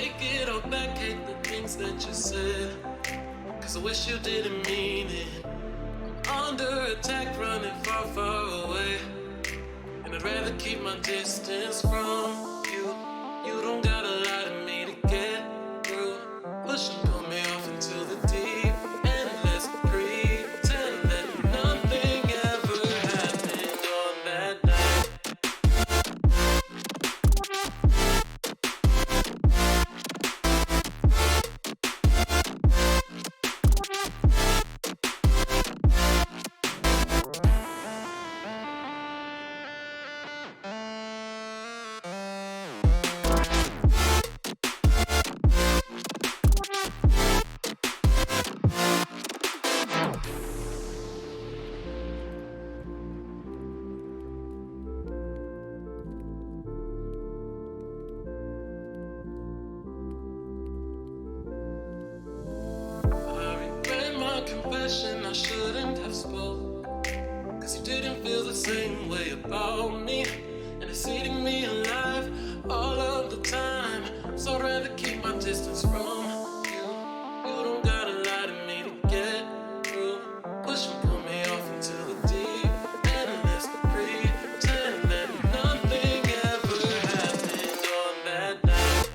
take it all back, hate the things that you said, cause I wish you didn't mean it. I'm under attack, running far, far away, and I'd rather keep my distance from you. You don't gotta lie to me to get through. Push and pull me off into the deep, and let's pretend that nothing ever happened on that night. Confession I shouldn't have spoke, cause you didn't feel the same way about me, and it's eating me alive all of the time. So I'd rather keep my distance from you. You don't gotta lie to me to get through. Push and pull me off into the deep, and let's pretend that nothing ever happened on that night.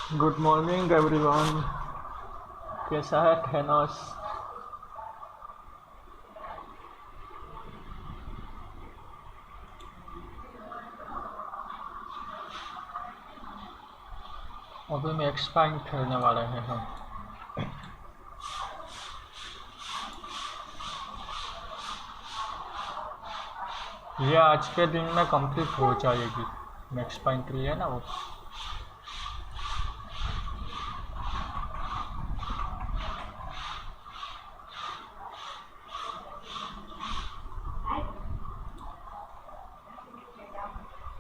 Good morning everyone. कैसा है Thanos? अभी max pine खेलने वाले हैं हम। ये आज के दिन में कंप्लीट हो जाएगी। मैक्स पाइन 3 है ना वो।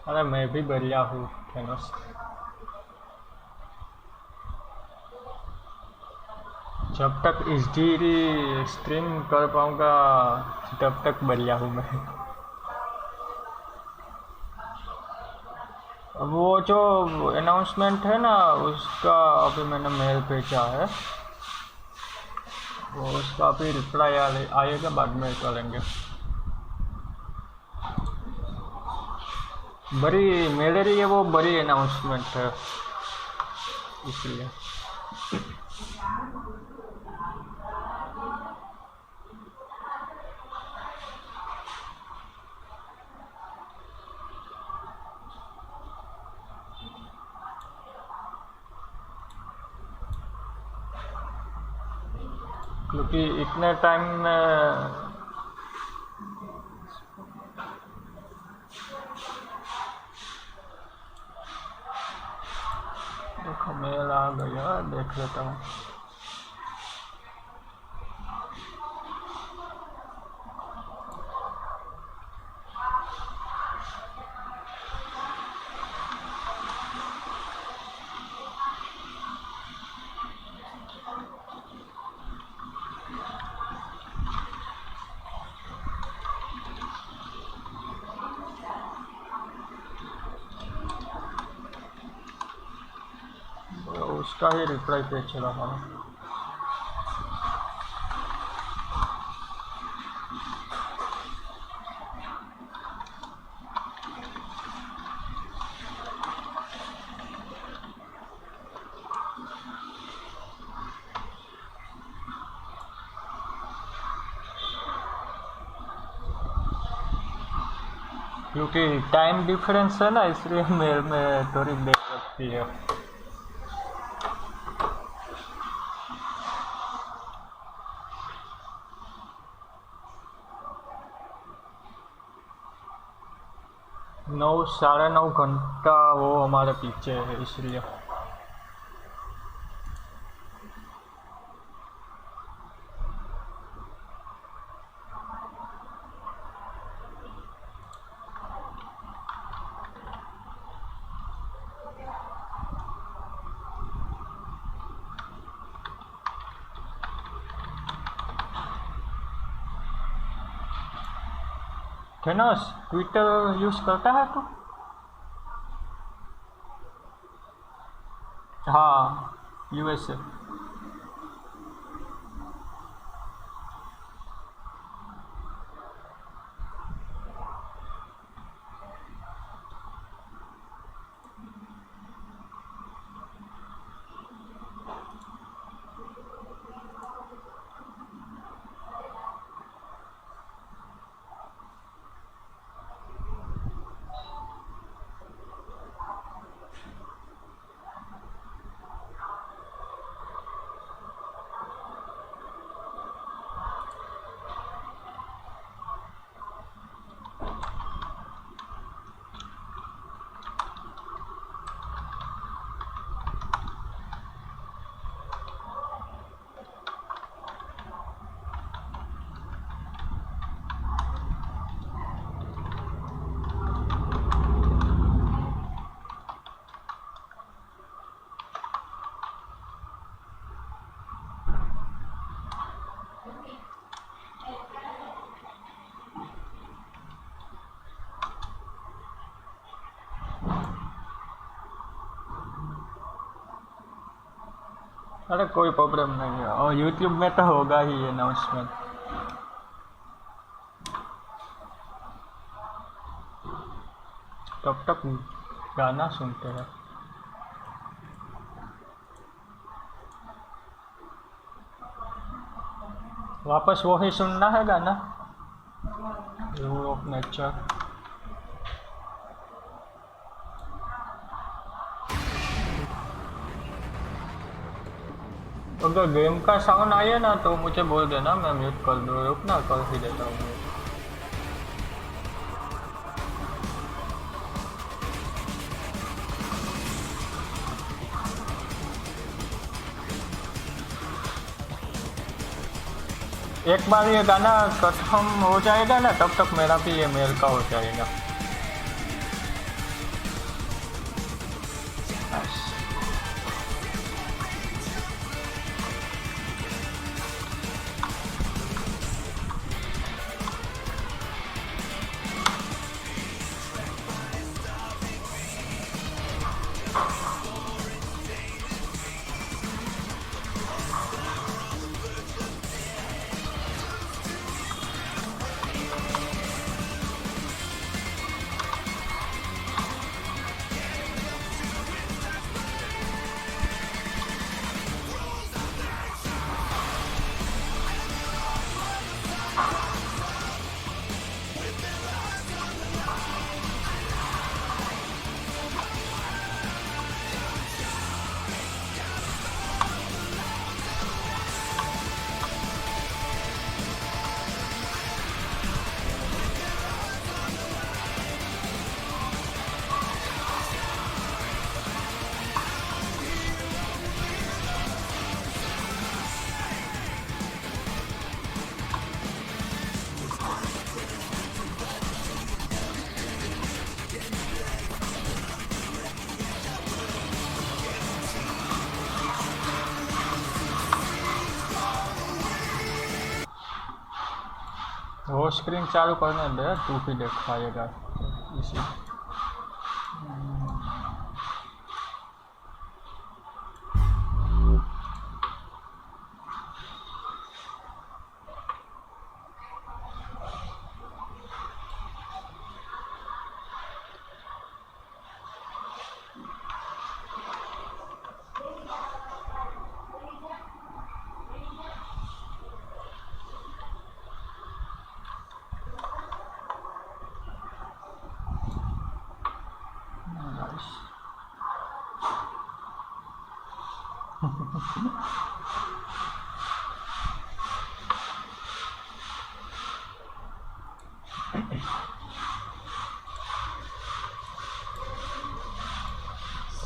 अरे मैं भी बढ़िया हूँ थेनोस। जब तक एचडी स्ट्रीम कर पाऊँगा तब तक बढ़िया हूँ मैं। अब वो जो अनाउंसमेंट है ना उसका अभी मैंने मेल भेजा है, वो उसका भी रिप्लाई आएगा, बाद में करेंगे। बड़ी मेरे लिए वो बड़ी अनाउंसमेंट है इसलिए। क्योंकि इतने टाइम में देखो मेल आ गया, देख लेता हूँ। उसका ही रिप्लाई भेज रहा है। क्योंकि टाइम डिफरेंस है ना, इसलिए मेल में थोड़ी देर लगती है। नौ 9.5 घंटा वो हमारे पीछे है इसलिए। थेनोस ट्विटर यूज करता है तू? हाँ, यूएसए। अरे कोई प्रॉब्लम नहीं है, और यूट्यूब में तो होगा ही अनाउंसमेंट। तब तक गाना सुनते हैं। वापस वही सुनना है गाना, यूरोप नेचर। अगर गेम का साउंड आए ना तो मुझे बोल देना, मैं म्यूट कर दूँ। रुकना, कर ही देता हूँ। एक बार ये गाना खत्म हो जाएगा ना, तब तक मेरा भी ये मेल का हो जाएगा। वो स्क्रीन चालू करने दे, तू भी देख पाएगा इसी।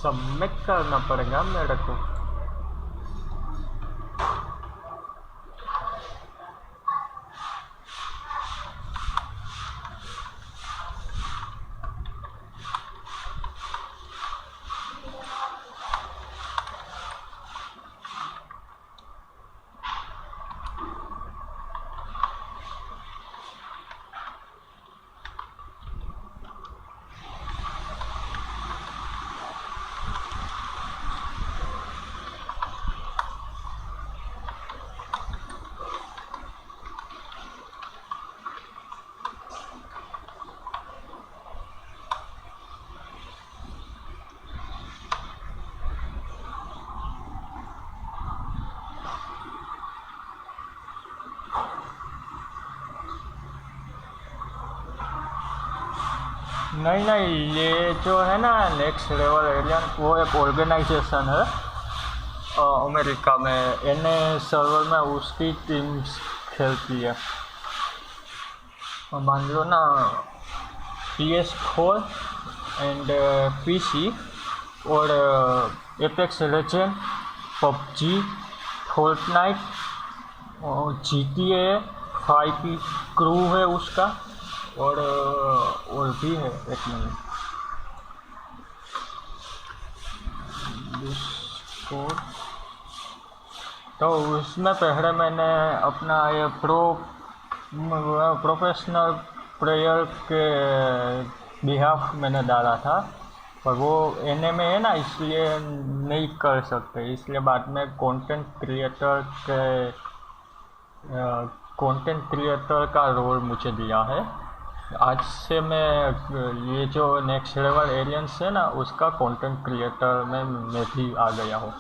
सबमिट करना पड़ेगा मेरे को। नहीं नहीं, ये जो है ना नेक्स्ट लेवल एलियन, वो एक ऑर्गेनाइजेशन है अमेरिका में। एने सर्वर में उसकी टीम्स खेलती है। मान लो ना PS4 एंड PC और Apex Legend, PUBG, Fortnite, GTA 5 की क्रू है उसका, और भी है एक मिनट, तो उसमें पहले मैंने अपना ये प्रोफेशनल प्लेयर के बिहाफ मैंने डाला था, पर वो एने में है ना, इसलिए नहीं कर सकते। इसलिए बाद में कंटेंट क्रिएटर का रोल मुझे दिया है। आज से मैं ये जो नेक्स्ट लेवल एलियंस है ना, उसका कंटेंट क्रिएटर में मैं भी आ गया हूँ।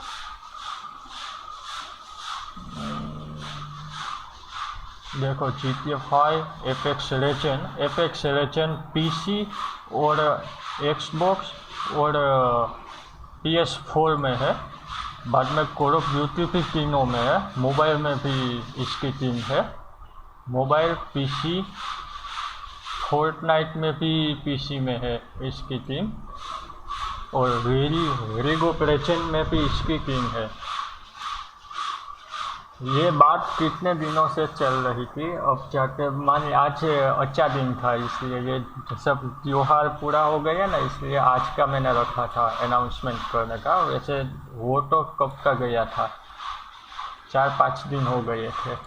देखो GTA 5, एपेक्स लेजेंड पीसी और एक्सबॉक्स और PS4 में है। बाद में कॉल ऑफ ड्यूटी भी तीनों में है। मोबाइल में भी इसकी टीम है। मोबाइल पीसी फोर्टनाइट में भी पीसी में है इसकी टीम, और रीग ऑफ लेजेंड में भी इसकी टीम है। ये बात कितने दिनों से चल रही थी, अब जाके मान आज अच्छा दिन था, इसलिए ये सब त्योहार पूरा हो गया ना, इसलिए आज का मैंने रखा था अनाउंसमेंट करने का। वैसे वो तो कब का गया था, 4-5 दिन हो गए थे।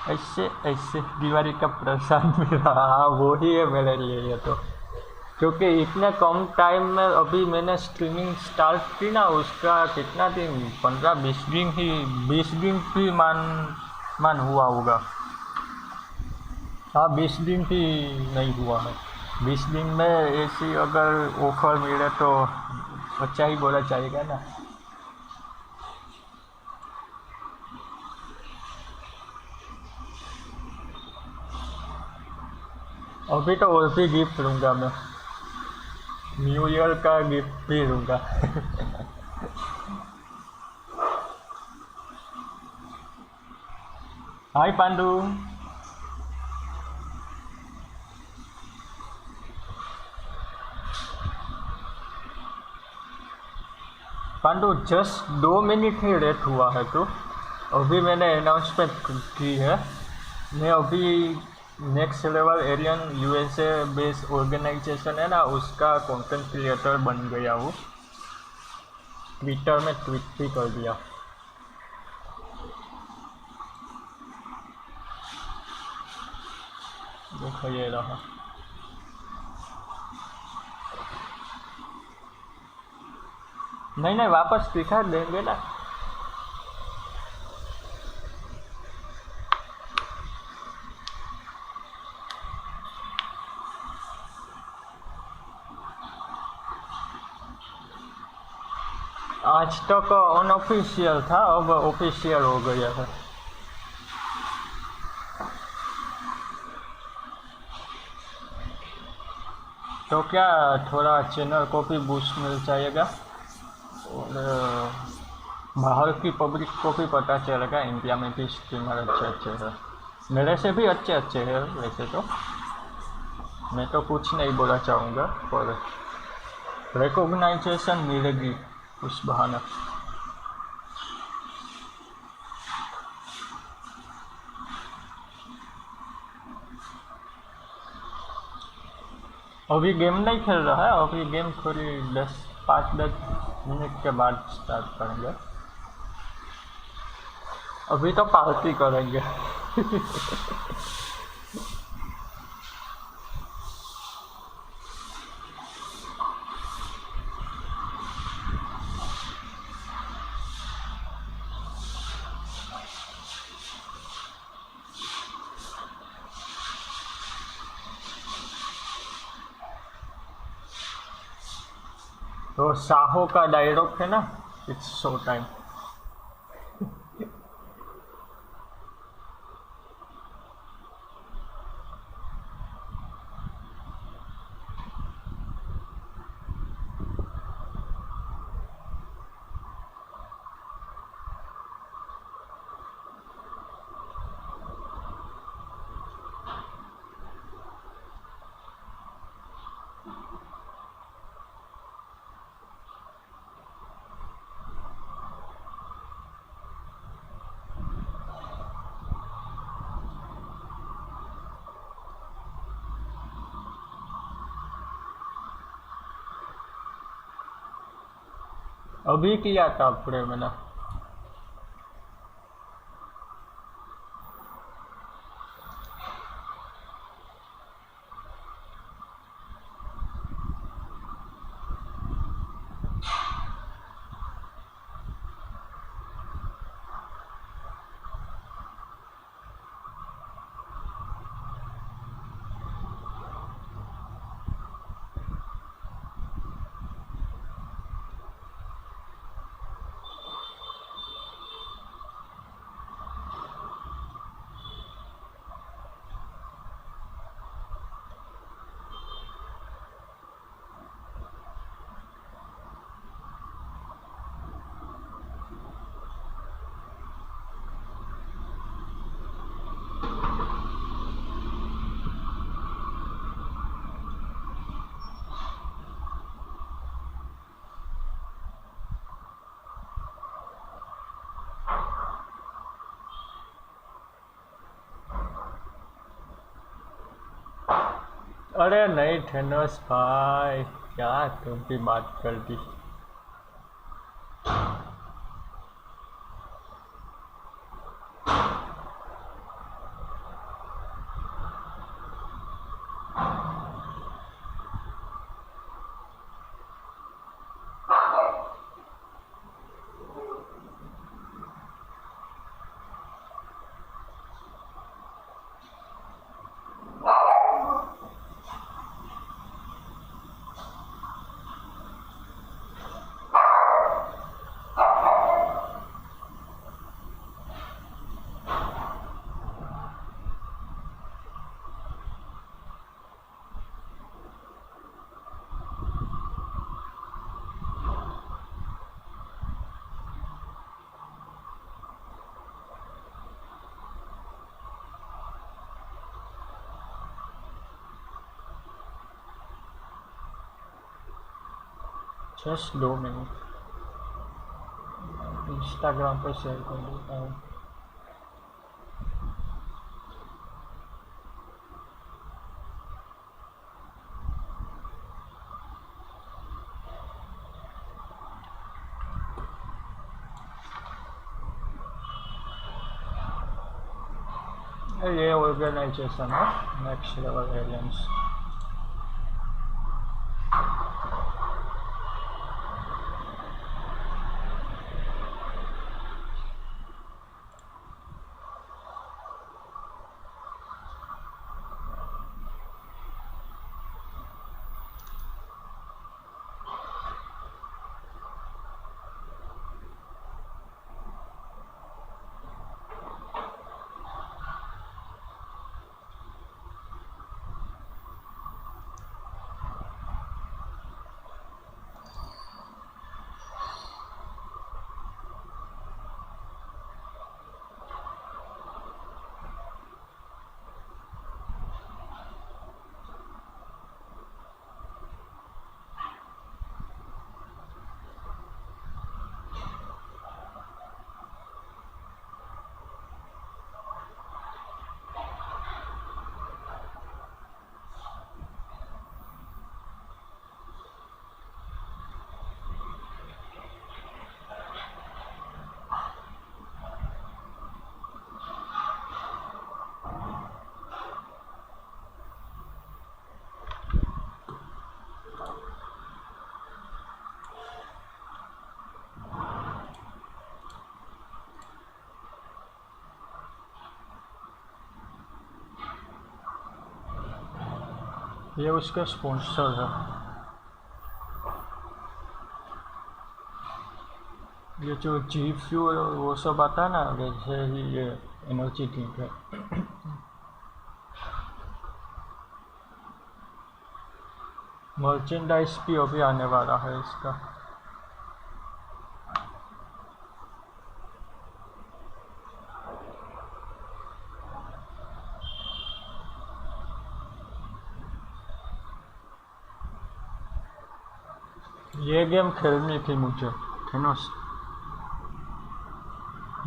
ऐसे ऐसे दिवाली का प्रसाद मिला, हाँ वो ही है मेरे लिए ये तो। क्योंकि इतने कम टाइम में अभी मैंने स्ट्रीमिंग स्टार्ट की ना, उसका कितना दिन, 20 दिन भी मान हुआ होगा। हाँ 20 दिन भी नहीं हुआ है। 20 दिन में ऐसी अगर ऑफर मिले तो अच्छा ही बोला जाएगा ना। अभी तो और भी गिफ्ट लूँगा मैं, न्यू ईयर का गिफ्ट भी लूँगा। हाय पांडू। पांडु जस्ट 2 मिनट ही लेट हुआ है तो अभी मैंने अनाउंसमेंट की है। मैं अभी नेक्स्ट लेवल एरियन USA बेस्ड ऑर्गेनाइजेशन है ना, उसका कंटेंट क्रिएटर बन गया हूँ। ट्विटर में ट्वीट भी कर दिया। देखो ये रहा। नहीं वापस दिखा देंगे ना। आज तक अनऑफिशियल था, अब ऑफिशियल हो गया है। तो क्या थोड़ा चैनल को भी बूस्ट मिल जाएगा और बाहर की पब्लिक को भी पता चलेगा इंडिया में भी स्ट्रीमर अच्छे हैं। मेरे से भी अच्छे हैं वैसे तो, मैं तो कुछ नहीं बोला चाहूँगा, पर रिकॉग्नाइजेशन मिलेगी उस बहाने। अभी गेम नहीं खेल रहा है, अभी गेम थोड़ी 5-10 मिनट के बाद स्टार्ट करेंगे। अभी तो पार्टी करेंगे। तो साहो का डायलॉग है ना, इट्स शो टाइम। अभी किया था अपने मैंने। अरे नहीं थेनोस भाई, क्या तुम भी बात कर दी। जस्ट 2 मिनट, इंस्टाग्राम पर शेयर कर देता हूँ। ये ऑर्गेनाइजेशन है नेक्स्ट लेवल एलियंस। ये उसका स्पॉन्सर है। ये जो जी फ्यूल वो सब आता है ना, वैसे ही ये एनर्जी ड्रिंक है। मर्चेंडाइज भी अभी आने वाला है इसका। ये गेम खेलनी थी मुझे थेनोस,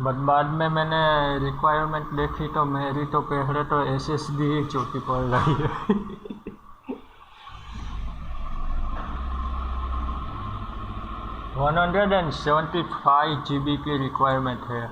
बट बाद में मैंने रिक्वायरमेंट देखी तो मेरी तो पहले तो एसएसडी ही छोटी पड़ रही है। 175 GB की रिक्वायरमेंट है।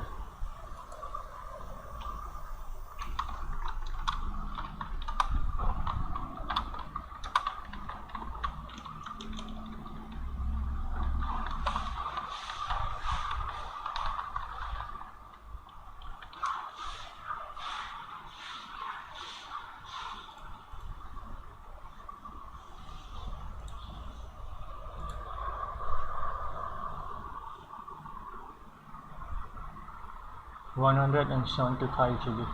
One 175 GB।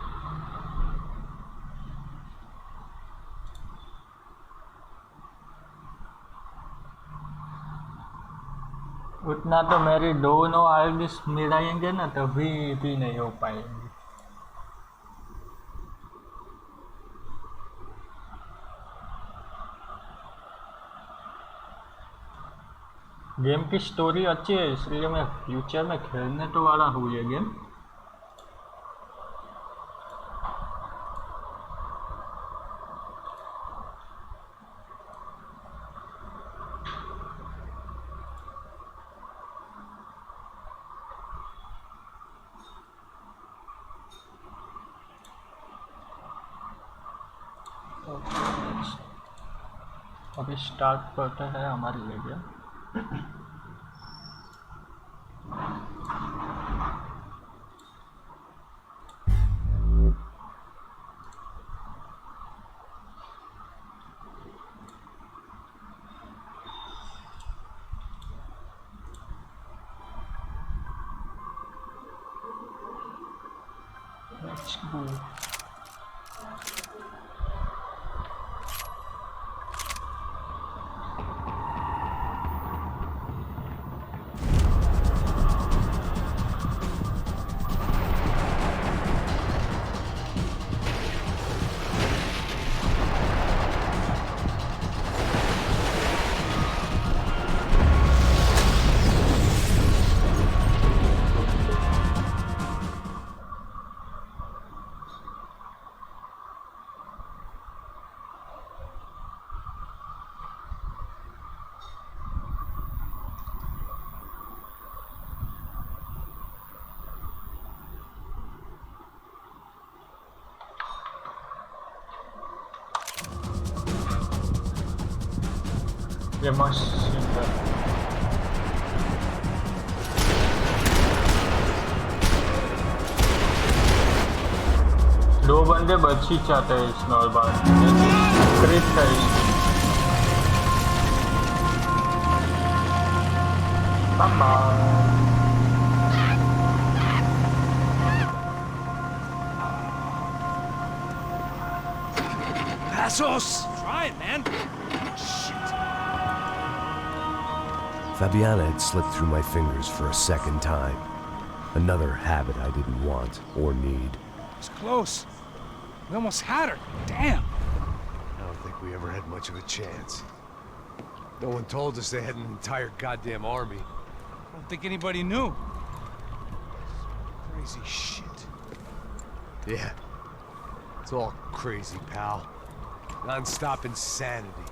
उतना तो मेरी दोनों आईडीज मिलाएंगे ना तभी भी नहीं हो पाएंगे। गेम की स्टोरी अच्छी है, इसलिए मैं फ्यूचर में खेलने तो वाला हूँ ये गेम। अभी स्टार्ट करते हैं हमारी वीडियो। Let's go. ये मशीन है। दो बंदे बच ही चाहते हैं इस नॉर्मल क्रिट है। Asus! Try it, man! Shit. Fabiana had slipped through my fingers for a second time. Another habit I didn't want or need. It's close. We almost had her. Damn! I don't think we ever had much of a chance. No one told us they had an entire goddamn army. I don't think anybody knew. Crazy shit. Yeah. It's all crazy, pal. Non-stop insanity.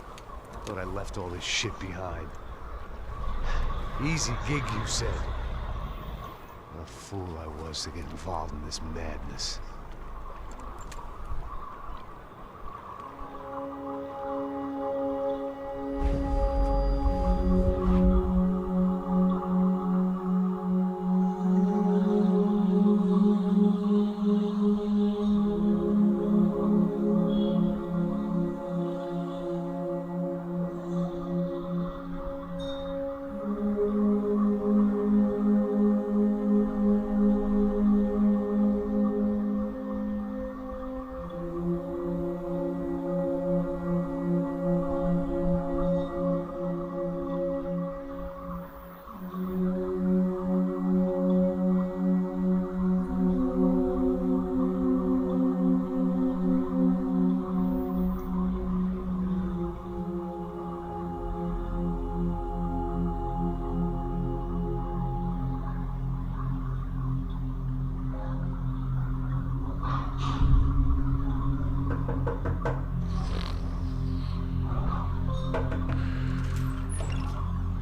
Thought I left all this shit behind. Easy gig, you said. What a fool I was to get involved in this madness.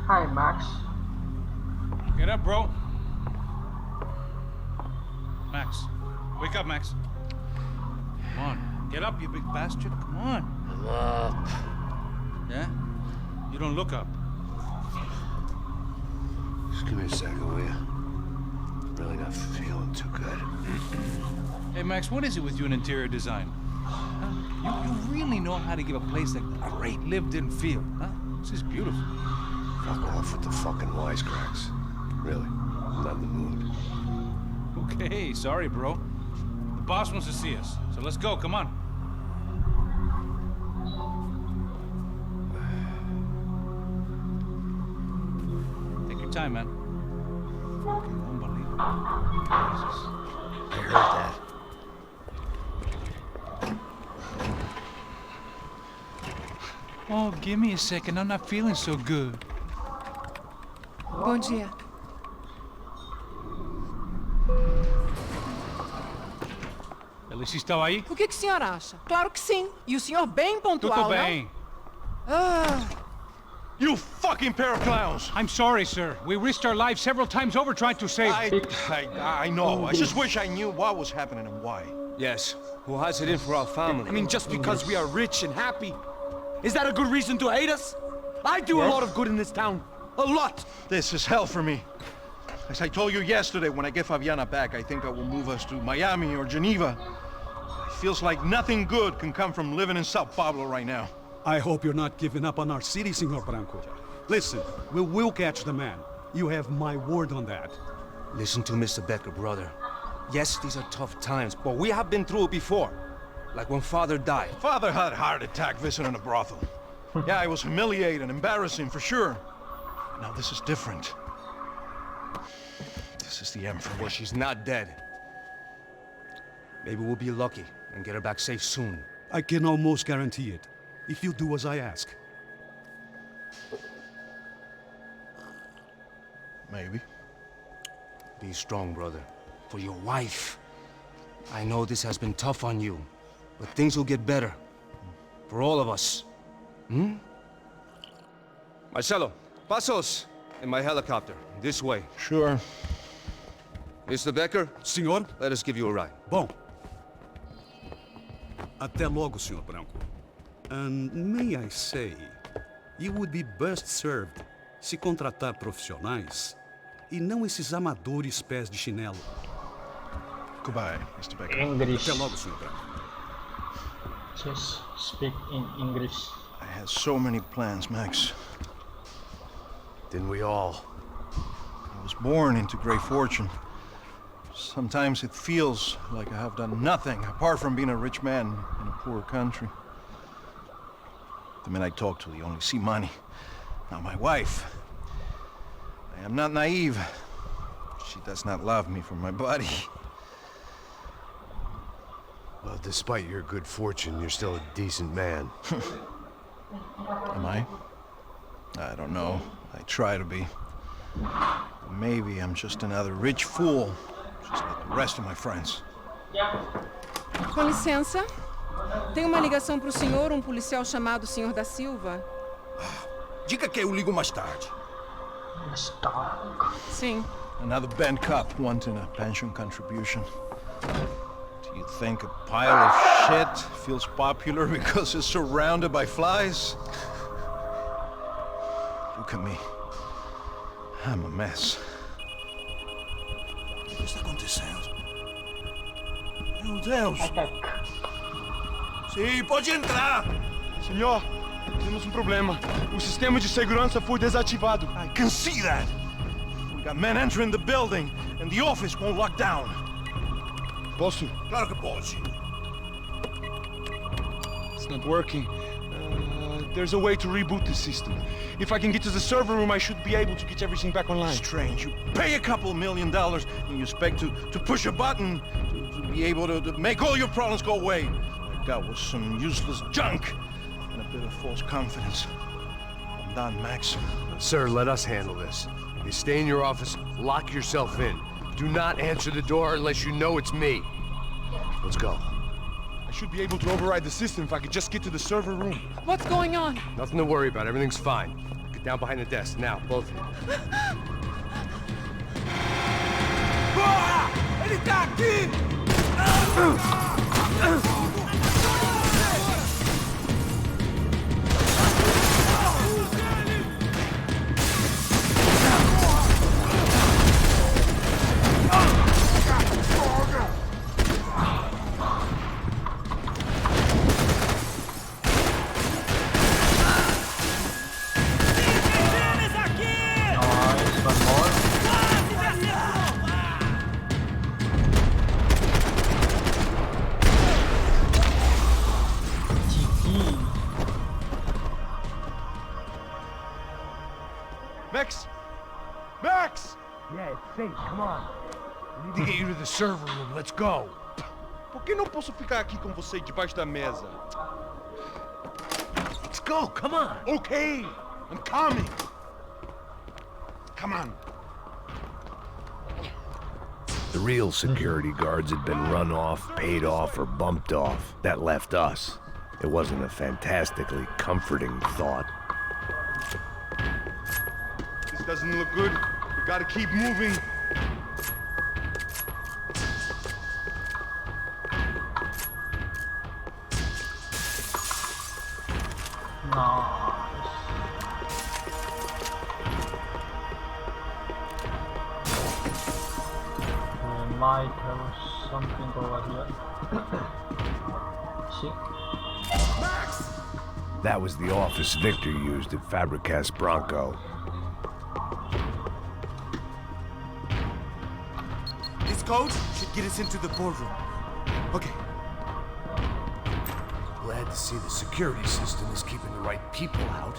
Hi, Max. Get up, bro. Max. Wake up, Max. Come on. Get up, you big bastard. Come on. I'm up. Yeah? You don't look up. Just give me a second, will you? Really not feeling too good. Hey, Max, what is it with you in interior design? Huh? You really know how to give a place a great lived-in feel, huh? This is beautiful. Fuck off with the fucking wisecracks. Really, I'm not in the mood. Okay, sorry, bro. The boss wants to see us, so let's go, come on. Take your time, man. Fucking unbelievable. Jesus. I heard that. Oh, give me a second. I'm not feeling so good. Bom dia. Alice estava aí? O que o senhor acha? Claro que sim. E o senhor bem pontual, Tudo bem. não? Ah, You fucking pair of clowns! I'm sorry, sir. We risked our lives several times over trying to save... I know. I just wish I knew what was happening and why. Yes. Who has it in for our family? I mean, just because we are rich and happy, Is that a good reason to hate us? I do a lot of good in this town. A lot. This is hell for me. As I told you yesterday, when I get Fabiana back, I think I will move us to Miami or Geneva. It feels like nothing good can come from living in Sao Paulo right now. I hope you're not giving up on our city, Senor Branco. Listen, we will catch the man. You have my word on that. Listen to Mr. Becker, brother. Yes, these are tough times, but we have been through it before. Like when Father died. Father had a heart attack visiting a brothel. Yeah, it was humiliating, embarrassing, for sure. Now this is different. This is the end for me. Well, she's not dead. Maybe we'll be lucky and get her back safe soon. I can almost guarantee it, if you do as I ask. Maybe. Be strong, brother. For your wife. I know this has been tough on you, but things will get better. For all of us. Hmm? Marcelo, pasos in my helicopter. This way. Sure. Mr. Becker, Senhor? let us give you a ride. Bom. Até logo, Senhor Branco. And may I say, you would be best served se contratar profissionais e não esses amadores pés de chinelo. Goodbye, Mr. Becker. English. Até logo, Senhor Branco. Just speak in English. I had so many plans, Max. Didn't we all? I was born into great fortune. Sometimes it feels like I have done nothing apart from being a rich man in a poor country. The men I talk to, they only see money. Now my wife. I am not naive. She does not love me for my body. Well, despite your good fortune, you're still a decent man. Am I? I don't know. I try to be. Maybe I'm just another rich fool, just like the rest of my friends. Com licença. Tem uma ligação para o senhor, um policial chamado Senhor da Silva. Diga que eu ligo mais tarde. Sim. Another band cop wanting a pension contribution. Do you think a pile of shit feels popular because it's surrounded by flies? Look at me. I'm a mess. O que está acontecendo? Meu Deus! Sim, pode entrar! Senhor, temos um problema. O sistema de segurança foi desativado. I can see that! We got men entering the building, and the office won't lock down. Posso? Claro que pode. It's not working. There's a way to reboot the system. If I can get to the server room, I should be able to get everything back online. Strange. You pay a couple $1 million and you expect to push a button to be able to make all your problems go away. All I got was some useless junk and a bit of false confidence. I'm done, Max. Sir, let us handle this. You stay in your office, lock yourself in. Do not answer the door unless you know it's me. Let's go. I should be able to override the system if I could just get to the server room. What's going on? Nothing to worry about. Everything's fine. Get down behind the desk. Now, both of you. Ele tá aqui! Max! Max! Yeah, it's safe. Come on. We need to get you to the server room. Let's go. Por que não posso ficar aqui com você debaixo da mesa? Let's go. Come on. Okay, I'm coming. Come on. The real security guards had been run off, paid off, or bumped off. That left us. It wasn't a fantastically comforting thought. This doesn't look good. We gotta keep moving. might have something over here. See? That was the office Victor used at Fabricas Bronco. This code should get us into the boardroom. Okay. Glad to see the security system is keeping the right people out.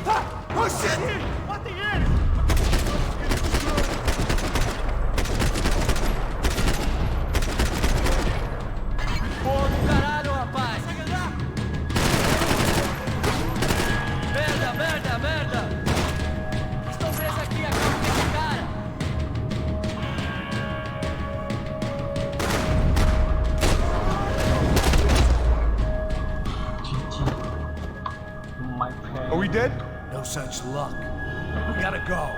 Ah! Oh shit! What the hell? Fogo, caralho, rapaz! Merda, merda, merda! Estou preso aqui, acabo com esse cara! My pen. Are we dead? No such luck. We gotta go.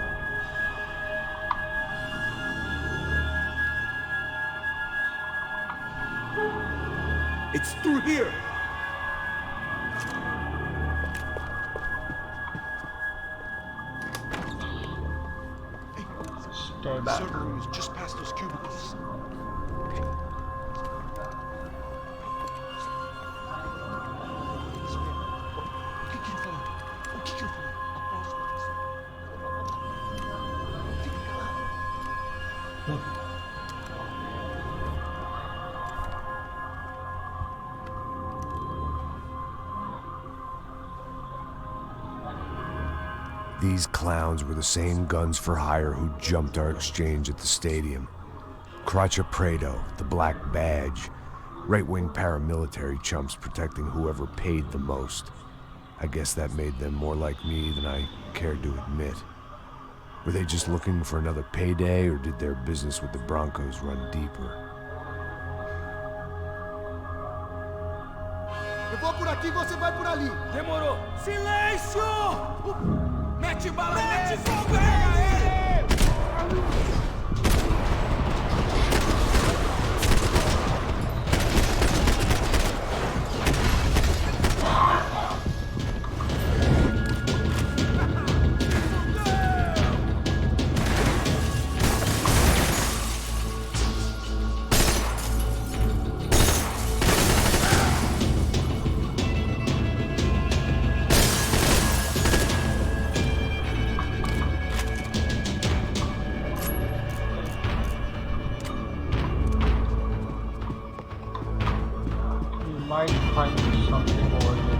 It's through here. Stay The back. server room is just past those cubicles. These clowns were the same guns for hire who jumped our exchange at the stadium. Crotcha Prado, the Black Badge, right-wing paramilitary chumps protecting whoever paid the most. I guess that made them more like me than I cared to admit. Were they just looking for another payday, or did their business with the Broncos run deeper? Eu vou por aqui, você vai por ali. Demorou! Silêncio! Mete bala! Mete fogo! Might find something over here.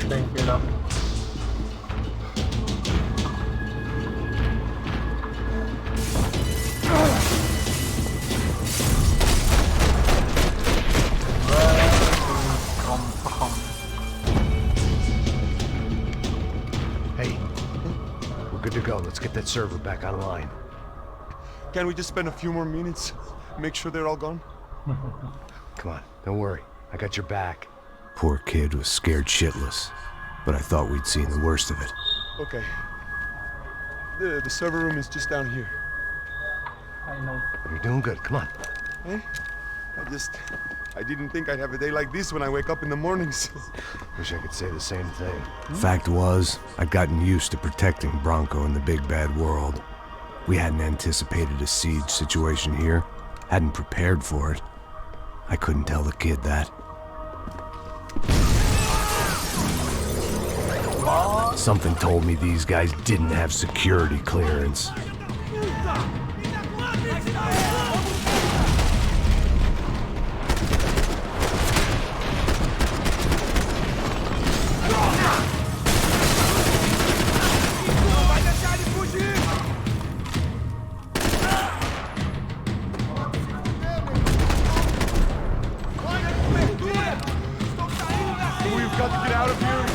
Take it up. Hey, we're good to go. Let's get that server back online. Can't we just spend a few more minutes? Make sure they're all gone? Come on, don't worry. I got your back. Poor kid was scared shitless, but I thought we'd seen the worst of it. Okay. The server room is just down here. I know. You're doing good. Come on. Hey? I didn't think I'd have a day like this when I wake up in the mornings. Wish I could say the same thing. Fact was, I'd gotten used to protecting Bronco in the big bad world. We hadn't anticipated a siege situation here, hadn't prepared for it. I couldn't tell the kid that. Something told me these guys didn't have security clearance. We've got to get out of here.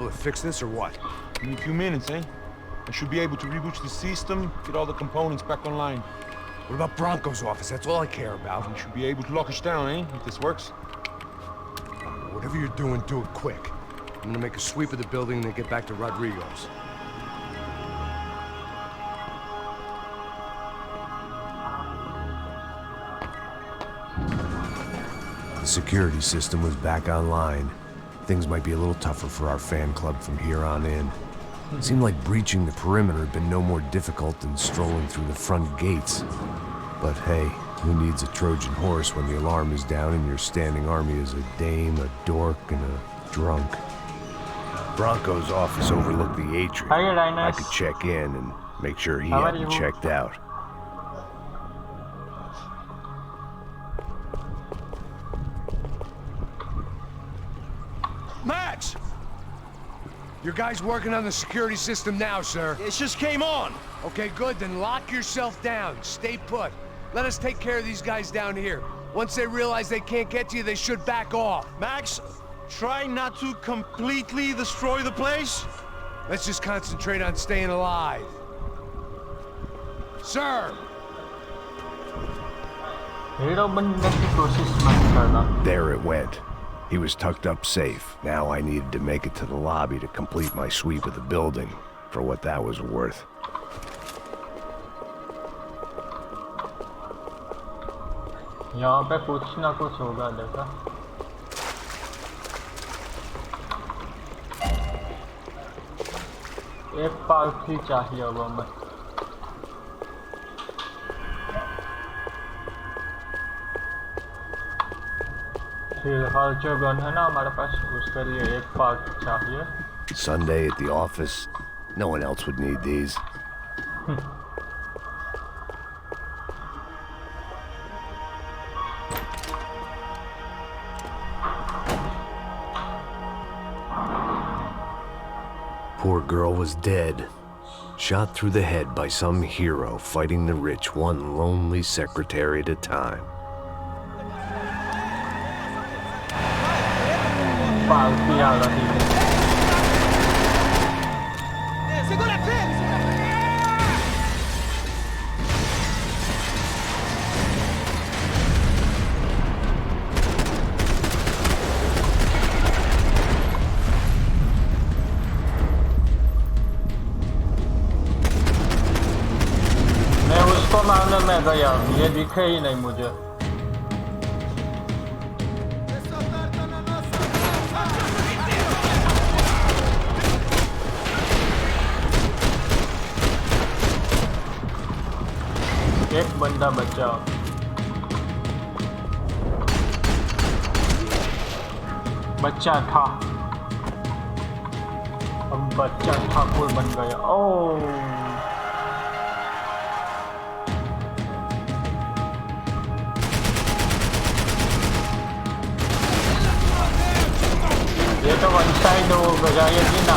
to fix this or what? In a few minutes, eh? I should be able to reboot the system, get all the components back online. What about Bronco's office? That's all I care about. We should be able to lock us down, eh? If this works. Whatever you're doing, do it quick. I'm gonna make a sweep of the building and then get back to Rodrigo's. The security system was back online. Things might be a little tougher for our fan club from here on in. It seemed like breaching the perimeter had been no more difficult than strolling through the front gates. But hey, who needs a Trojan horse when the alarm is down and your standing army is a dame, a dork, and a drunk? Bronco's office overlooked the atrium. I could check in and make sure he hadn't checked out. Max! Your guy's working on the security system now, sir. It just came on! Okay, good, then lock yourself down. Stay put. Let us take care of these guys down here. Once they realize they can't get to you, they should back off. Max, try not to completely destroy the place. Let's just concentrate on staying alive. Sir! There it went. He was tucked up safe. Now I needed to make it to the lobby to complete my sweep of the building, for what that was worth. यहाँ पे कुछ ना कुछ होगा देखा एक part ही चाहिए अब हमें फिलहाल जो गन है ना हमारे पास उसके लिए एक पार्ट चाहिए Sunday at the office. No one else would need these. Poor girl was dead, shot through the head by some hero fighting the rich one lonely secretary at a time. मारने में गया ये दिखे ही नहीं मुझे एक बंदा बचा बच्चा था अब बच्चा ठाकुर बन गया ओह ये तो वन साइड हो बजाएगी ना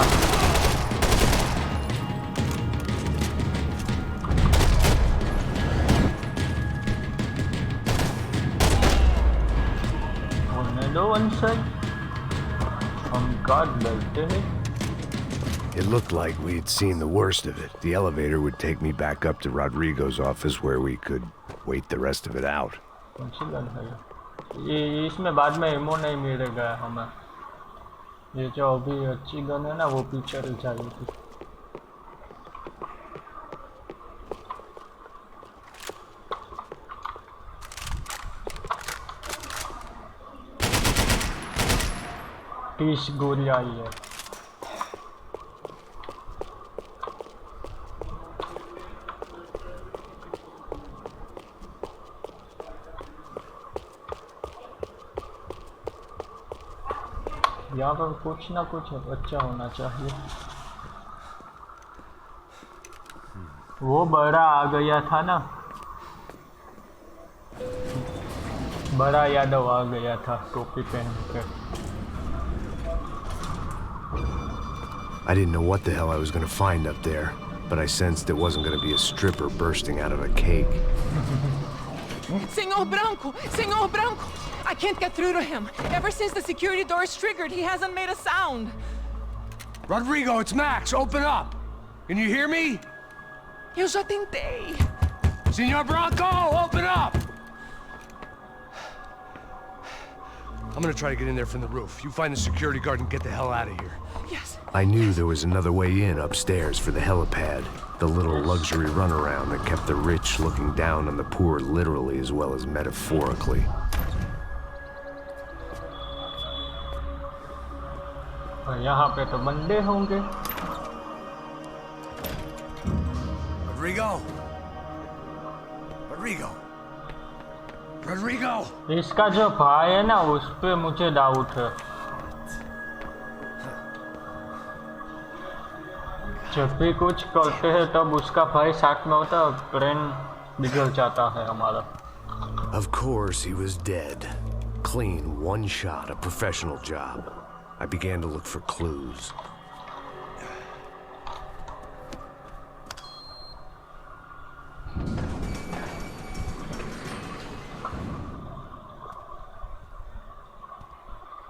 होने दो वन साइड हम गार्ड लड़ते हैं It looked like we had seen the worst of it. The elevator would take me back up to Rodrigo's office where we could wait the rest of it out. ये इसमें बाद में ammo नहीं मिलेगा हमें ये जो अभी अच्छी गन है ना वो पीछे चाहिए थी तीस गोली आई है यहाँ पर कुछ ना कुछ अच्छा होना चाहिए वो बड़ा आ गया था ना बड़ा यादव आ गया था टोपी पहन कर I didn't know what the hell I was going to find up there, but I sensed it wasn't going to be a stripper bursting out of a cake. Senor Branco! Senor Branco! I can't get through to him. Ever since the security door is triggered, he hasn't made a sound. Rodrigo, it's Max. Open up. Can you hear me? Eu já tentei. Senor Branco, open up! I'm gonna try to get in there from the roof. You find the security guard and get the hell out of here. Yes. I knew there was another way in upstairs for the helipad, the little luxury runaround that kept the rich looking down on the poor literally as well as metaphorically. यहाँ पे तो बंदे होंगे। Rodrigo? Rodrigo? Rodrigo? इसका जो भाई है ना उस पे मुझे डाउट है। जब भी कुछ करते हैं तब उसका भाई साथ में होता है, ब्रेन बिगड़ जाता है हमारा। Of course he was dead. Clean, one shot, a professional job. I began to look for clues.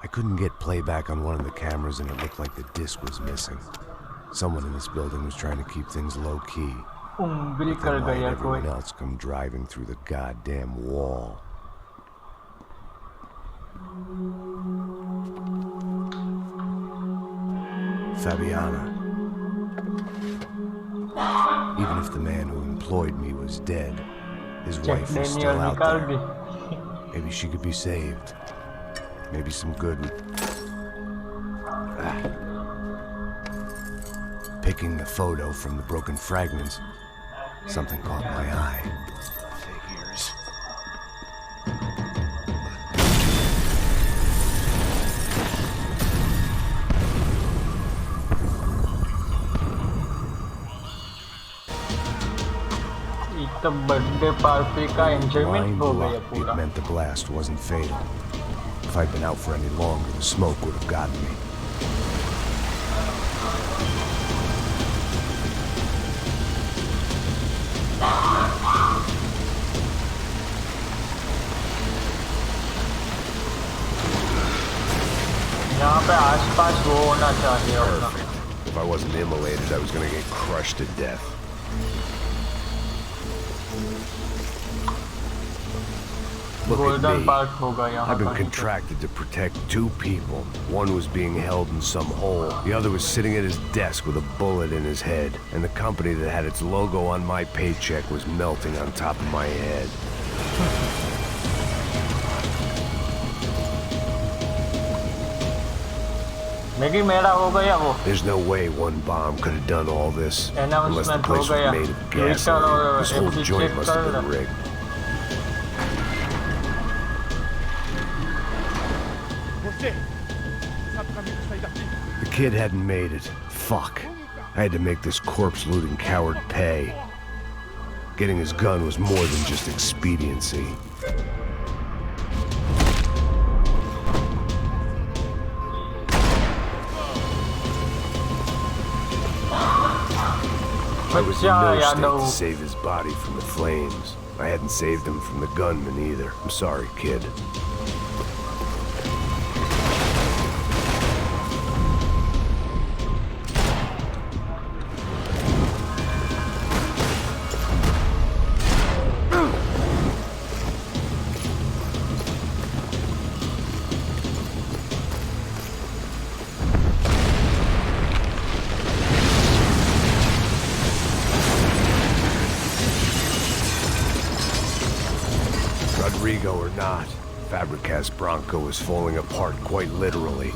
I couldn't get playback on one of the cameras and it looked like the disc was missing. Someone in this building was trying to keep things low-key. उंगली But कर then why गया did कोई। everyone else come driving through the goddamn wall? Fabiana. Even if the man who employed me was dead, his wife was still out there. Maybe she could be saved. Maybe some good would... Picking the photo from the broken fragments, something caught my eye. Figures. तो birthday party का enjoyment हो गया It पूरा। meant the blast wasn't fatal. If I'd been out for any longer, the smoke would have gotten me. यहाँ पे आसपास वो होना चाहिए होगा। If I wasn't immolated, I was gonna get crushed to death. Look at Golden me. part होगा यहाँ I've been पर। contracted to protect two people. One was being held in some hole. The other was sitting at his desk with a bullet in his head. And the company that had its logo on my paycheck was melting on top of my head. Maggi मेरा हो गया वो। There's no way one bomb could have done all this. Unless the Announcement place हो गया। was made of Twitter gasoline. और This whole FB joint check must have कर been rigged. The kid hadn't made it. Fuck. I had to make this corpse-looting coward pay. Getting his gun was more than just expediency. I was in no state to save his body from the flames. I hadn't saved him from the gunman either. I'm sorry, kid. Rodrigo or not, Fabricas Bronco is falling apart quite literally.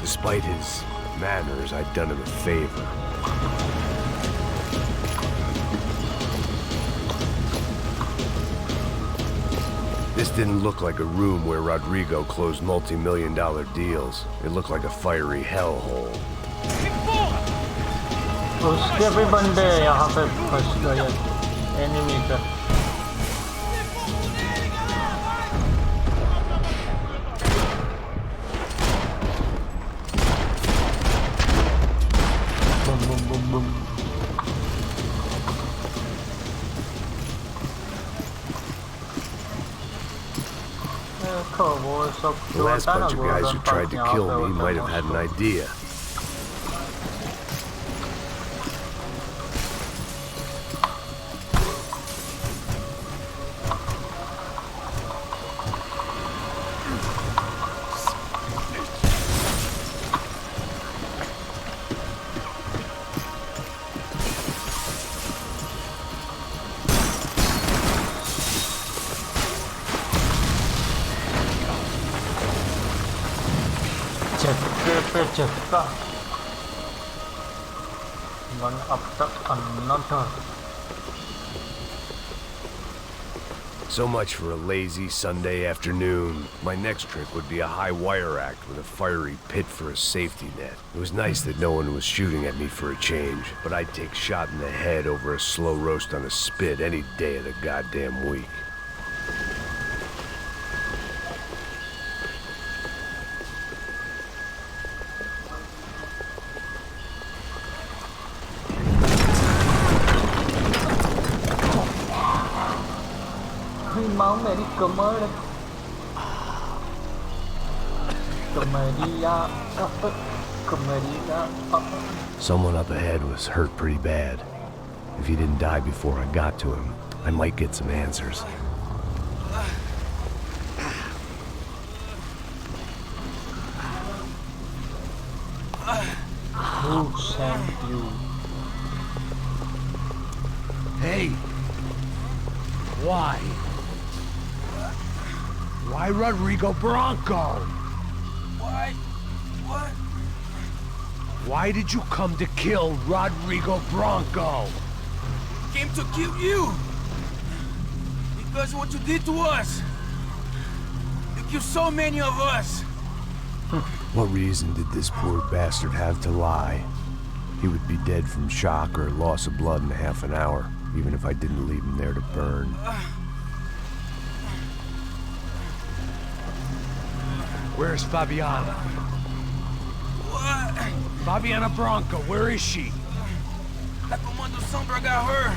Despite his manners, I'd done him a favor. This didn't look like a room where Rodrigo closed multi-million-dollar deals. It looked like a fiery hellhole. उसके भी बंदे यहाँ पे फंस गए enemy पे। Boom, boom, boom, boom. देखो वो सब The last था ना bunch of guys who golden tried to park kill यहाँ me पे might होता have had an है idea. झटके पे झटका one after another. So much for a lazy Sunday afternoon. My next trick would be a high wire act with a fiery pit for a safety net. It was nice that no one was shooting at me for a change, but I'd take shot in the head over a slow roast on a spit any day of the goddamn week. माँ मेरी कमर कमरिया कमरिया. Someone up ahead was hurt pretty bad. If he didn't die before I got to him, I might get some answers. Who sent you? Hey! Why? Why Rodrigo Bronco? Why? What? Why did you come to kill Rodrigo Bronco? Came to kill you! Because of what you did to us! You killed so many of us! What reason did this poor bastard have to lie? He would be dead from shock or loss of blood in half an hour, even if I didn't leave him there to burn. Where's Fabiana? What? Fabiana Bronco, where is she? La Comando Sombra got her!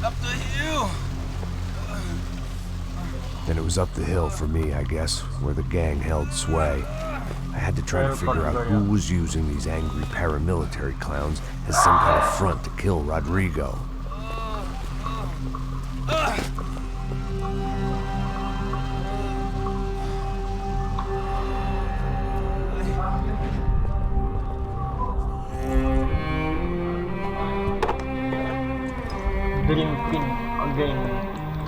Up the hill! Then it was up the hill for me, I guess, where the gang held sway. I had to try to figure out who was using these angry paramilitary clowns as some kind of front to kill Rodrigo. Drinking again.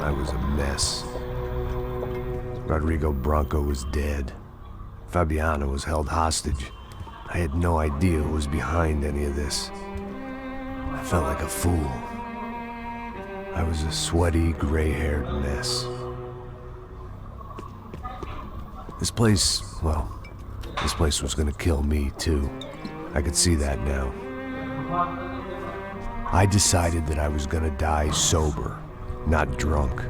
I was a mess. Rodrigo Bronco was dead. Fabiana was held hostage. I had no idea who was behind any of this. I felt like a fool. I was a sweaty, gray-haired mess. This place, well, this place was gonna kill me too. I could see that now. I decided that I was gonna die sober, not drunk.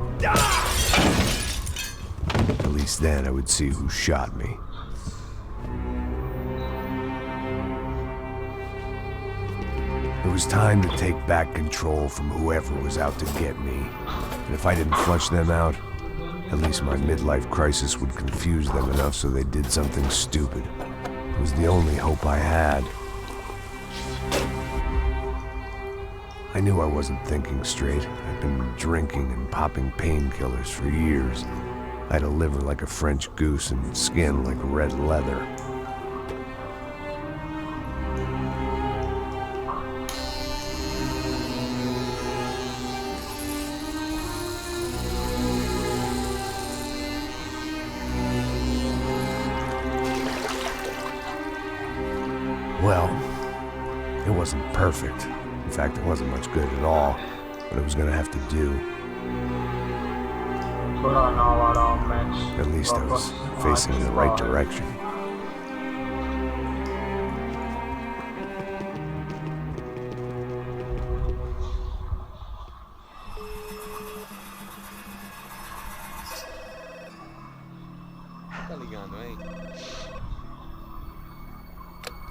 At least then I would see who shot me. It was time to take back control from whoever was out to get me. And if I didn't flush them out, at least my midlife crisis would confuse them enough so they did something stupid. It was the only hope I had. I knew I wasn't thinking straight. I'd been drinking and popping painkillers for years. I had a liver like a French goose and skin like red leather. Well, it wasn't perfect. In fact, it wasn't much good at all, but it was gonna have to do. At least I was facing in the right direction. Tá ligando, hein?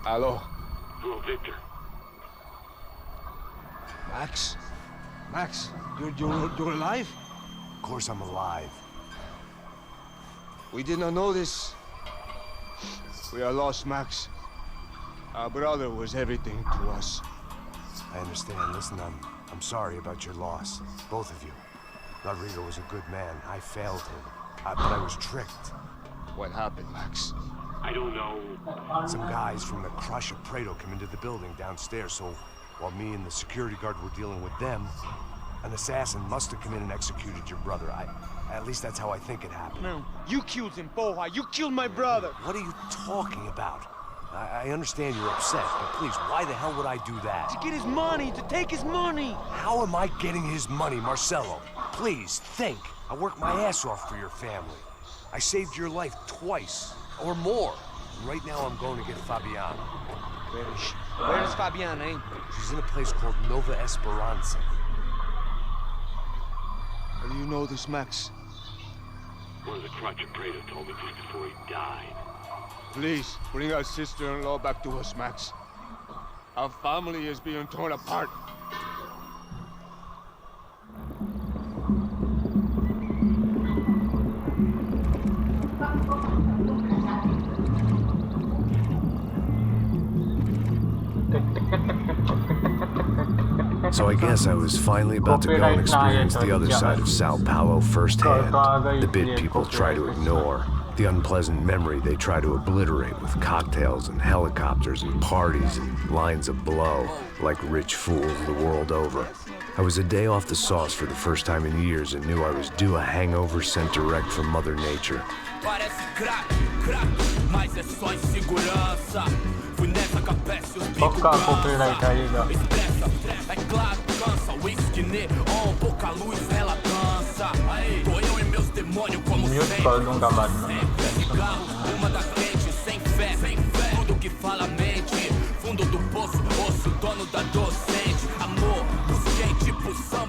Alô? Victor. Max? Max, you're alive? Of course I'm alive. We did not know this. We are lost, Max. Our brother was everything to us. I understand. Listen, I'm sorry about your loss. Both of you. Rodrigo was a good man. I failed him. But I was tricked. What happened, Max? I don't know. Some guys from the Crush of Prado came into the building downstairs, so while me and the security guard were dealing with them, an assassin must have come in and executed your brother. At least that's how I think it happened. No, you killed him, Porra. You killed my brother. What are you talking about? I understand you're upset, but please, why the hell would I do that? To get his money, to take his money. How am I getting his money, Marcelo? Please, think. I worked my ass off for your family. I saved your life twice, or more. And right now I'm going to get Fabiana. Where is Fabiana, eh? She's in a place called Nova Esperanza. How do you know this, Max? One of the Crotch of Prado told me just before he died. Please, bring our sister-in-law back to us, Max. Our family is being torn apart. So I guess I was finally about to go and experience the other side of Sao Paulo firsthand. The bit people try to ignore. The unpleasant memory they try to obliterate with cocktails and helicopters and parties and lines of blow, like rich fools the world over. I was a day off the sauce for the first time in years and knew I was due a hangover sent direct from Mother Nature.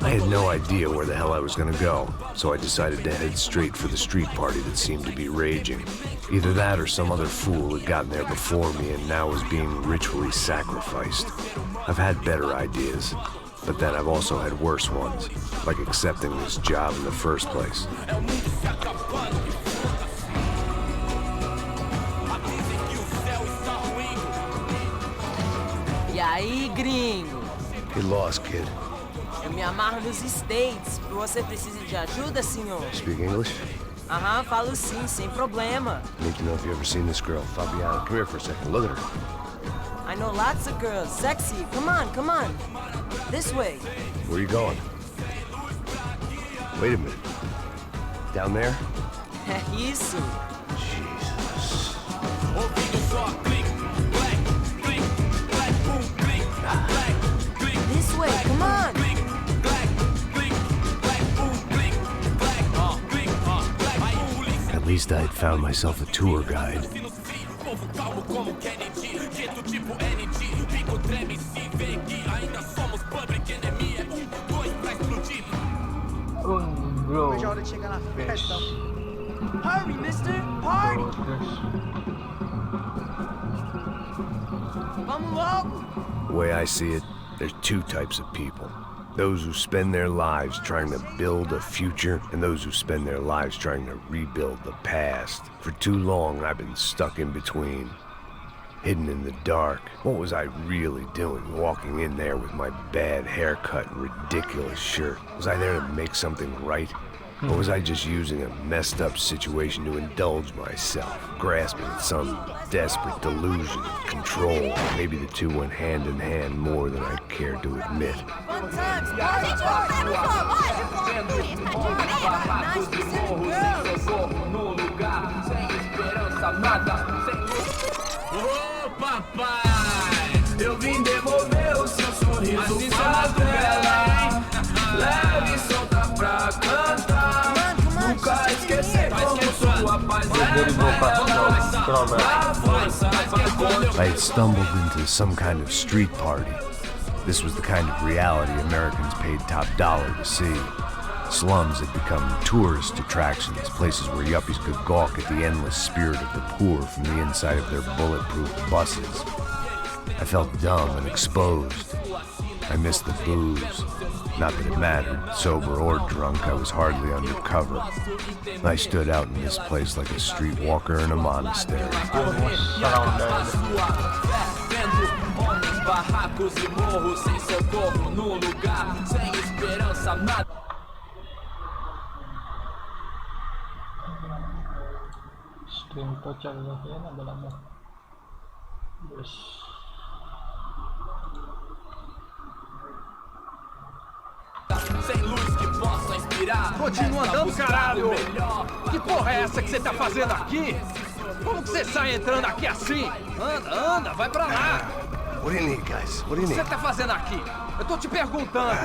I had no idea where the hell I was gonna go, so I decided to head straight for the street party that seemed to be raging. Either that or some other fool had gotten there before me and now was being ritually sacrificed. I've had better ideas, but then I've also had worse ones, like accepting this job in the first place. E aí, gringo? Get lost, kid. Eu me amarro nos States. Você precisa de ajuda, senhor? Speak English? Aham, falo sim, sem problema. I need to know if you've ever seen this girl, Fabiana. Come here for a second. Look at her. I know lots of girls. Sexy. Come on, come on. This way. Where are you going? Wait a minute. Down there? Isso. Jesus. This way, come on. At least I had found myself a tour guide. Hurry, mister! Party! Vamos logo. The way I see it, there's two types of people. Those who spend their lives trying to build a future, and those who spend their lives trying to rebuild the past. For too long, I've been stuck in between. Hidden in the dark. What was I really doing, walking in there with my bad haircut and ridiculous shirt? Was I there to make something right? Or was I just using a messed up situation to indulge myself, grasping at some desperate delusion of control? Maybe the two went hand in hand more than I cared to admit. Fun times, party, Ô, papai, eu vim devolver o seu sorriso pra tela. Leve e solta pra cantar. Nunca esquecer como sua paz é I had stumbled into some kind of street party. This was the kind of reality Americans paid top dollar to see. Slums had become tourist attractions, places where yuppies could gawk at the endless spirit of the poor from the inside of their bulletproof buses. I felt dumb and exposed. I missed the booze, Not that it mattered. Sober or drunk, I was hardly undercover. I stood out in this place like a streetwalker in a monastery. Stream तो चल रही है ना बराबर बस Continua andando, caralho! Que porra é essa que você tá fazendo aqui? Como que você sai entrando aqui assim? Anda, anda, vai pra lá! What do you need, guys? What do you O que need? você tá fazendo aqui? Eu tô te perguntando!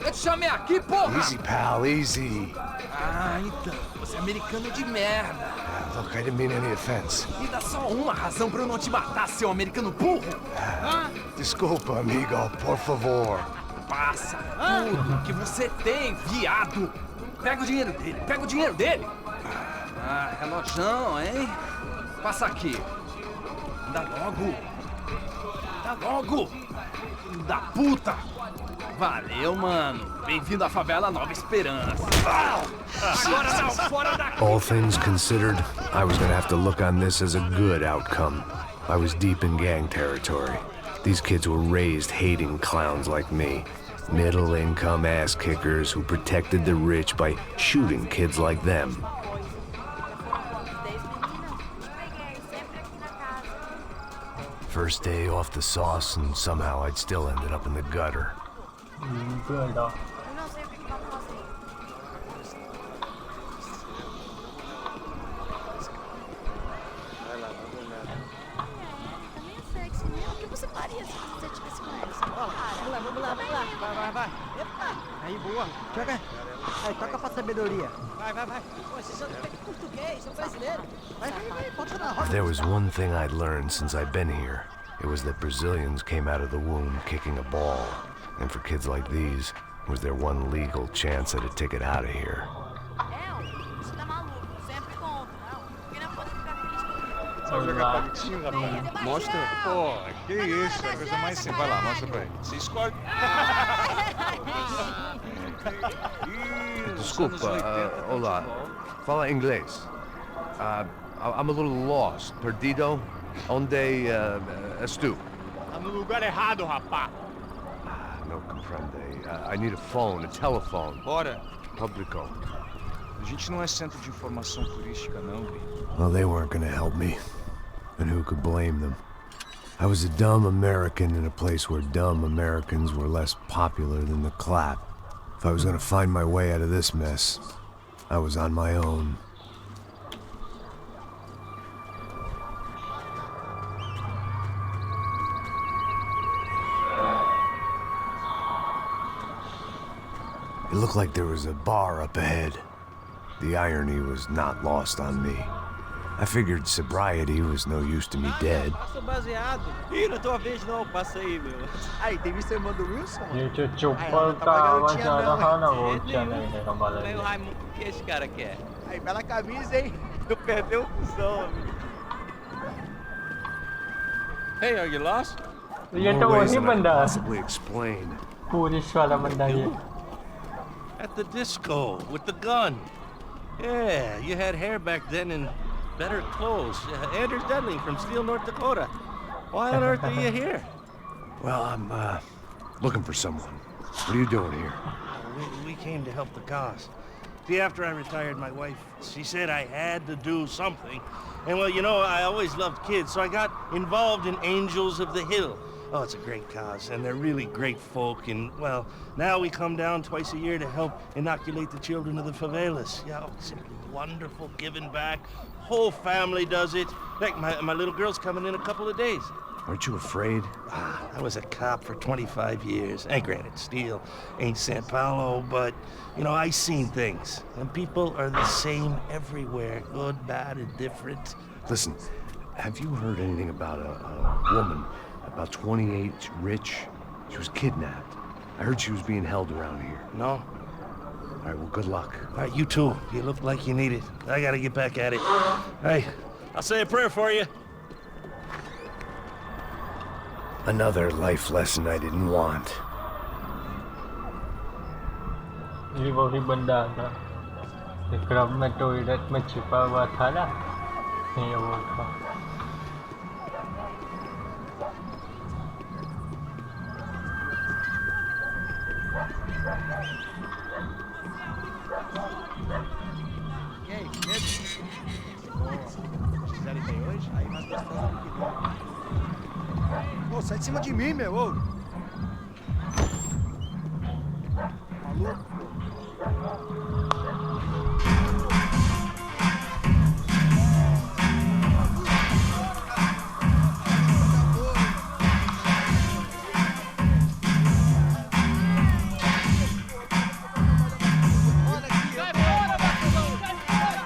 Eu te chamei aqui, porra! Easy, pal, easy. Ah, então, você é americano de merda! Look, I didn't mean any offense. Me dá só uma razão pra eu não te matar, seu americano burro! Desculpa, amigo, por favor. Passa tudo que você tem, viado! Pega o dinheiro dele, pega o dinheiro dele! Ah, relojão, hein? Passa aqui. Dá logo! Dá logo! Filho da puta! Valeu, mano! Bem-vindo à favela Nova Esperança! Agora não, fora daqui! All things considered, I was gonna have to look on this as a good outcome. I was deep in gang territory. These kids were raised hating clowns like me. Middle-income ass-kickers who protected the rich by shooting kids like them. First day off the sauce, and somehow I'd still ended up in the gutter. Vai. Epa! Aí, boa. Joga. Aí, toca pra sabedoria. Vai. Pô, vocês são de português, são brasileiros. Vai, bota na roda. If there was one thing I'd learned since I'd been here, it was that Brazilians came out of the womb kicking a ball. And for kids like these, it was their one legal chance at a ticket out of here. Mostra. Pô, que isso, é a coisa mais simples. Vai lá, mostra pra ele. Se escolhe. Desculpa, olá. Fala inglês. I'm a little lost. Perdido? Onde estou? Tá no lugar errado, rapá. No comprende. I need a phone, a telephone. Bora. Publico. A gente não é centro de informação turística, não, Bi. Well, they weren't gonna help me. And who could blame them? I was a dumb American in a place where dumb Americans were less popular than the clap. If I was gonna find my way out of this mess, I was on my own. It looked like there was a bar up ahead. The irony was not lost on me. I figured sobriety was no use to me dead. Sou baseado. Ih, não é tua vez não, passa aí, meu. Aí, tem visto a irmã do Wilson? ये जो चुप्पल का आवाज आ रहा ना वो अच्छा नहीं है हमारे लिए. Raimundo, o que esse cara quer? Aí, bela camisa, hein? Tu perdeu o cuzão, amigo. Hey, are you lost? ये तो वही बंदा है. Possibly explain. पुलिस वाला बंदा ये. At the disco with the gun. Yeah, you had hair back then and better clothes. Anders Dudley from Steele, North Dakota. Why on earth are you here? Well, I'm looking for someone. What are you doing here? We came to help the cause. See, after I retired, my wife, she said I had to do something. And well, you know, I always loved kids, so I got involved in Angels of the Hill. Oh, it's a great cause, and they're really great folk, and, well, now we come down twice a year to help inoculate the children of the favelas. Yeah, oh, simply wonderful, giving back. Whole family does it. In fact, my little girl's coming in a couple of days. Aren't you afraid? I was a cop for 25 years. And granted, Steele ain't San Paulo, but, you know, I seen things. And people are the same everywhere, good, bad, and different. Listen, have you heard anything about a woman, about 28, rich? She was kidnapped. I heard she was being held around here. No? All right, well, good luck. All right, you too. You look like you need it. I gotta get back at it. Hey, I'll say a prayer for you. Another life lesson I didn't want. ये वही बंदा था club में toilet में छिपा हुआ था ना, ये वो था। Ô, sai de cima de mim, meu, ô! Maluco?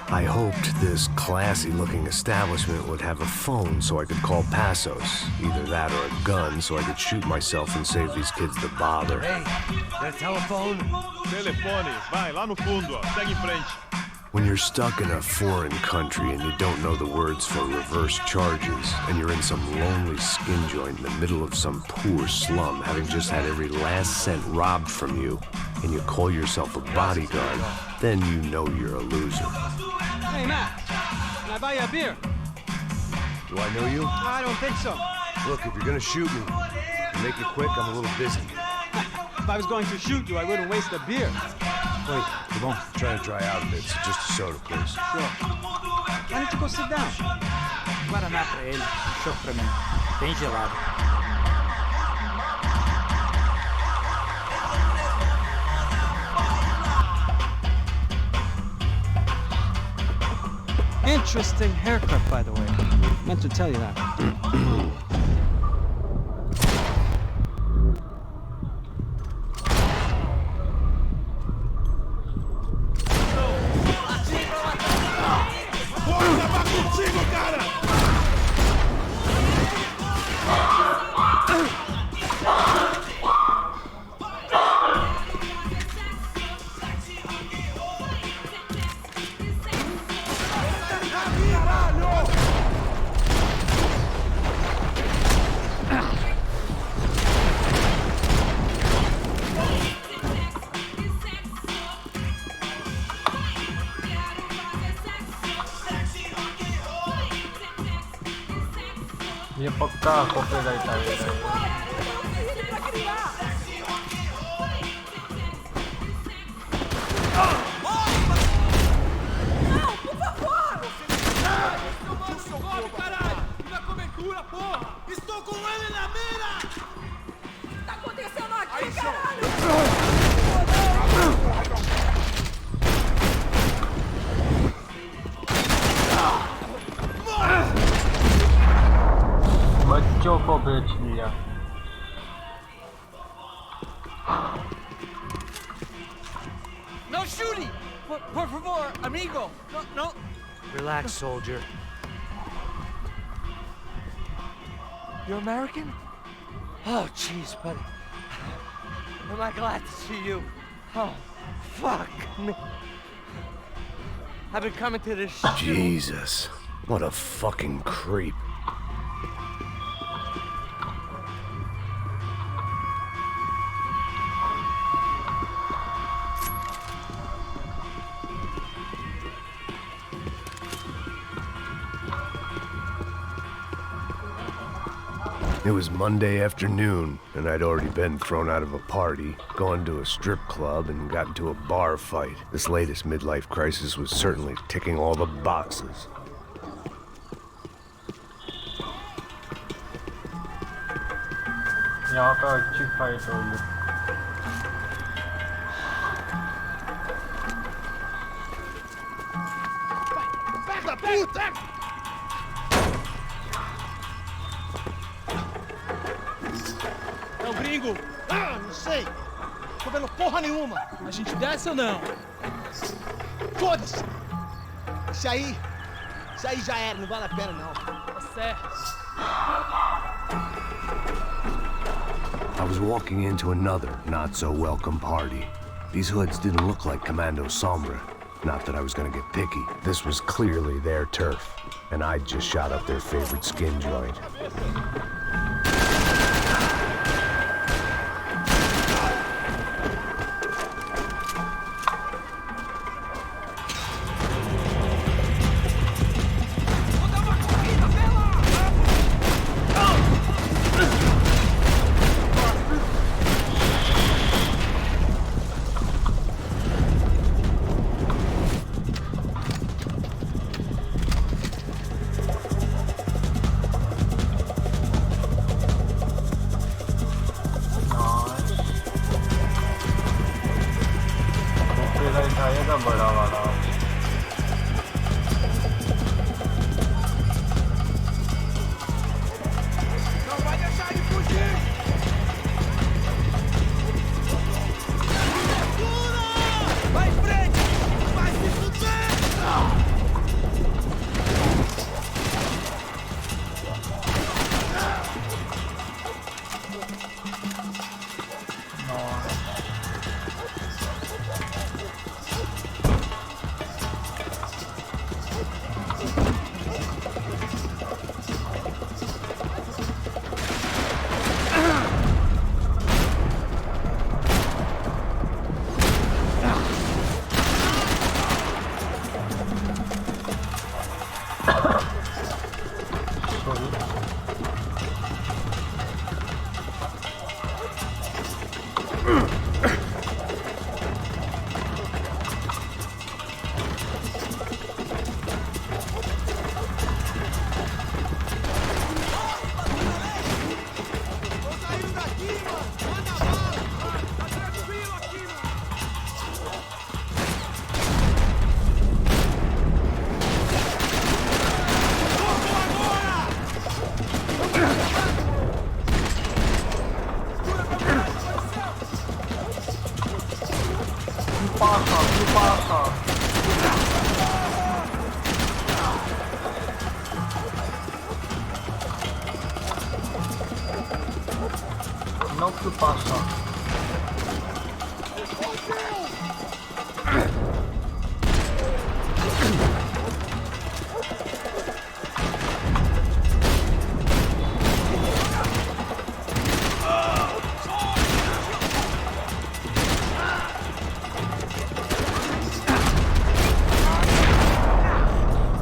I hoped this classy-looking establishment would have a phone so I could call Passos. Either that or a gun so I could shoot myself and save these kids the bother. Hey, got a telephone? Telefone, vai, lá no fundo, ó. Segue em frente. When you're stuck in a foreign country and you don't know the words for reverse charges, and you're in some lonely skin joint in the middle of some poor slum, having just had every last cent robbed from you, and you call yourself a bodyguard, then you know you're a loser. Hey, Matt, can I buy you a beer? Do I know you? I don't think so. Look, if you're gonna shoot me, make it quick, I'm a little busy. If I was going to shoot you, I wouldn't waste a beer. Wait, come on. I'm trying to dry out a bit, so just a soda, please. Sure. Why don't you go sit down? Guaraná pra ele, choque pra mim. Bem gelado. Interesting haircut, by the way. Meant to tell you that. ये पक्का copyright आएगा। बच्चों को बेच दिया। No shooting! Por favor, amigo! No. Relax, soldier. You're American? Oh, jeez, buddy. Am I glad to see you? Oh, fuck me. I've been coming to this shit. Jesus, what a fucking creep. It was Monday afternoon, and I'd already been thrown out of a party, gone to a strip club, and got into a bar fight. This latest midlife crisis was certainly ticking all the boxes. यहाँ पे अच्छी fight होगी। Da puta! É o gringo! Ah, não sei! Tô vendo porra nenhuma! A gente desce ou não? Foda-se! Isso aí já era, não vale a pena não. Tá certo. I was walking into another not-so-welcome party. These hoods didn't look like Commando Sombra. Not that I was gonna get picky. This was clearly their turf, and I'd just shot up their favorite skin joint. Right आएगा बड़ा वाला। No più passa.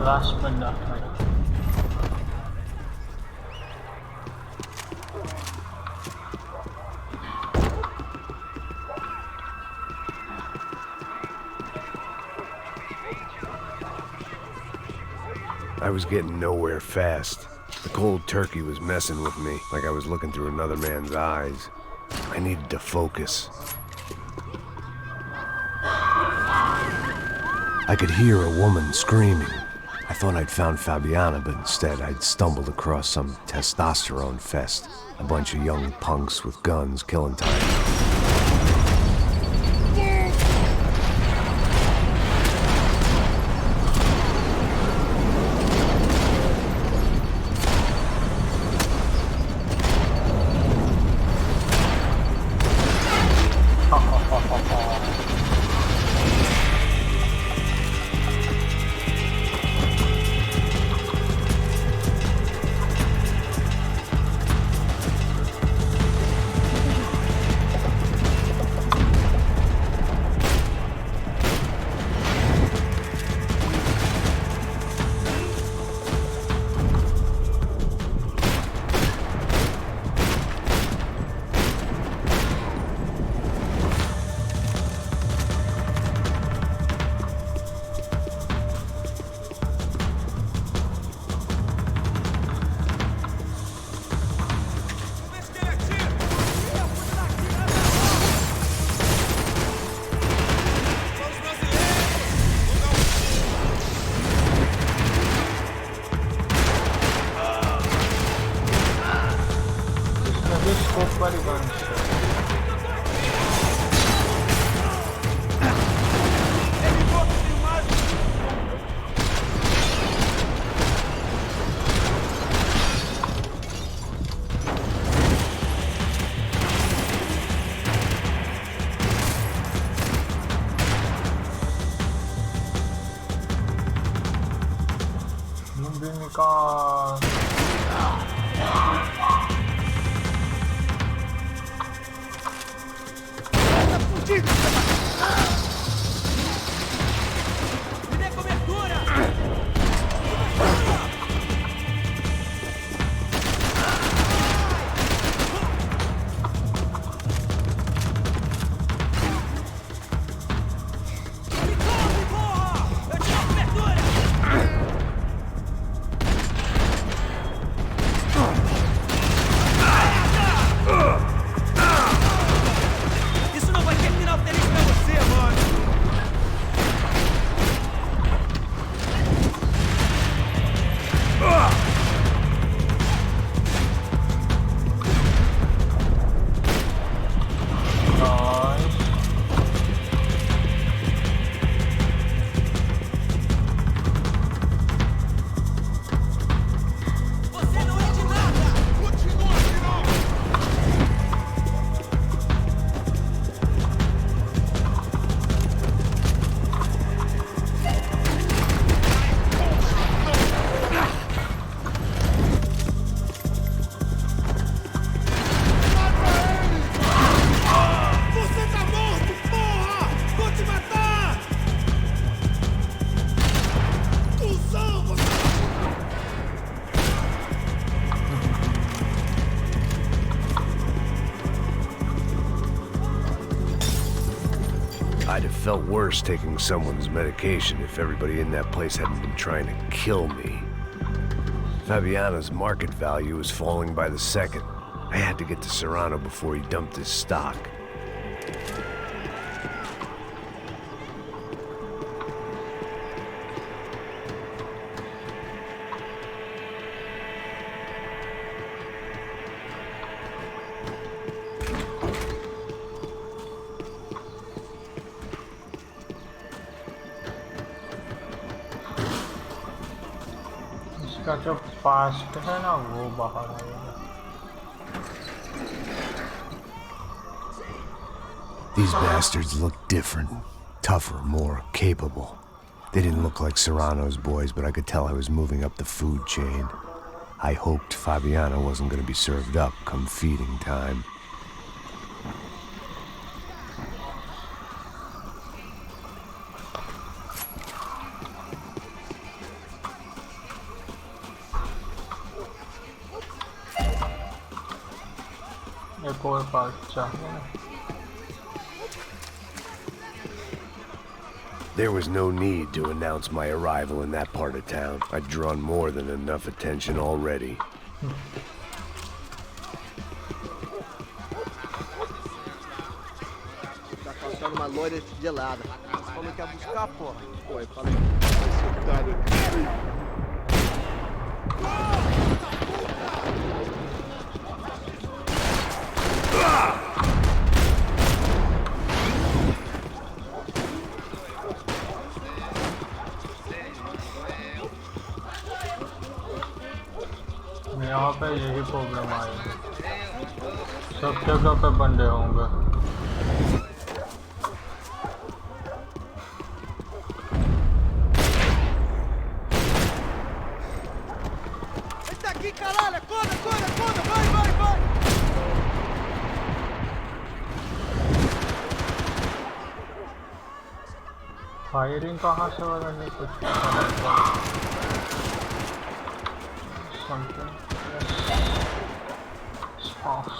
Last banda. I was getting nowhere fast. The cold turkey was messing with me, like I was looking through another man's eyes. I needed to focus. I could hear a woman screaming. I thought I'd found Fabiana, but instead I'd stumbled across some testosterone fest. A bunch of young punks with guns killing time. Isso não vai terminar o felt worse taking someone's medication if everybody in that place hadn't been trying to kill me. Fabiana's market value was falling by the second. I had to get to Serrano before he dumped his stock. इसका जो fast है ना वो बाहर आएगा। These bastards looked different, tougher, more capable. They didn't look like Serrano's boys, but I could tell I was moving up the food chain. I hoped Fabiana wasn't going to be served up come feeding time. एक और part चाहिए। There was no need to announce my arrival in that part of town. I'd drawn more than enough attention already. Tá caçando uma loira gelada. Você falou que ia buscar, porra. Pô, eu falei que vai ser otário. यहाँ पे यही problem आएगी, सब जगह पे बंदे होंगे। Eita aqui, caralho! Acorda, acorda, acorda! Vai, vai, vai! Firing कहाँ से हो रही है कुछ पता नहीं। Something. Spouse.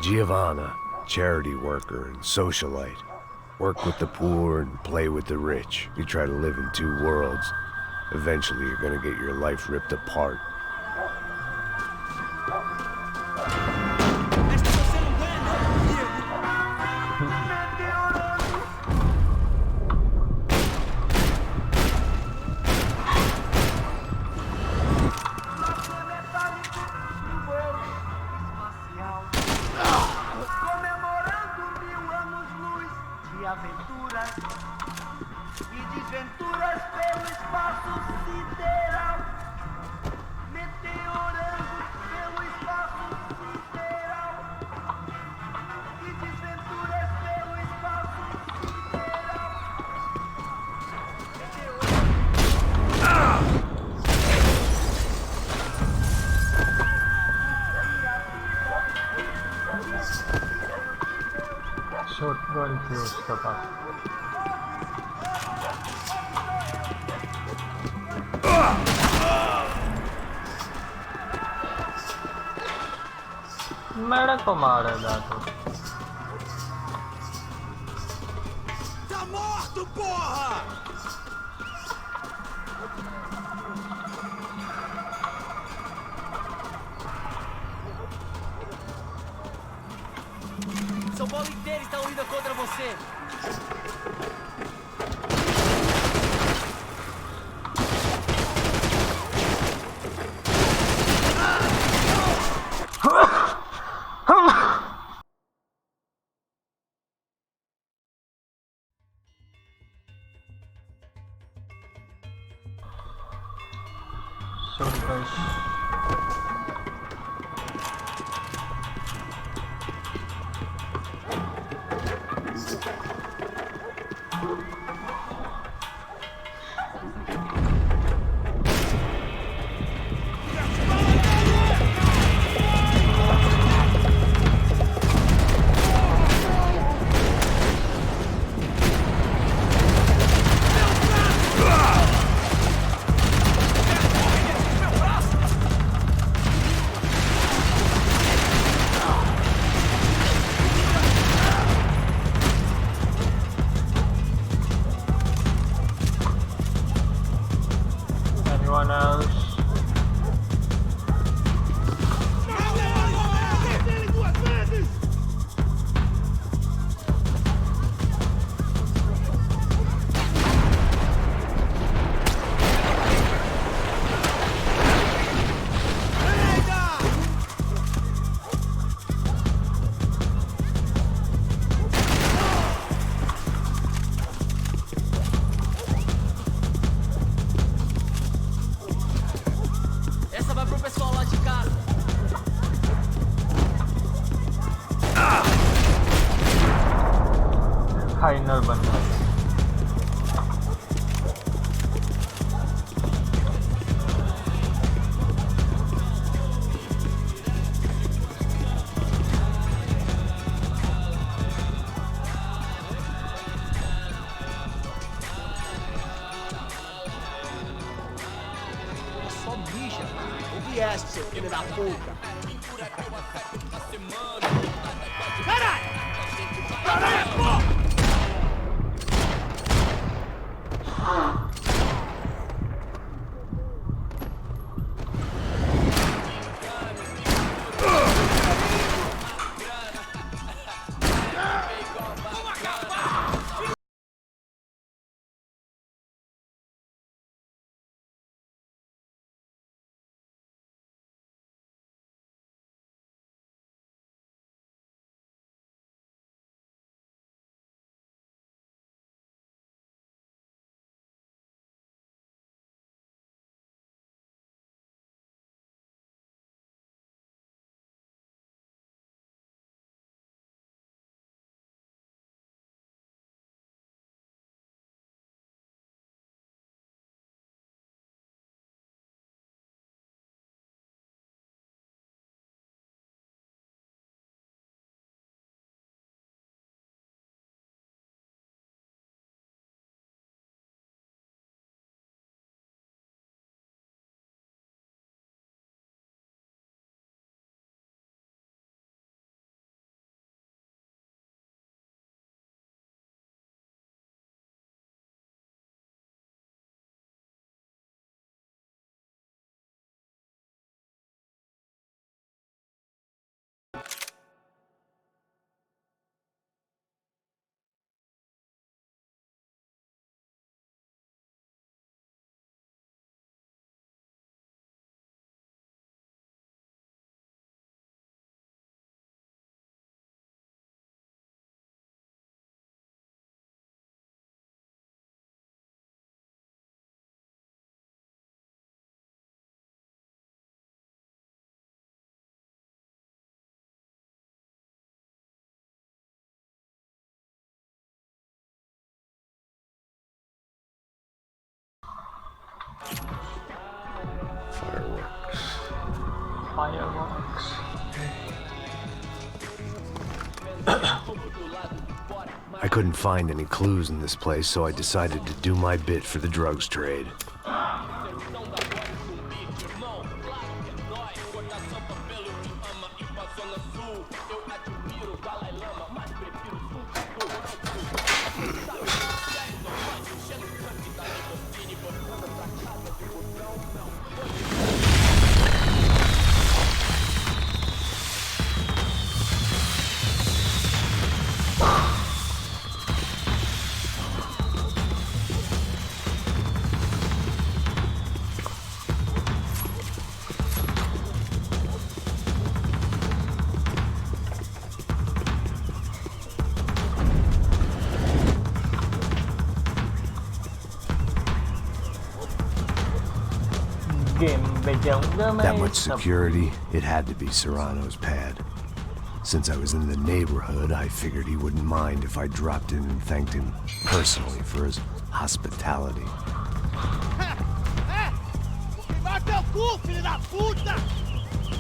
Giovanna, charity worker and socialite. Work with the poor and play with the rich. You try to live in two worlds. Eventually you're gonna get your life ripped apart. Shotgun थी उसके पास। मेरे को मारेगा तो। Tá morto, porra! São Paulo inteiro está unida contra você. Final बनना है। Só mija. O que é esse, seu filho da puta? Caralho! Caralho, porra! Fireworks. I couldn't find any clues in this place, so I decided to do my bit for the drugs trade. That much security, it had to be Serrano's pad. Since I was in the neighborhood, I figured he wouldn't mind if I dropped in and thanked him personally for his hospitality.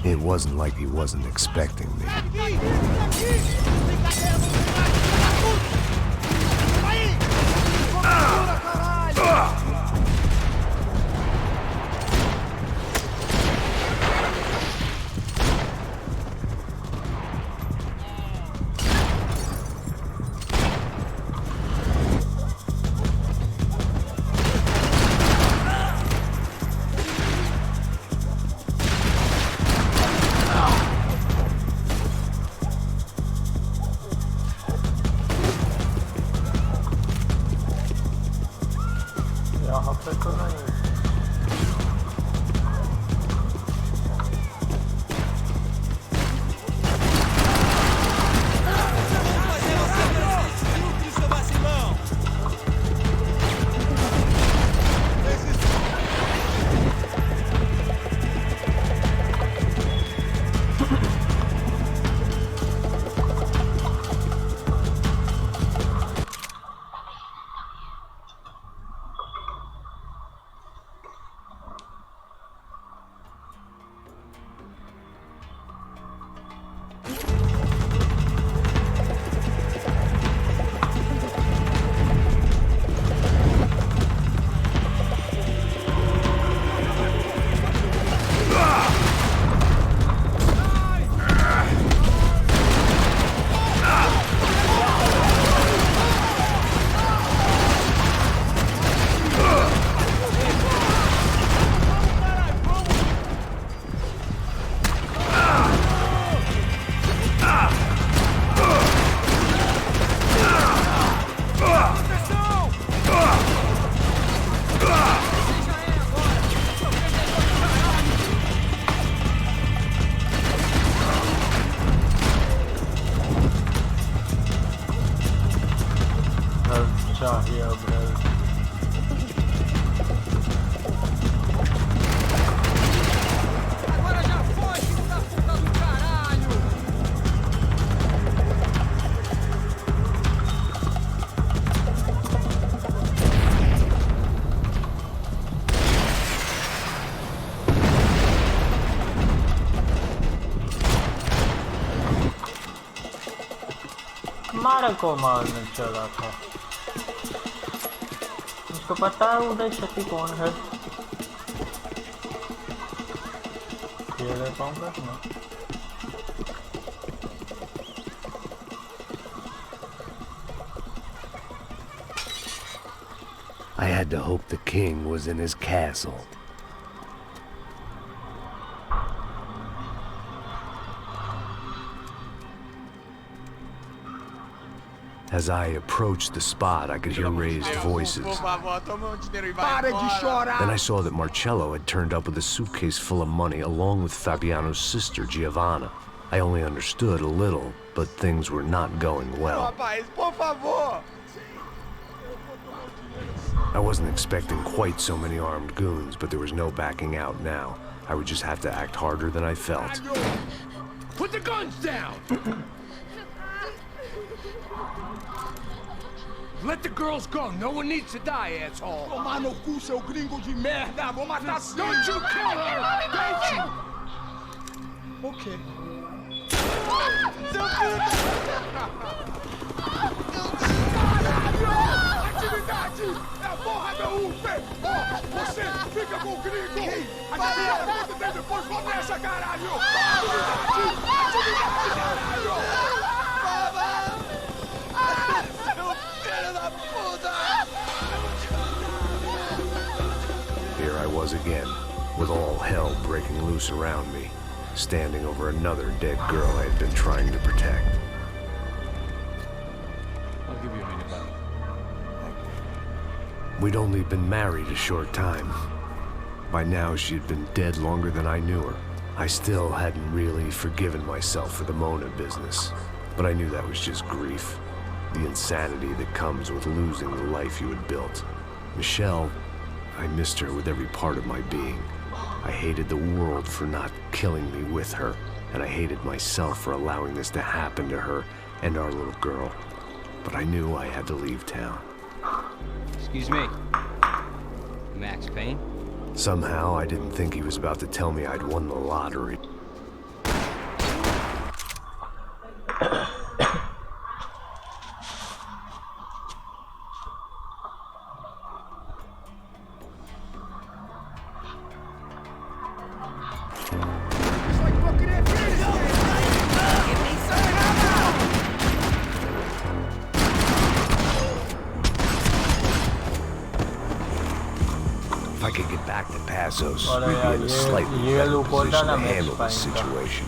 It wasn't like he wasn't expecting me. चाहिए अब health. मारा को मारने चला था। उसको पता है उदय शक्ति कौन है? ये ले पाऊंगा ना? I had to hope the king was in his castle. As I approached the spot, I could hear raised voices. Then I saw that Marcello had turned up with a suitcase full of money along with Fabiano's sister, Giovanna. I only understood a little, but things were not going well. I wasn't expecting quite so many armed goons, but there was no backing out now. I would just have to act harder than I felt. Put the guns down! Let the girls go. No one needs to die, asshole. Tomar no cu, seu gringo de merda. Vou matar sim. Don't you kill her! Don't you? Okay. Atividade! É a porra da UP! Você fica com o gringo! A gente vai depois começa, caralho! Atividade, caralho! Here I was again, with all hell breaking loose around me, standing over another dead girl I had been trying to protect. I'll give you a minute, buddy. We'd only been married a short time. By now, she had been dead longer than I knew her. I still hadn't really forgiven myself for the Mona business, but I knew that was just grief. The insanity that comes with losing the life you had built. Michelle, I missed her with every part of my being. I hated the world for not killing me with her, and I hated myself for allowing this to happen to her and our little girl. But I knew I had to leave town. Excuse me. Max Payne? Somehow, I didn't think he was about to tell me I'd won the lottery. If I could get back to Asus, we'd be in a slightly better position to handle this situation.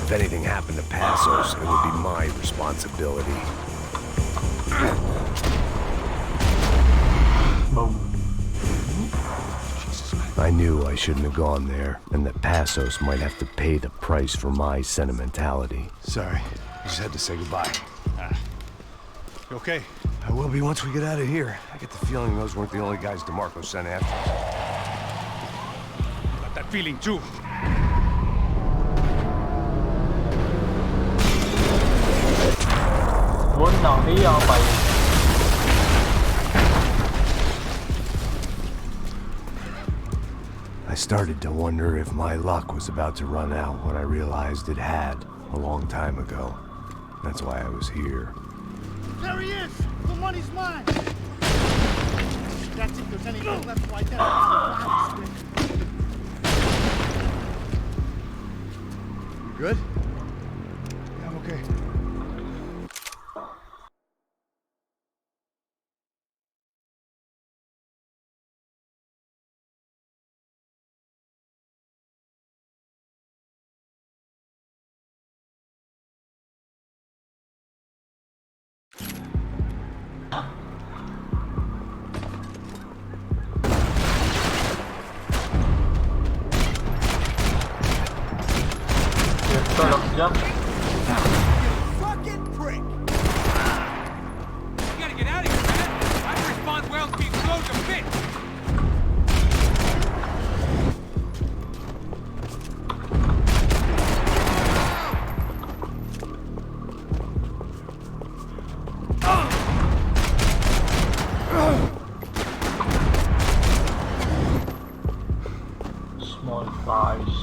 If anything happened to Asus, it would be my responsibility. I knew I shouldn't have gone there, and that Asus might have to pay the price for my sentimentality. Sorry, I just had to say goodbye. You okay? I will be once we get out of here. I get the feeling those weren't the only guys DeMarco sent after. Got that feeling too. I started to wonder if my luck was about to run out when I realized it had a long time ago. That's why I was here. There he is! The money's mine! That's if there's anything left to identify. You good? Yeah, I'm okay. tolak dyan. Fucking prick! You gotta get out of here, man! My response well's being slowed to fit! Small fries.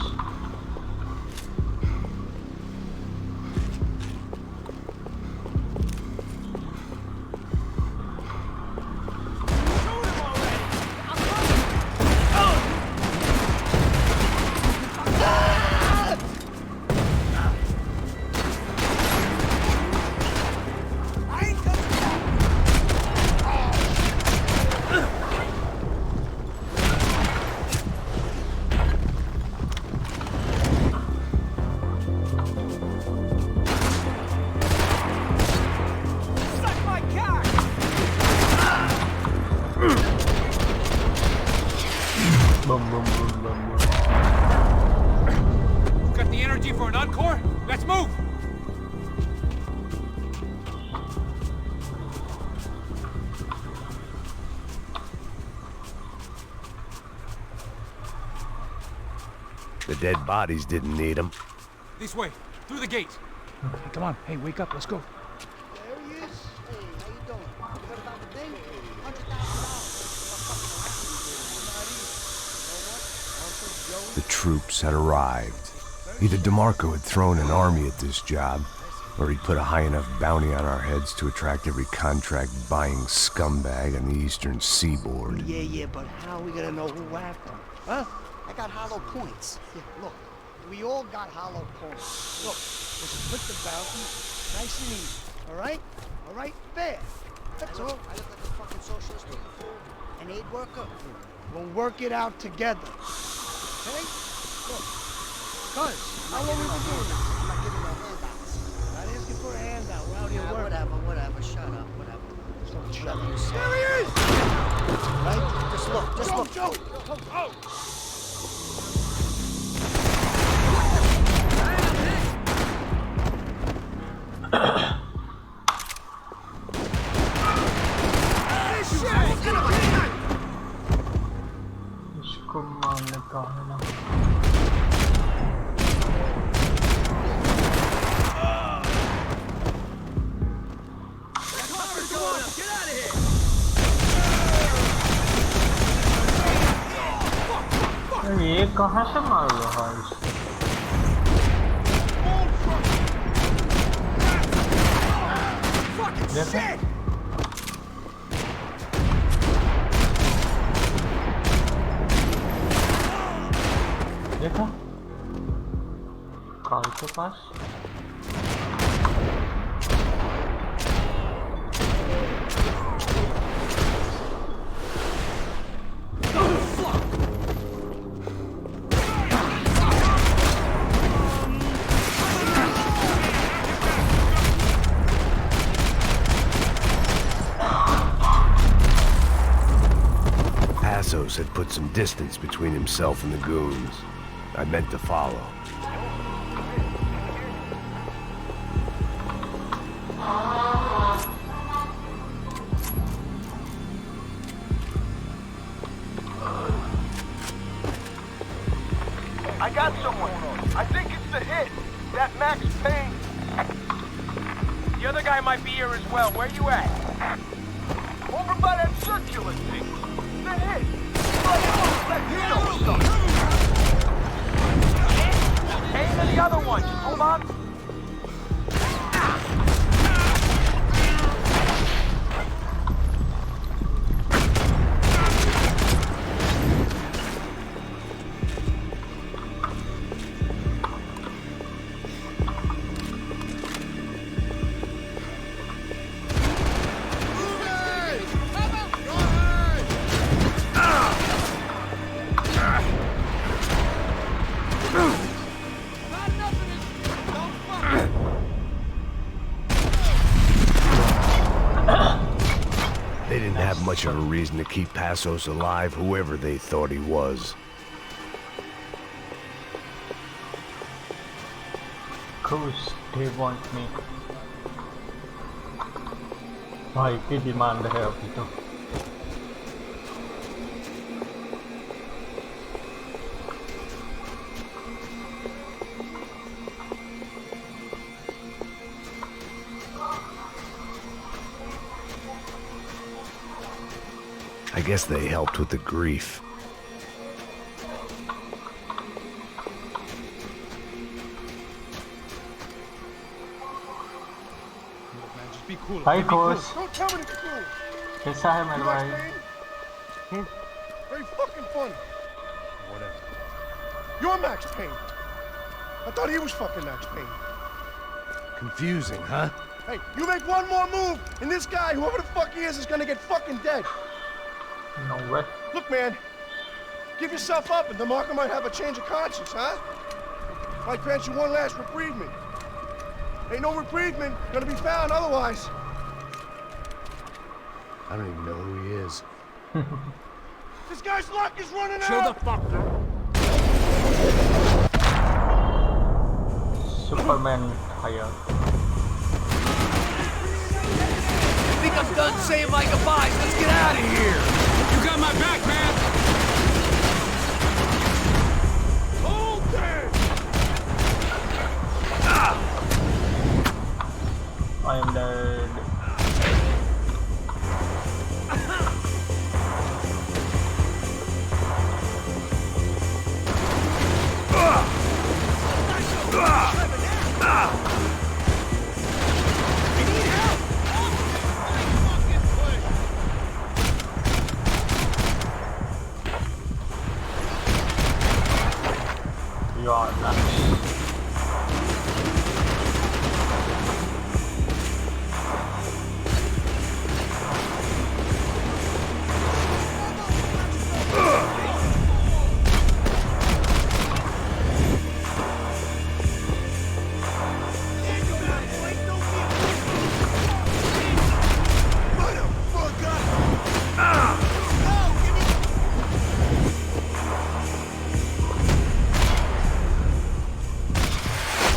Got the energy for an encore? Let's move! The dead bodies didn't need them. This way, through the gate. Hey, come on. Hey, wake up. Let's go. There he is. Hey, how you doing? You heard about the thing? $100,000. The troops had arrived. Either DeMarco had thrown an army at this job, or he'd put a high enough bounty on our heads to attract every contract-buying scumbag on the eastern seaboard. Yeah, but how are we gonna know who whacked him? Huh? I got hollow points. Yeah, look. We all got hollow points. Look, just put the bounty nice and easy. All right? All right? Fair. That's all. I look like a fucking socialist an aid worker. We'll work it out together. Okay? Look. Cuz, how long have we been doing this? I'm not giving no handouts. Not asking for a handout. We're out here working. Whatever. Shut up. Whatever. Shut up. There he is! Right? Just look. Joe! Oh! इसको मारने का है ना ये कहाँ से मार रहा है इसको देखो देखा कार के पास Asus had put some distance between himself and the goons. I meant to follow. I got someone. I think it's the hit. That Max Payne. The other guy might be here as well. Where you at? Over by that circular thing. The hit. Payne and the other one. Just hold on. They didn't have much of a reason to keep Asus alive, whoever they thought he was. course they want me. भाई की demand है अभी तो. I guess they helped with the grief. Hi, Course. Don't tell me to be cool. कैसा है मेरे भाई? Very fucking funny. Whatever. You're Max Payne. I thought he was fucking Max Payne. Confusing, huh? Hey, you make one more move, and this guy, whoever the fuck he is gonna get fucking dead. No way. Look, man, give yourself up, and the marker might have a change of conscience, huh? Might grant you one last reprieve. Ain't no reprieve gonna be found otherwise. I don't even know who he is. This guy's luck is running out! Chill the fuck down. Superman higher. I think I'm done saying my goodbyes. Let's get out of here. You got my back, man. Hold it! I am dead. You are nice.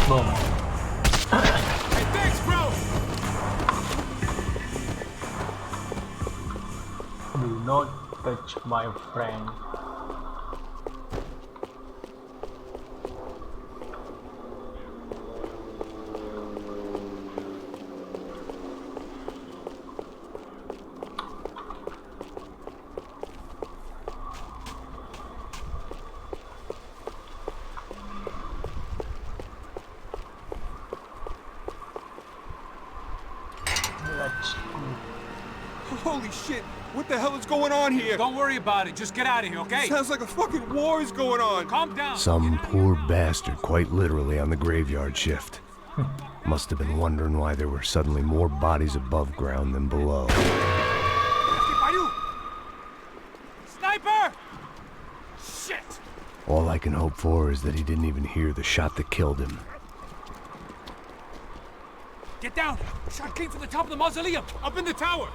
Boom. Hey, thanks, bro. Do not touch my friend. Holy shit! What the hell is going on here? Don't worry about it. Just get out of here, okay? Sounds like a fucking war is going on. Calm down. Some poor bastard quite literally on the graveyard shift. Must have been wondering why there were suddenly more bodies above ground than below. Sniper! Shit! All I can hope for is that he didn't even hear the shot that killed him. Get down! Shot came from the top of the mausoleum! Up in the tower!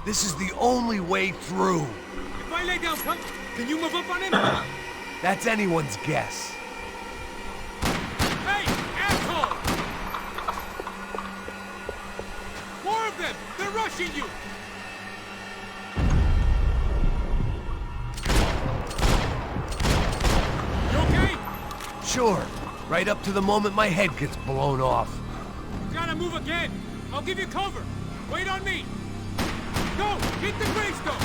This is the only way through. If I lay down, punk, can you move up on him? That's anyone's guess. Hey, asshole! More of them! They're rushing you! You okay? Sure. Right up to the moment my head gets blown off. You gotta move again! I'll give you cover! Wait on me! Go! Hit the gravestone!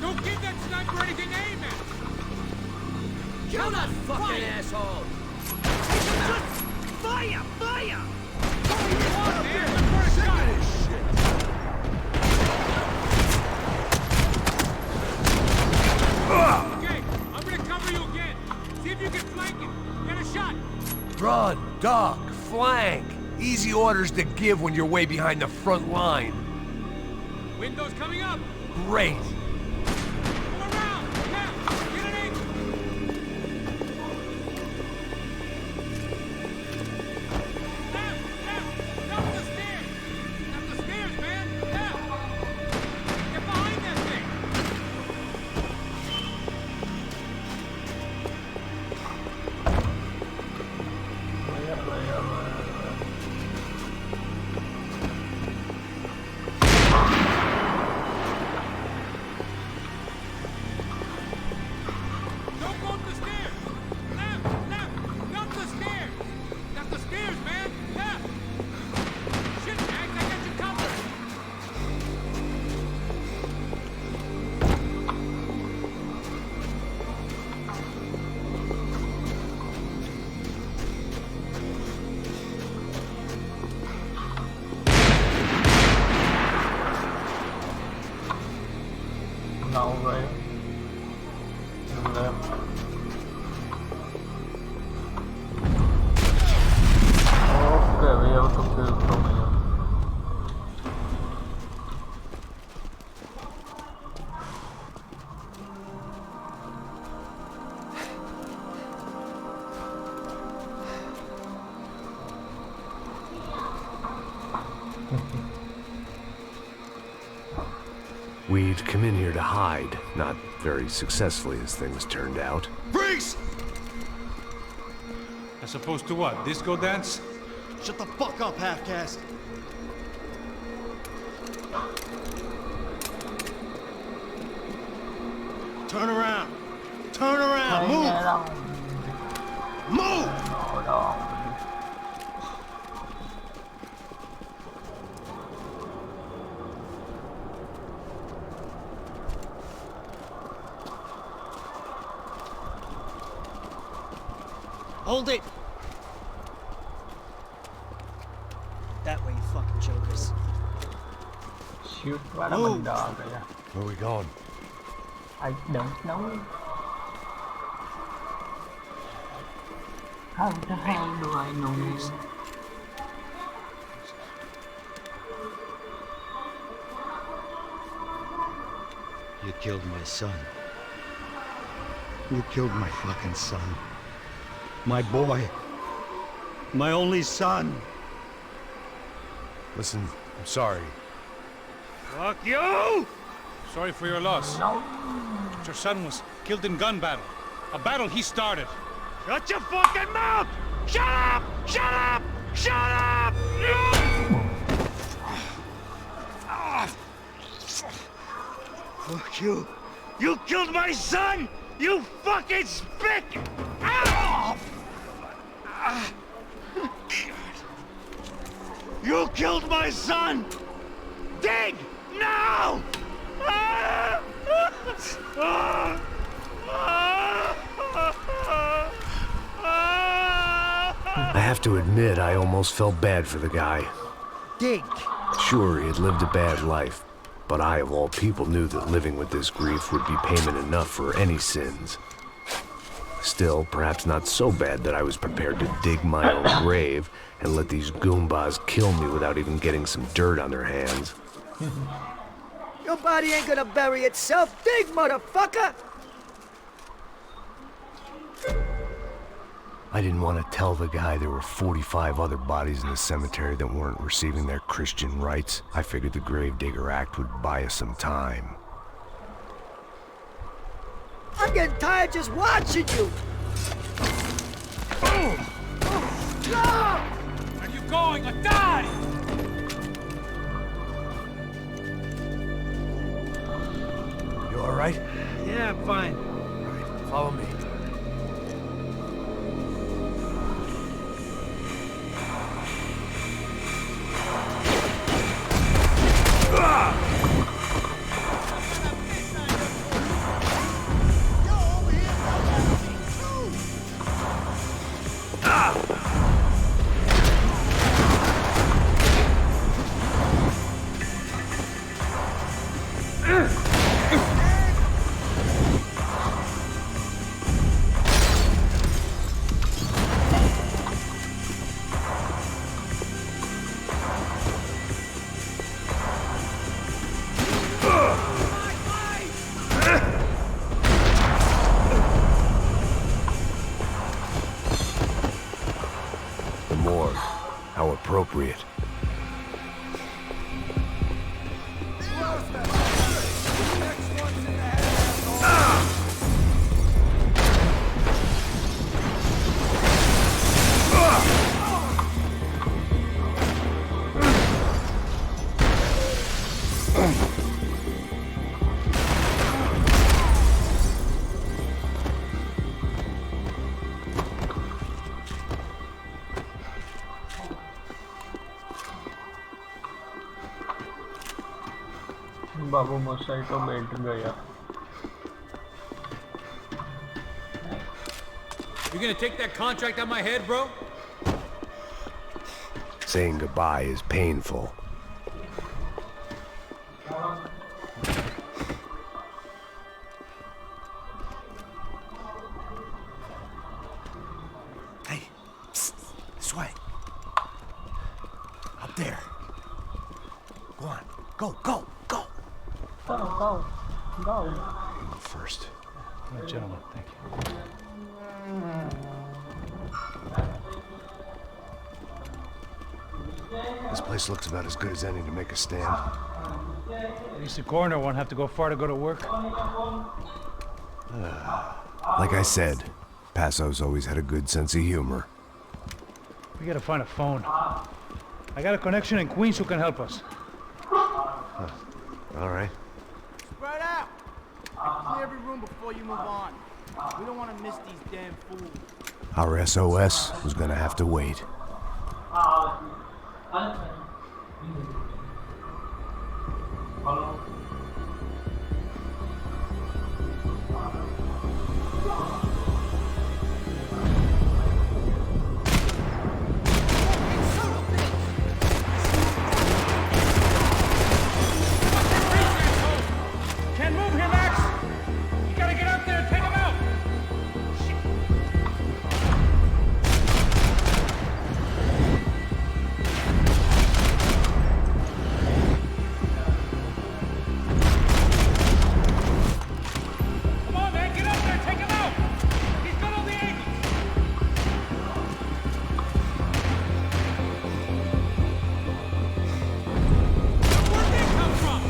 Don't give that sniper anything to aim at! Kill that fucking asshole! Fire! Fire! On there! The first shot! Okay, I'm gonna cover you again. See if you can flank it. Get a shot. Run, duck, flank. Easy orders to give when you're way behind the front line. Windows coming up. Great. Pull around. Now, get an angle. Down the stairs. Up the stairs, man. Now. Get behind that thing. We'd come in here to hide, not very successfully as things turned out. Freeze! As opposed to what? Disco dance? Shut the fuck up, half-caste. Turn around. Turn around. Move. Move. Hold it. That way, you fucking jokers. Shoot, what a dog. Where are we going? I don't know. How the hell do I know? You killed my son. You killed my fucking son. My boy. My only son. Listen, I'm sorry. Fuck you! Sorry for your loss. No. But your son was killed in gun battle. A battle he started. Shut your fucking mouth! Shut up! Shut up! Shut up! Fuck you. You killed my son! You fucking spick! Ah! You killed my son! Dig! Now! I have to admit, I almost felt bad for the guy. Dig! Sure, he had lived a bad life, but I, of all people, knew that living with this grief would be payment enough for any sins. Still, perhaps not so bad that I was prepared to dig my own grave and let these goombas kill me without even getting some dirt on their hands. Your body ain't gonna bury itself. Dig, motherfucker! I didn't want to tell the guy there were 45 other bodies in the cemetery that weren't receiving their Christian rites. I figured the Gravedigger Act would buy us some time. I'm getting tired just watching you! Where are you going? I die! You all right? Yeah, I'm fine. All right, follow me. How appropriate. बाबू मोसाई तो बैठ गया. You gonna take that contract on my head, bro? Saying goodbye is painful. Hey, psst, this way. Up there. Go on. Go, go, go. Go, go, go. You go first. Gentlemen, thank you. This place looks about as good as any to make a stand. At least the coroner won't have to go far to go to work. Like I said, Passo's always had a good sense of humor. We gotta find a phone. I got a connection in Queens who can help us. All right. Spread out! Clear every room before you move on. We don't want to miss these damn fools. Our SOS was gonna have to wait. Can't move here, Max! You gotta get out there and take him out! Come on, man, get up there, take him out! He's got all the angles! Where'd they come from?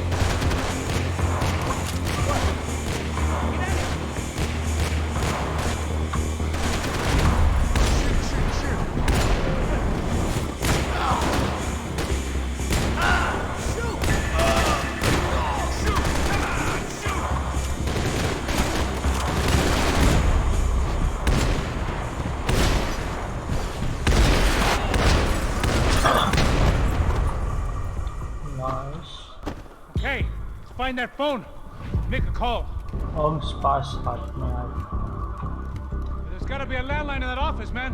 Okay, let's find that phone. Make a call. Home's पास हाथ में आ There's gotta be a landline in that office, man.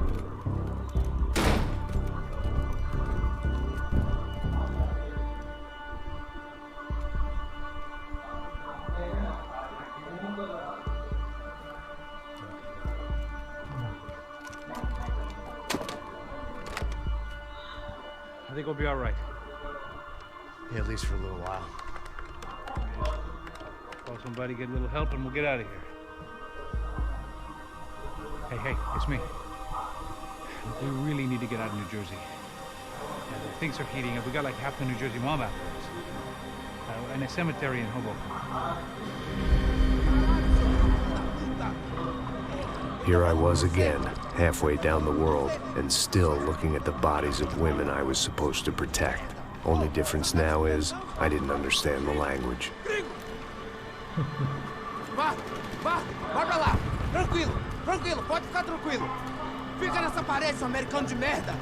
I think we'll be all right. Yeah, at least for a little while. Call somebody, get a little help, and we'll get out of here. Hey, it's me. We really need to get out of New Jersey. Things are heating up. We got like half the New Jersey mob after us. And a cemetery in Hoboken. Here I was again, halfway down the world, and still looking at the bodies of women I was supposed to protect. Only difference now is, I didn't understand the language. Vai pra lá! Tranquilo, pode ficar tranquilo! Fica nessa parede, seu americano de merda!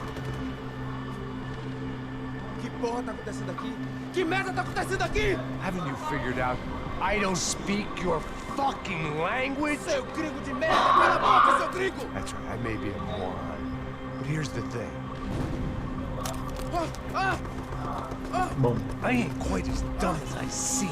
Que porra tá acontecendo aqui? Que merda tá acontecendo aqui? Haven't you figured out I don't speak your fucking language? Seu gringo de merda! Cala a boca, seu gringo! That's right, I may be a moron. But here's the thing. I ain't quite as dumb as I seem.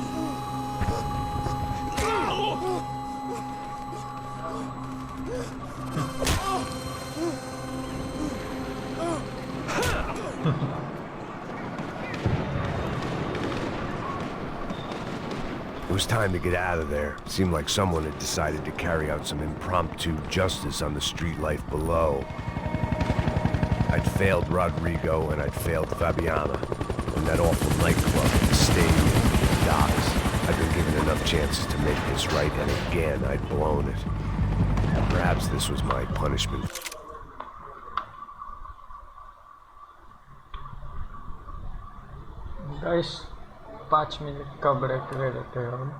It was time to get out of there. It seemed like someone had decided to carry out some impromptu justice on the street life below. I'd failed Rodrigo and I'd failed Fabiana. And that awful nightclub, the stadium, the docks. I'd been given enough chances to make this right, and again, I'd blown it. Perhaps this was my punishment. Guys, 5 minute का break ले लेते हैं हम.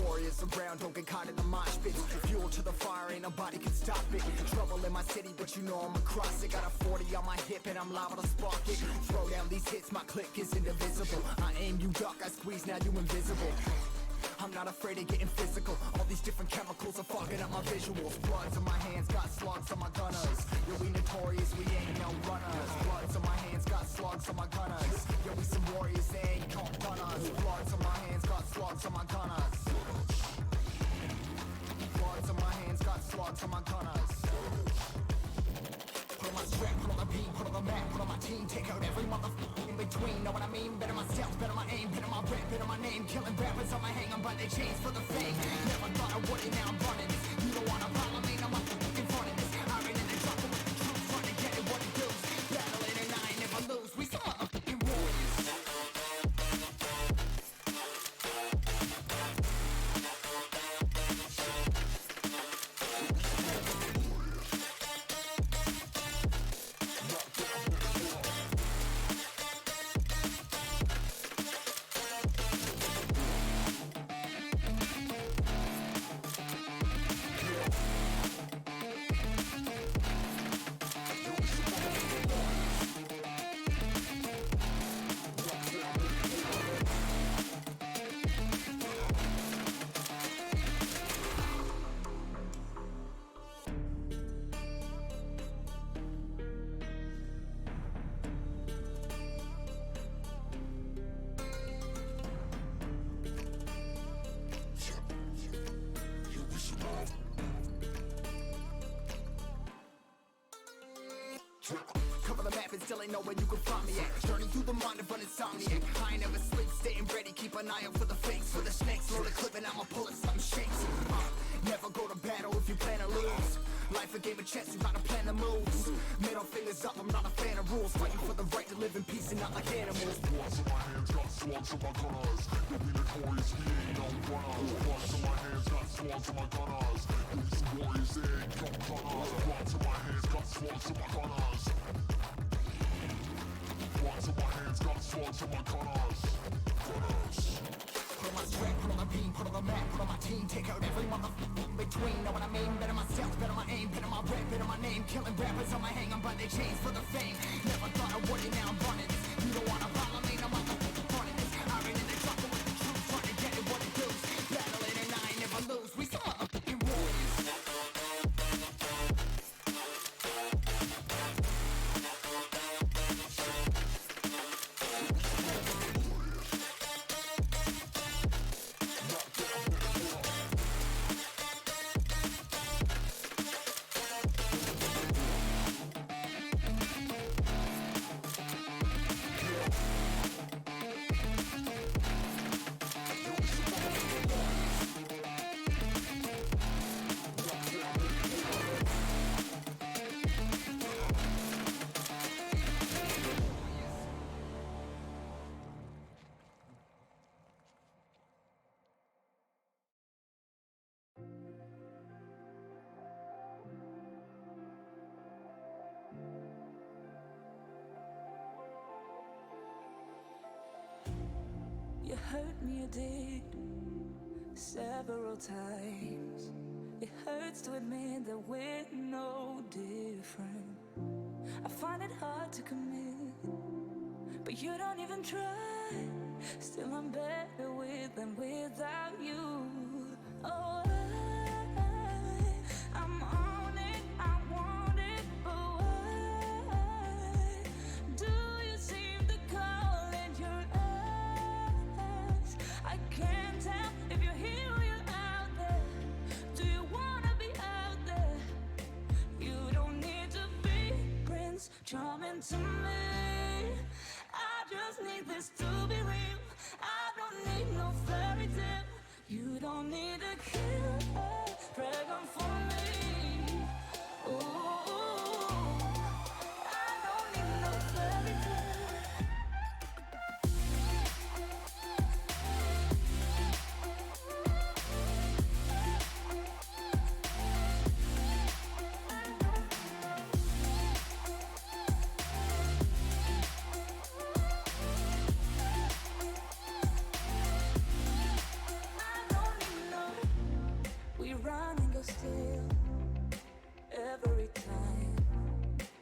Warriors around, don't get caught in the mosh pit. Fuel to the fire, ain't nobody can stop it. Trouble in my city, but you know I'm across it. Got a 40 on my hip and I'm liable to spark it. Throw down these hits, my click is indivisible. I aim, you duck, I squeeze, now you invisible. I'm not afraid of getting physical. All these different chemicals are fogging up my visuals. Bloods on my hands, got slugs on my gunners. Yo, we notorious, we ain't no runners. Bloods on my hands, got slugs on my gunners. Yo, we some warriors, they ain't gon' run us. Bloods on my hands, got slugs on my gunners. Bloods on my hands, got slugs on my gunners. Put on my strap, put on the beat, put on the map, put on my team. Take out every motherfucker in between, know what I mean? Better myself, better my aim, better my rap, better my name. Killing rappers on my hang, I'm by their chains for the fame. Never thought I would it, now I'm running this. You don't wanna follow me, now I'm in front of this. I ran in the jungle with the troops, trying to get it what it does. Battling and I ain't never lose, we some motherfucking warriors. Cover the map and still ain't know where you can find me at. Journey through the mind of an insomniac. I ain't never sleep, staying ready, keep an eye out for the fakes. For the snakes, load a clip and I'ma pull it, something shakes. Never go to battle if you plan to lose. Life a game of chess, you gotta plan the moves. Middle fingers up, I'm not a fan of rules. Fighting for the right to live in peace and not like animals. Bloods in my hands, got slugs on my gunners. You'll be notorious, we ain't no runners. Bloods in my hands, got slugs on my gunners. You'll be some warriors, they ain't no runners. Bloods in my hands, got slugs on my gunners. Bloods in my hands, got slugs on my gunners. Put on my strap, put on the beam, put on the map, put on my team. Take out every motherfucker in between, know what I mean? Better myself, better my aim, better my rap, better my name. Killing rappers on my hang, I'm by their chains for the fame. Never thought I would it, now I'm running this. You don't wanna follow me, now I'm motherfucking running this. I ran in the jungle with the troops, trying to get it what it does. Battling and I ain't never lose, we some motherfucking warriors. You hurt me, you did, several times. It hurts to admit that we're no different. I find it hard to commit, but you don't even try. Still I'm better with than without you. Oh, I'm on it, I want it, but why do you seem to call it your eyes? I can't tell if you're here or you're out there. Do you wanna be out there? You don't need to be coming to me. I just need this to be real. I don't need no fairy tale. You don't need a killer pregnant for me. Ooh, I don't need no fairy tale. Run and go still every time.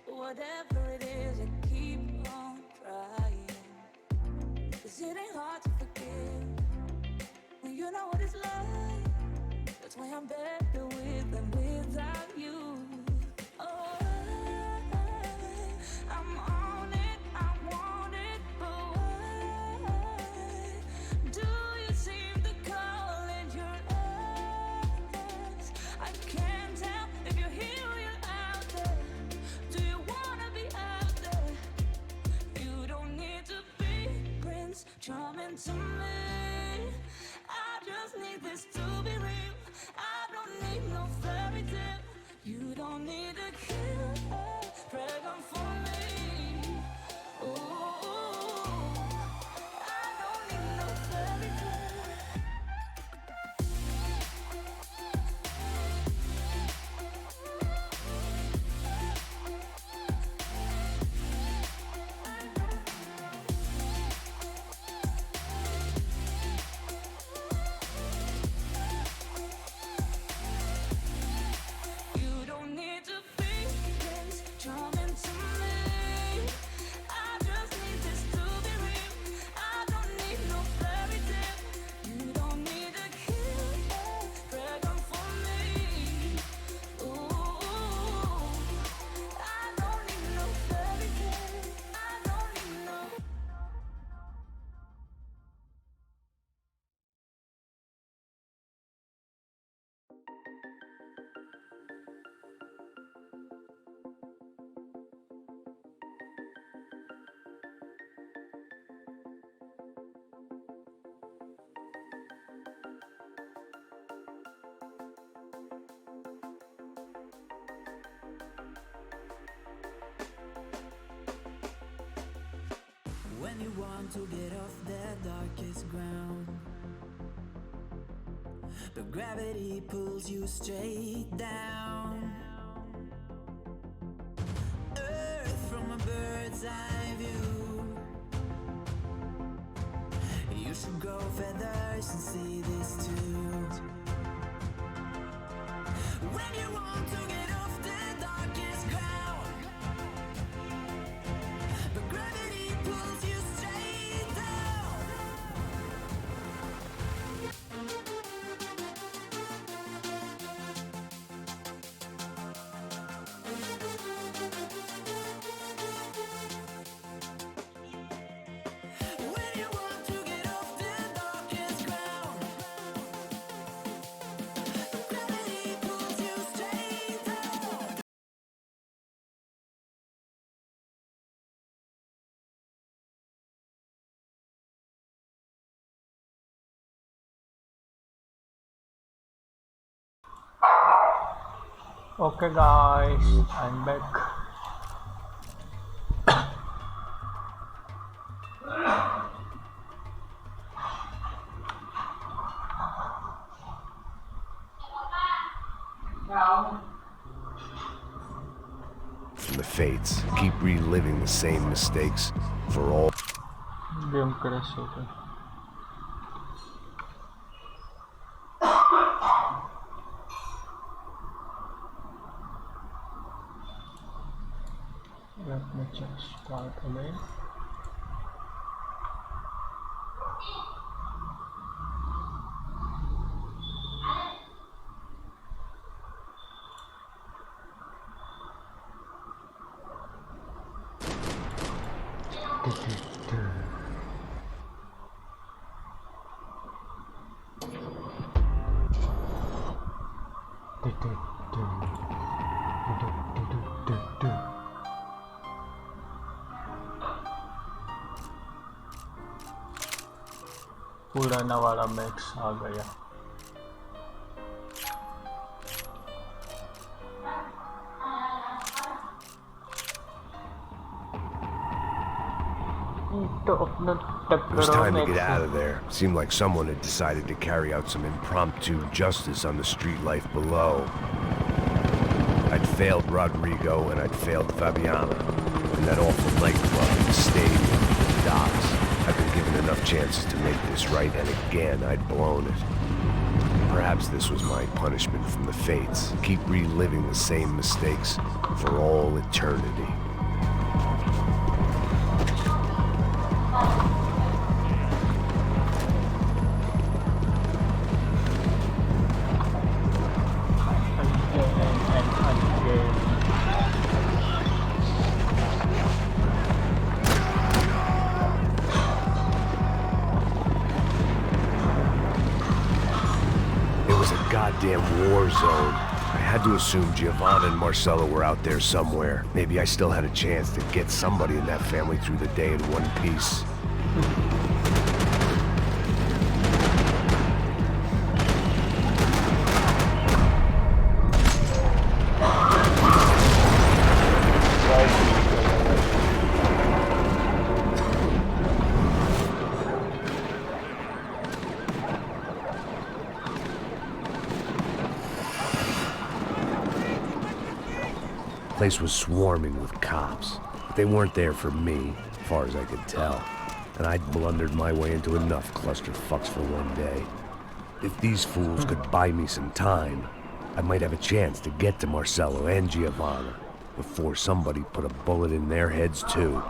Whatever it is, I keep on trying. 'Cause it ain't hard to forgive when you know what it's like. That's why I'm better with and without you. Oh, I'm on it, I want it, but why do you seem to call it your eyes? I can't tell if you're here or you're out there. Do you wanna be out there? You don't need to be Prince Charming to me. I just need this to be real. I don't need no fairy tale. You don't need a killer pregnant for me. Ooh, I don't need no fairy tale. You don't need to be Prince Charming to me. I just need this to be real. I don't need no fairy tale. You don't need a killer pregnant for me. Ooh, I don't need no fairy tale. I don't need no. When you want to get off the darkest ground, but gravity pulls you straight down. Earth from a bird's eye view. You should grow feathers and see this too. When you want to get off the darkest ground, but gravity pulls you straight down. When you want to get off the darkest ground, but gravity pulls you straight down. Okay guys, I'm back. And the fates keep reliving the same mistakes for all. Game crash हो गया. Let me just start again. पुराना वाला max आ गया। It was time to get out of there. Seemed like someone had decided to carry out some impromptu justice on the street life below. I'd failed Rodrigo and I'd failed Fabiana. And that awful nightclub, the stadium, the docks. I'd been given enough chances to make this right, and again I'd blown it. Perhaps this was my punishment from the fates. Keep reliving the same mistakes for all eternity. Goddamn war zone. I had to assume Giovanna and Marcello were out there somewhere. Maybe I still had a chance to get somebody in that family through the day in one piece. The place was swarming with cops, but they weren't there for me, as far as I could tell. And I'd blundered my way into enough clusterfucks for one day. If these fools could buy me some time, I might have a chance to get to Marcello and Giovanna before somebody put a bullet in their heads too.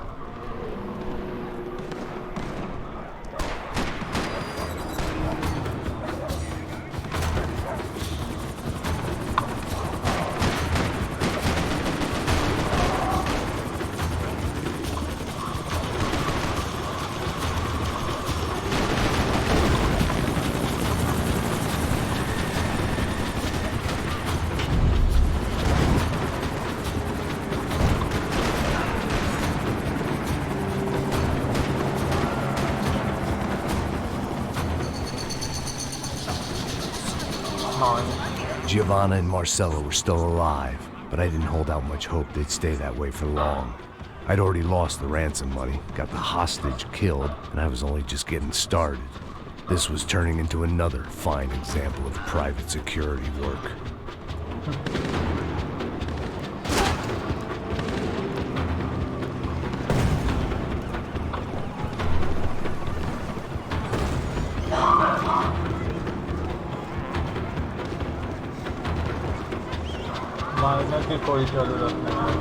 Giovanna and Marcello were still alive, but I didn't hold out much hope they'd stay that way for long. I'd already lost the ransom money, got the hostage killed, and I was only just getting started. This was turning into another fine example of private security work. कोई जरूरत नहीं।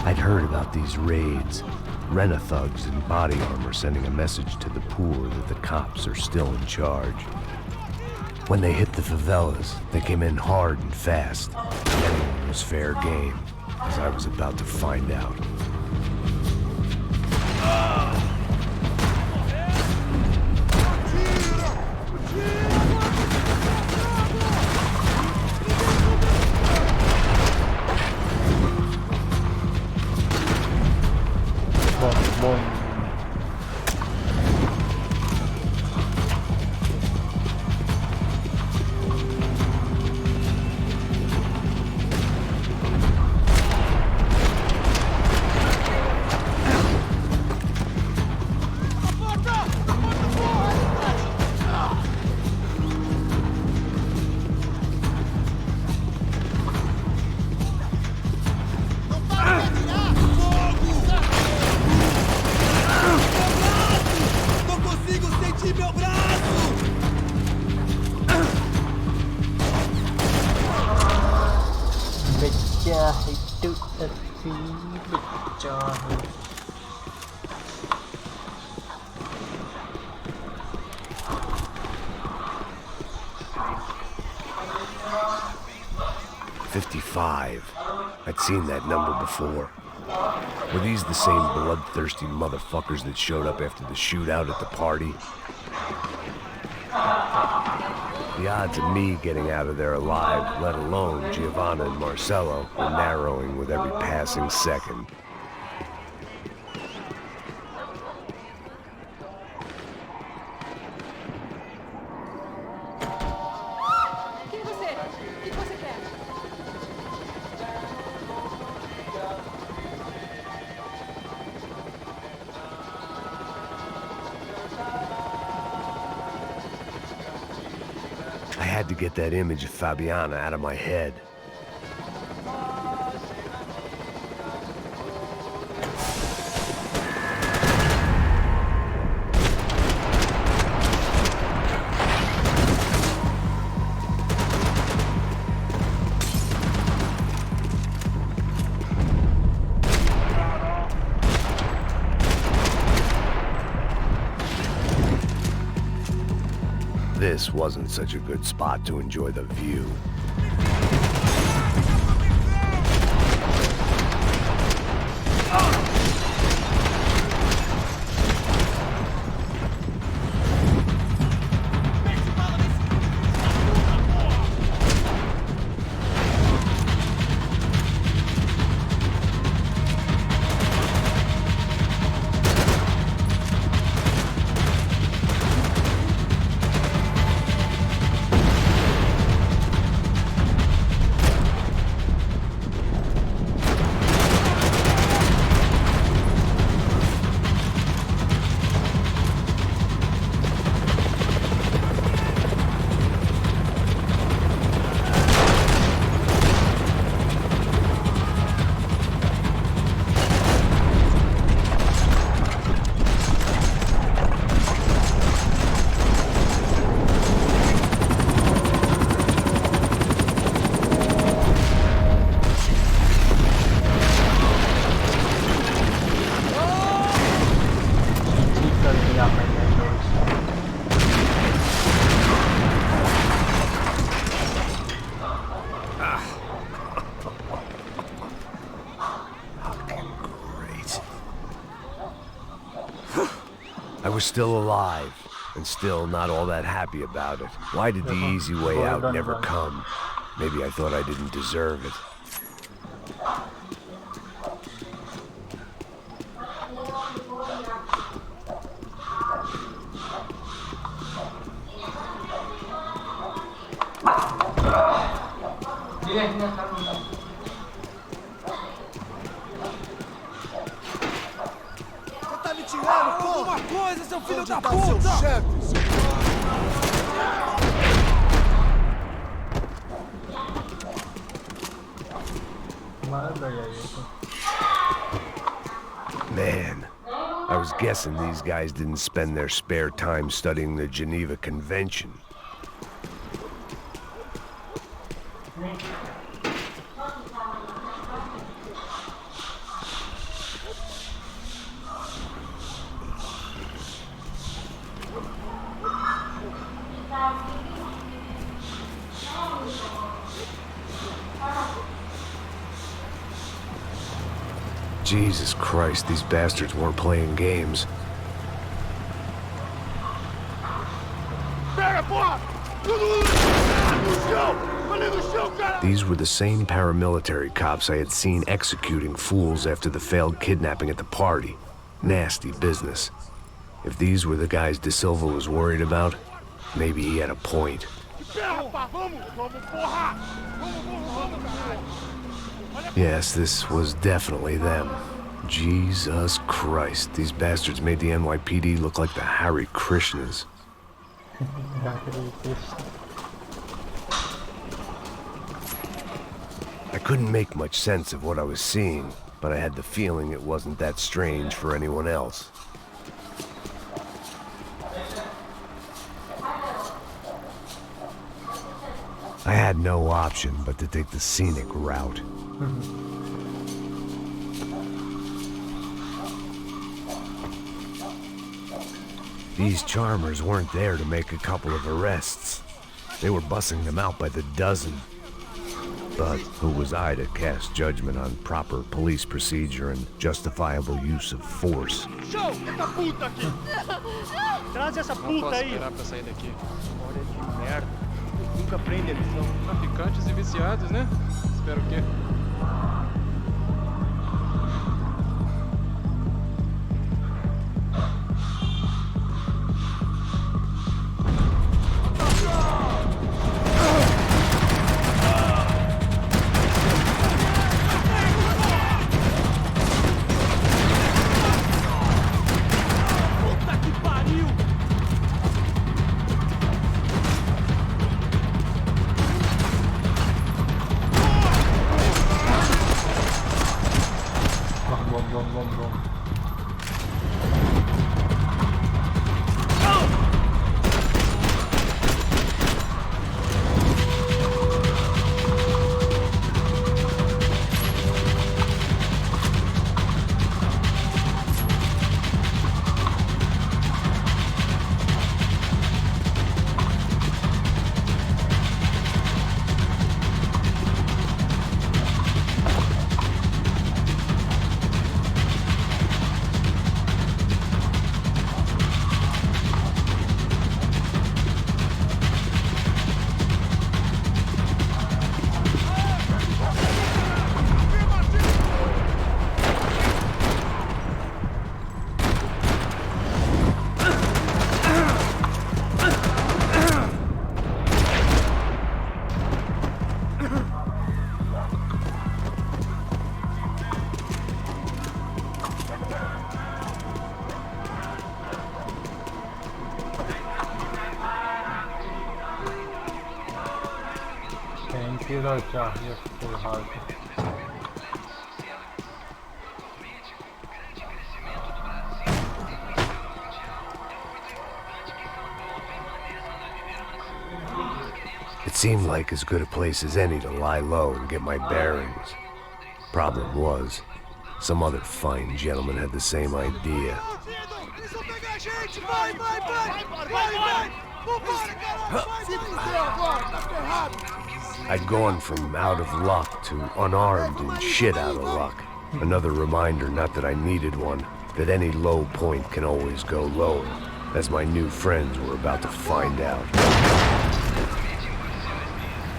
I'd heard about these raids. Rena-thugs in body armor sending a message to the poor that the cops are still in charge. When they hit the favelas, they came in hard and fast. Anyone was fair game, as I was about to find out. I'd seen that number before. Were these the same bloodthirsty motherfuckers that showed up after the shootout at the party? The odds of me getting out of there alive, let alone Giovanna and Marcello, were narrowing with every passing second. to get that image of Fabiana out of my head. This wasn't such a good spot to enjoy the view. I was still alive, and still not all that happy about it. Why did the easy way out never come? Maybe I thought I didn't deserve it. Alguma coisa, seu filho da puta! Man, I was guessing these guys didn't spend their spare time studying the Geneva Convention. Jesus Christ, these bastards weren't playing games. These were the same paramilitary cops I had seen executing fools after the failed kidnapping at the party. Nasty business. If these were the guys De Silva was worried about, maybe he had a point. Yes, this was definitely them. Jesus Christ, these bastards made the NYPD look like the Hare Krishnas. I couldn't make much sense of what I was seeing, but I had the feeling it wasn't that strange for anyone else. I had no option but to take the scenic route. These charmers weren't there to make a couple of arrests. They were bussing them out by the dozen. But who was I to cast judgment on proper police procedure and justifiable use of force? Show! Essa puta aqui! Traz essa puta aí! Não posso esperar pra sair daqui. Olha de merda. Nunca aprende a lição. Traficantes e viciados, né? Espero o quê? Killer चाहिए फिलहाल। It seemed like as good a place as any to lie low and get my bearings. Problem was, some other fine gentleman had the same idea. I'd gone from out of luck to unarmed and shit out of luck. Another reminder, not that I needed one, that any low point can always go lower, as my new friends were about to find out.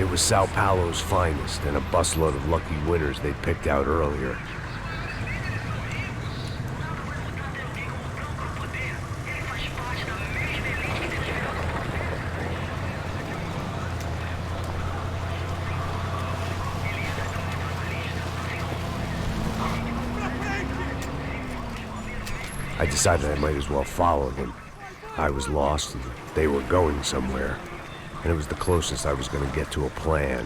It was Sao Paulo's finest and a busload of lucky winners they'd picked out earlier. I decided I might as well follow them. I was lost and they were going somewhere. And it was the closest I was going to get to a plan.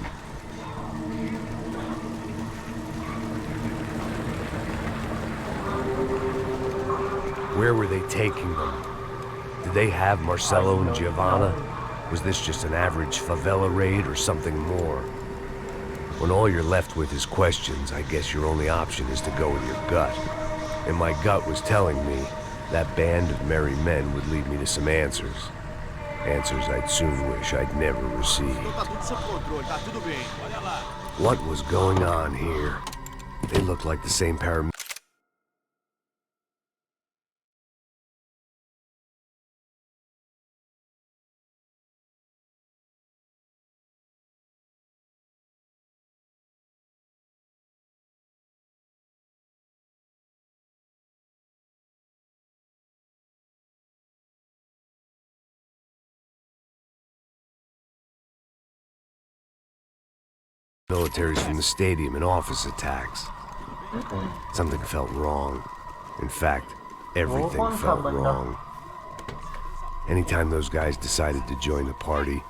Where were they taking them? Did they have Marcelo and Giovanna? Was this just an average favela raid or something more? When all you're left with is questions, I guess your only option is to go with your gut. And my gut was telling me that band of merry men would lead me to some answers. Answers I'd soon wish I'd never received. What was going on here? They looked like the same pair of militaries from the stadium and office attacks. Something felt wrong. In fact, everything felt wrong. Anytime those guys decided to join the party,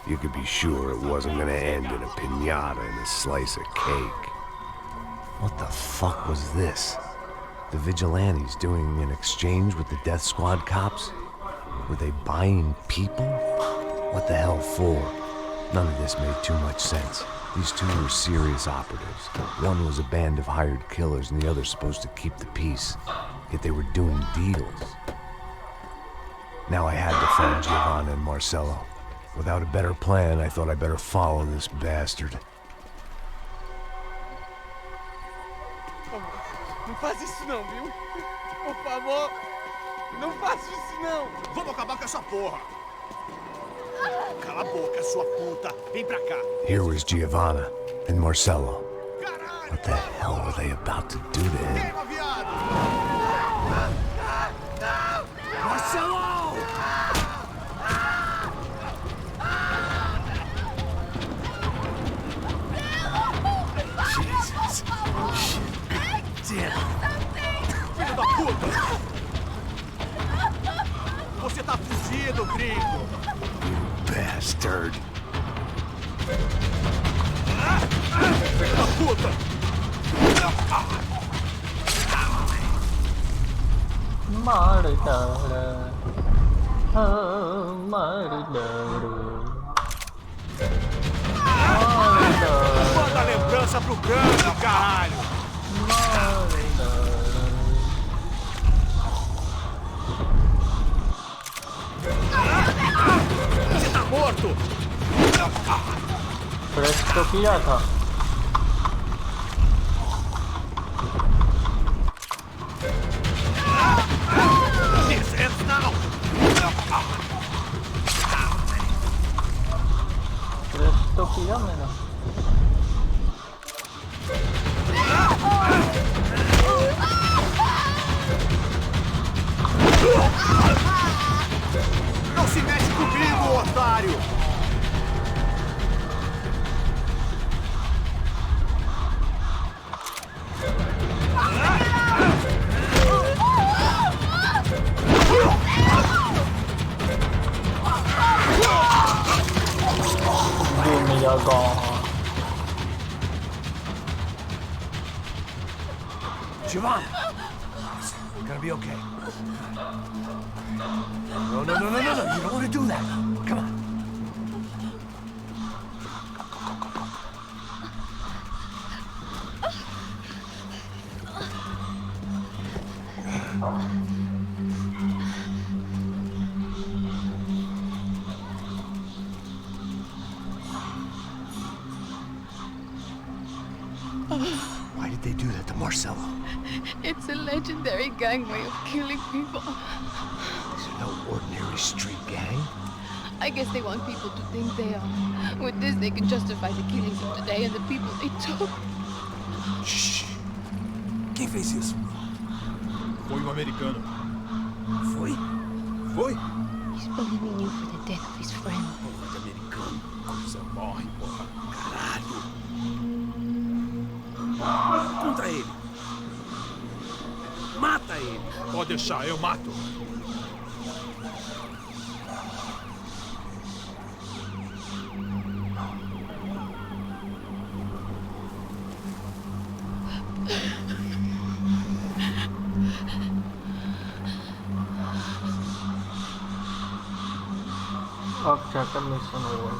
you could be sure it wasn't gonna end in a piñata and a slice of cake. What the fuck was this? The vigilantes doing an exchange with the death squad cops? Were they buying people? What the hell for? None of this made too much sense. These two were serious operatives. One was a band of hired killers and the other supposed to keep the peace. Yet they were doing deals. Now I had to find Giovanna and Marcelo. Without a better plan, I thought I better follow this bastard. Não faz isso não, viu? Por favor, não faça isso não. Vamos acabar com essa porra. Cala a boca, sua puta. Vem pra cá. Here was Giovanna and Marcelo. What the hell were they about to do to him? Marcelo! Jesus. Shit. Filho da puta! Você tá fugido, gringo! Bastard. Filho da puta! Mardara. Oh, Mardara. Manda lembrança pro canto, caralho! Você tá morto! Press तो किया था। His hands now! Press तो किया मैंने। Não se mexe comigo, otário! enemies are gone. Giovanna! You're gonna be okay. No, no, no, no, no, no. You don't want to do that. Come on. Why did they do that to Marcelo? It's a legendary gang way of killing people. These are no ordinary street gang. I guess they want people to think they are. With this, they can justify the killings of today and the people they took. Shh. Quem fez isso? Foi americano. Foi? Foi? He's blaming you for the death of his friend. Porra de americano. Você morre, porra. Caralho. Contra ele. Mata ele. Pode deixar, eu mato. Objective mission over.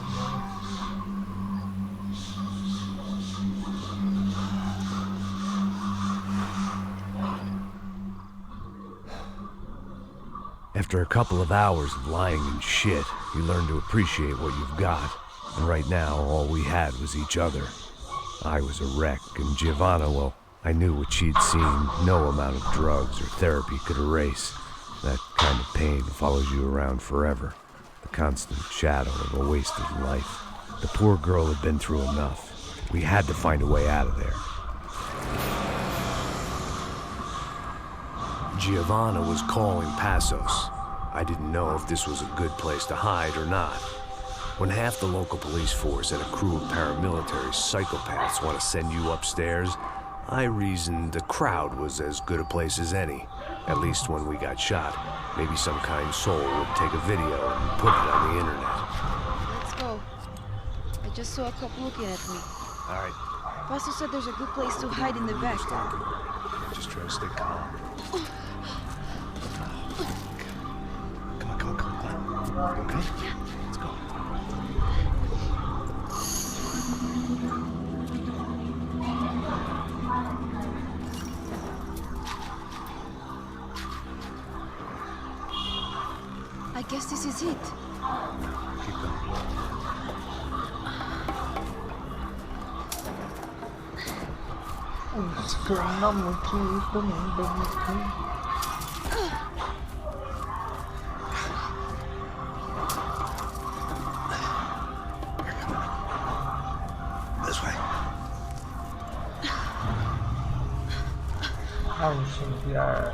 After a couple of hours of lying and shit, you learn to appreciate what you've got. And right now, all we had was each other. I was a wreck, and Giovanna, well, I knew what she'd seen no amount of drugs or therapy could erase. That kind of pain follows you around forever. The constant shadow of a wasted life. The poor girl had been through enough. We had to find a way out of there. Giovanna was calling Pasos. I didn't know if this was a good place to hide or not. When half the local police force and a crew of paramilitary psychopaths want to send you upstairs, I reasoned the crowd was as good a place as any. At least when we got shot, maybe some kind soul would take a video and put it on the internet. Let's go. I just saw a couple looking at me. All right. Paso said there's a good place to hide in the back. Just try to stay calm. Come on, come on, come on. You okay? Let's go. I guess this is it. Keep going. This way. Yeah.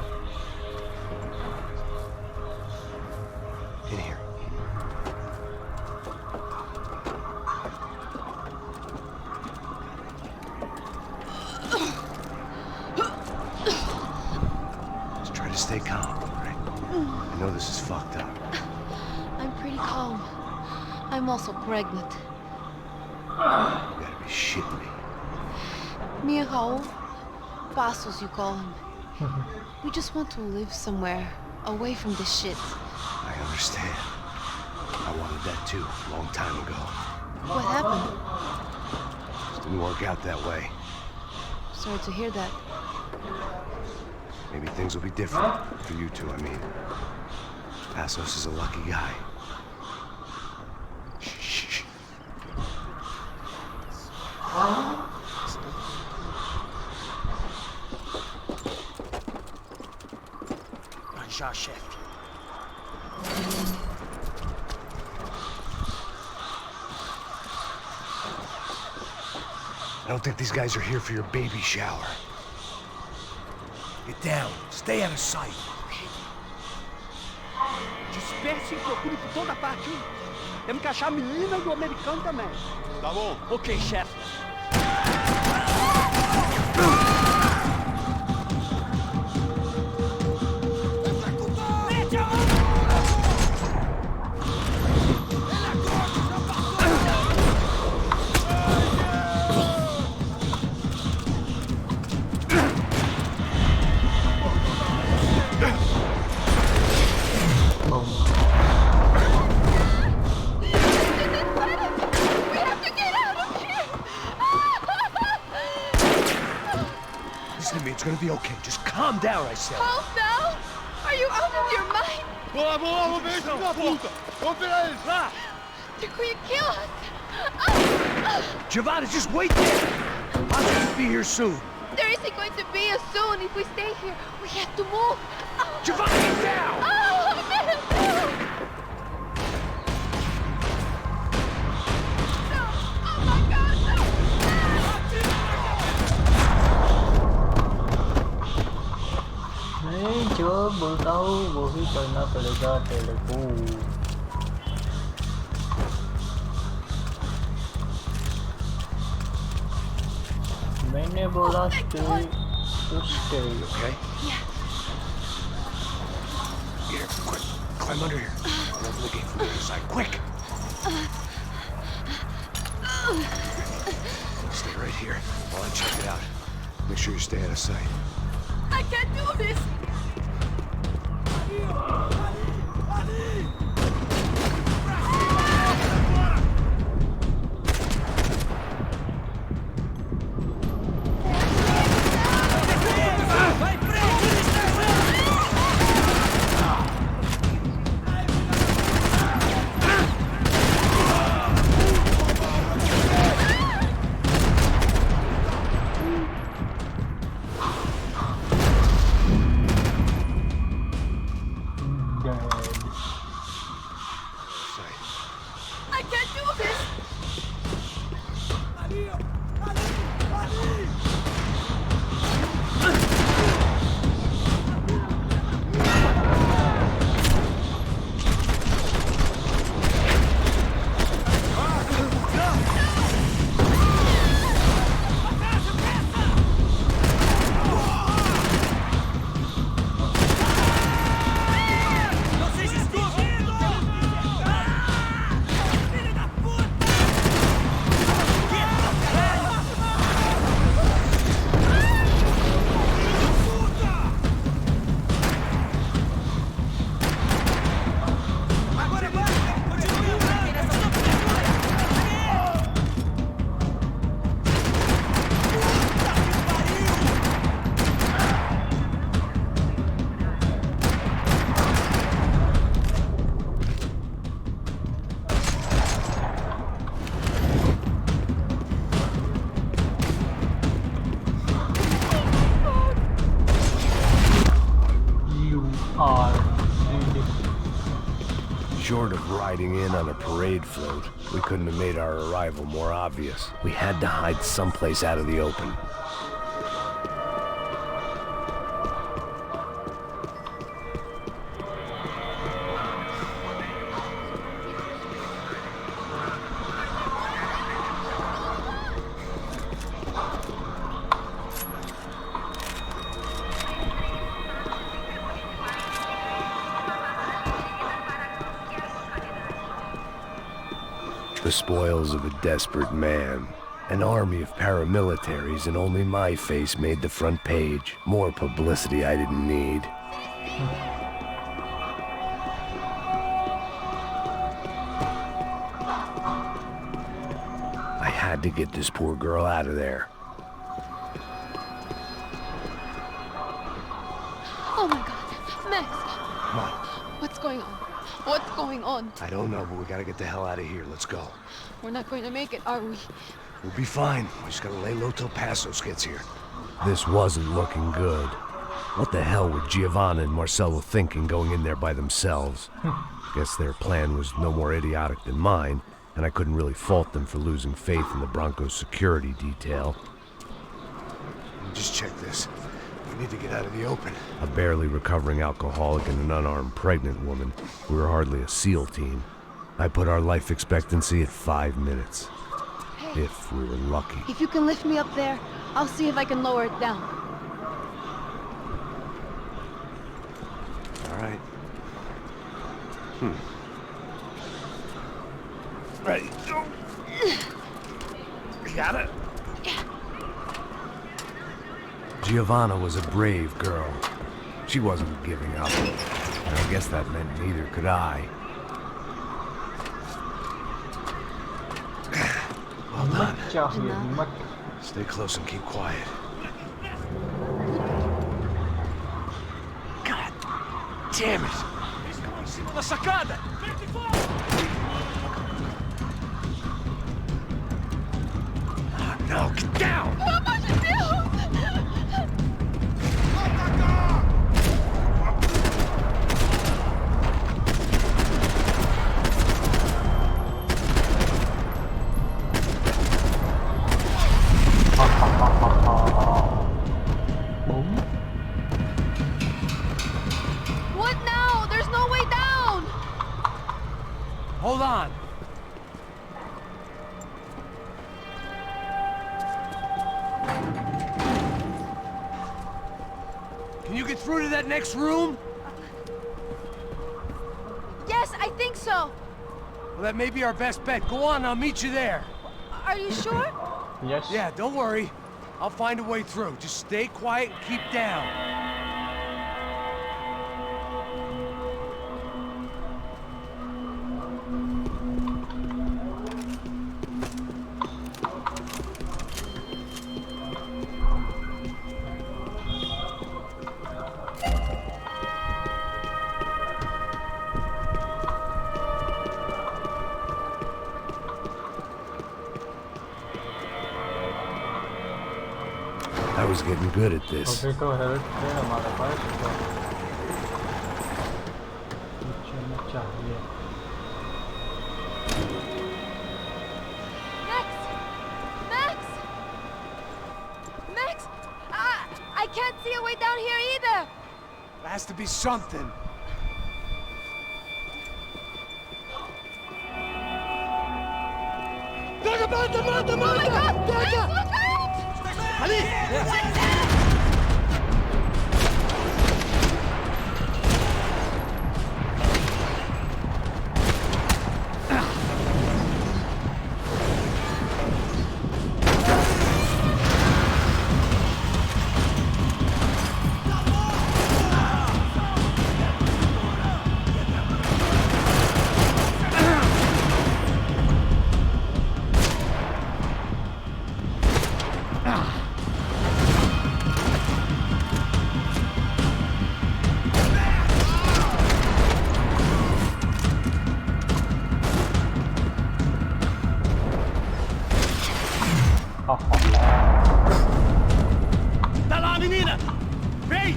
In here. Just try to stay calm, all right? I know this is fucked up. I'm pretty calm. I'm also pregnant. You gotta be shitting me. Me and Raul, Pasos you call him. We just want to live somewhere, away from this shit. I understand. I wanted that too, a long time ago. What happened? Just didn't work out that way. Sorry to hear that. Maybe things will be different for you two, I mean. Asos is a lucky guy. Shh. Já, chefe. I don't think these guys are here for your baby shower. Get down. Stay out of sight. Disperse e procure por toda parte, hein? Temos que achar a menina e o americano também. Tá bom. Ok, chefe. It's gonna be okay. Just calm down, I said. Calm down? Are you out of your mind? They're going to kill us. Giovanna, just wait there. I'll just be here soon. There isn't going to be a soon if we stay here. We have to move. Giovanna, get down! Oh, man! नहीं जो बोलता हूँ वो ही करना पड़ेगा तेरे को मैंने बोला stay to stay. Okay? Yeah. Here, quick. Climb under here. I'll open the gate from the other side. Quick! Stay right here while I check it out. Make sure you stay out of sight. I can't do this. Short of riding in on a parade float, we couldn't have made our arrival more obvious. We had to hide someplace out of the open. The spoils of a desperate man. An army of paramilitaries and only my face made the front page. More publicity I didn't need. I had to get this poor girl out of there. Oh my God, Max! Come on. What's going on? What's going on? I don't know, but we gotta get the hell out of here. Let's go. We're not going to make it, are we? We'll be fine. We just gotta lay low till Passos gets here. This wasn't looking good. What the hell were Giovanna and Marcello thinking going in there by themselves? Guess their plan was no more idiotic than mine, and I couldn't really fault them for losing faith in the Broncos security detail. Just check this. We need to get out of the open. A barely recovering alcoholic and an unarmed pregnant woman. We were hardly a SEAL team. I put our life expectancy at 5 minutes. Hey, if we were lucky. if you can lift me up there, I'll see if I can lower it down. All right. Ready. Go. You got it? Giovanna was a brave girl. She wasn't giving up. And I guess that meant neither could I. Well done. Stay close and keep quiet. Damn it! Na sacada! Oh, no, get down! Pelo amor de Deus! What now? There's no way down! Hold on. Can you get through to that next room? Yes, I think so. Well, that may be our best bet. Go on, I'll meet you there. Are you sure? Yes. Yeah, don't worry. I'll find a way through. Just stay quiet and keep down. I was getting good at this. अभी तो health है हमारे पास तो पीछे चाहिए. Max! Max! I can't see a way down here either! There has to be something. Oh my God! Max, look out! Tá lá, menina! Vem!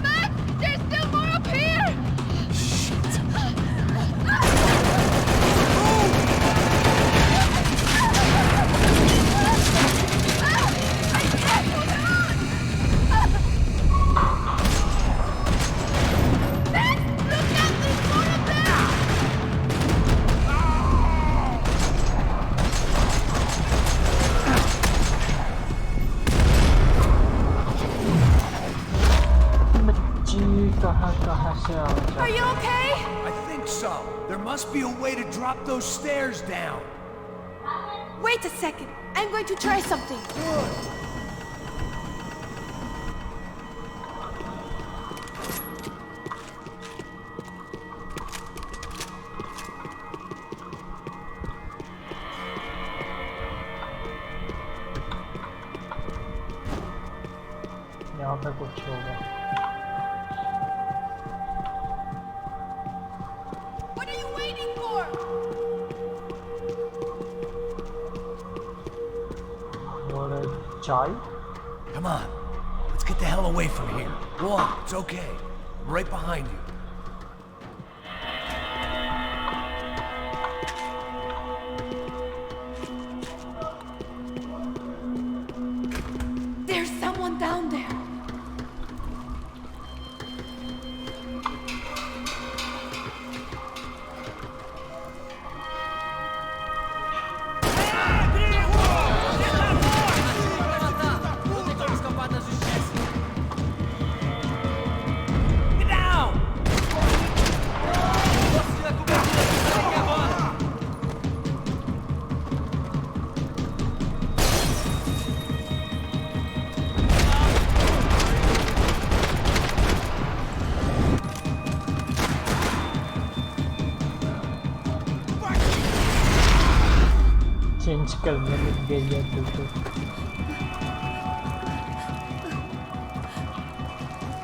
Max! There's still more up here! Are you okay? I think so. There must be a way to drop those stairs down. Wait a second. I'm going to try something. यहाँ पे कुछ होगा. What are you waiting for? और चाय. Come on. Let's get the hell away from here. Go on. It's okay. I'm right behind you. There's someone down there. Change करने लग गई है तो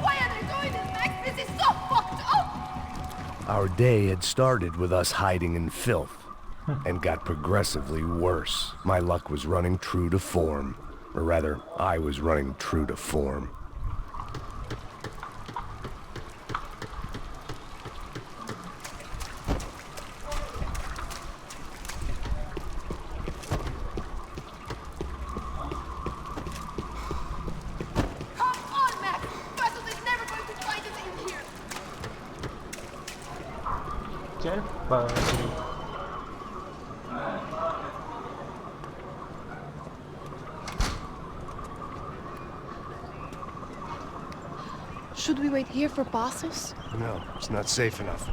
Why are they doing this, Our day had started with us hiding in filth, and got progressively worse. My luck was running true to form. Or rather, I was running true to form. Should we wait here for Asus? No, it's not safe enough.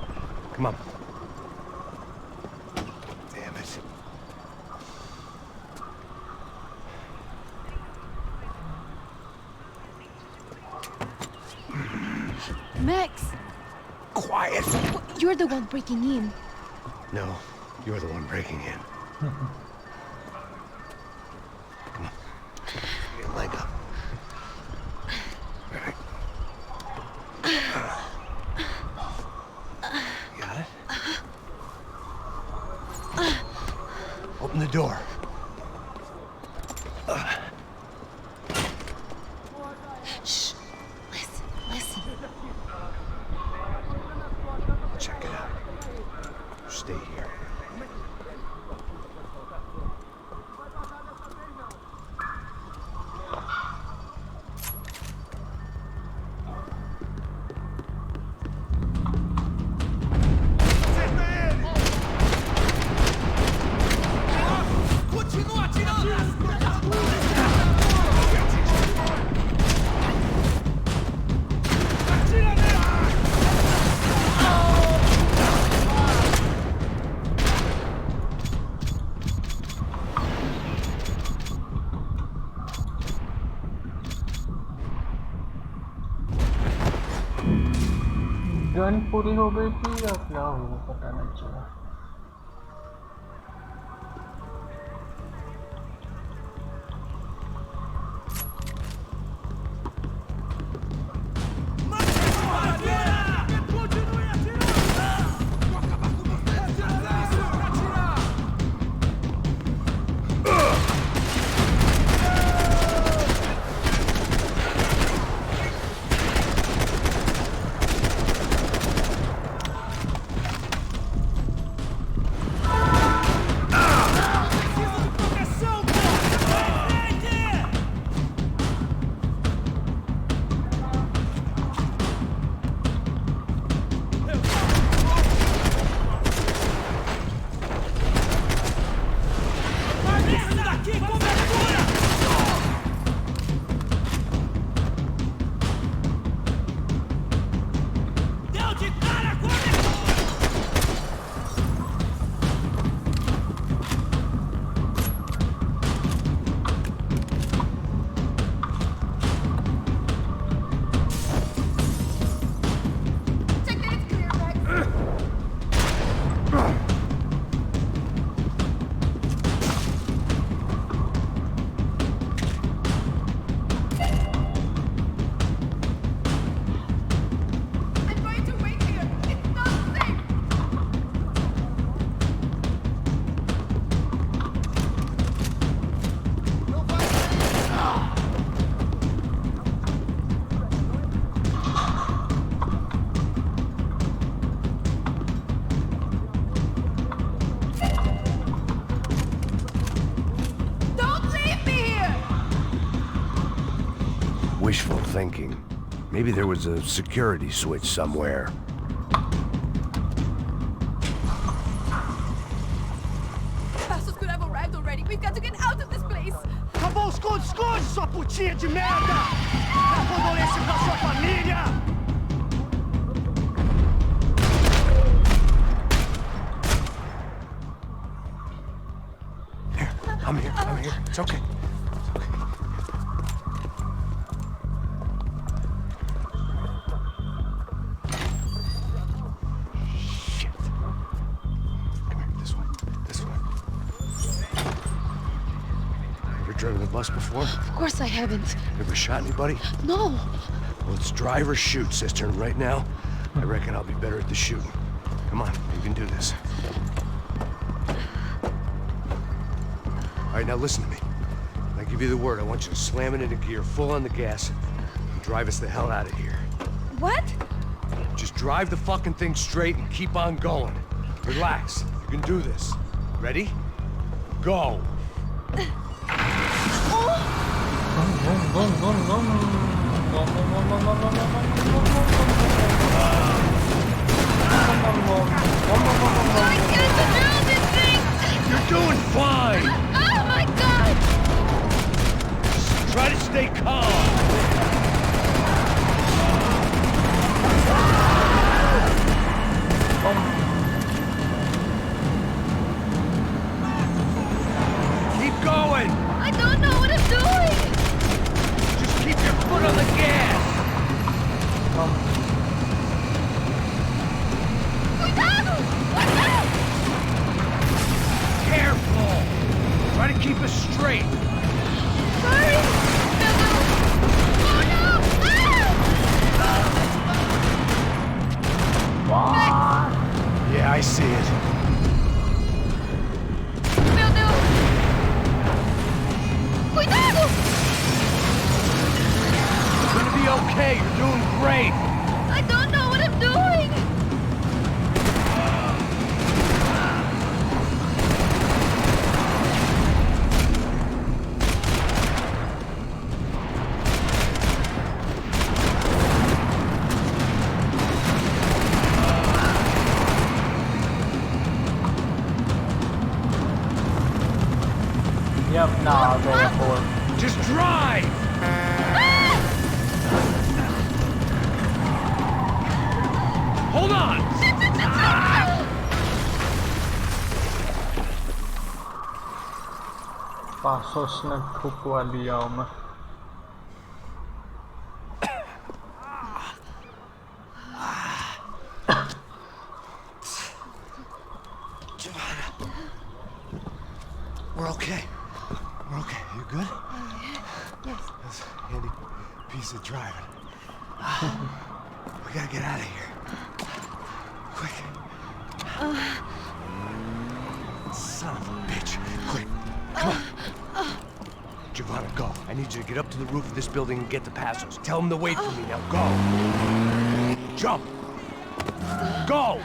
Come on. Damn it. Max! Quiet! You're the one breaking in. No, you're the one breaking in. Come on. Get a leg up. All right. Got it? Open the door. Shh. Listen. Check it out. Stay here. Gun पूरी हो गई थी या क्या हुआ पता नहीं चला। Wishful thinking. Maybe there was a security switch somewhere. Asus could have arrived already. We've got to get out of this place. Acabou, esconde, sua putinha de merda! Dá condolência pra sua família! Here, I'm here. It's okay. Driven a bus before? Of course I haven't. Ever shot anybody? No. Well, it's drive or shoot, sister. And right now, I reckon I'll be better at the shooting. Come on, you can do this. All right, now listen to me. When I give you the word, I want you to slam it into gear, full on the gas, and drive us the hell out of here. What? Just drive the fucking thing straight and keep on going. Relax. You can do this. Ready? Go. You're doing fine! Oh my god! Try to stay calm. Keep going! I don't know what I'm doing! Just keep your foot on the gas! Cuidado! Watch out! Careful! Try to keep us straight! Sorry! Oh no! What? Yeah, I see it. Cuidado! You're gonna be okay. You're doing great. I don't know what I'm doing! Yep, nah, therefore. Just drive! Hold on! Asus ने ठुकवा दिया मैं. We're okay. We're okay. You good? Yes. That's a handy piece of driving. We gotta get out of here. Quick. Son of a bitch. Quick. Come on. Giovanna, go. I need you to get up to the roof of this building and get the Passos. Tell them to wait for me. Now go. Jump. Go.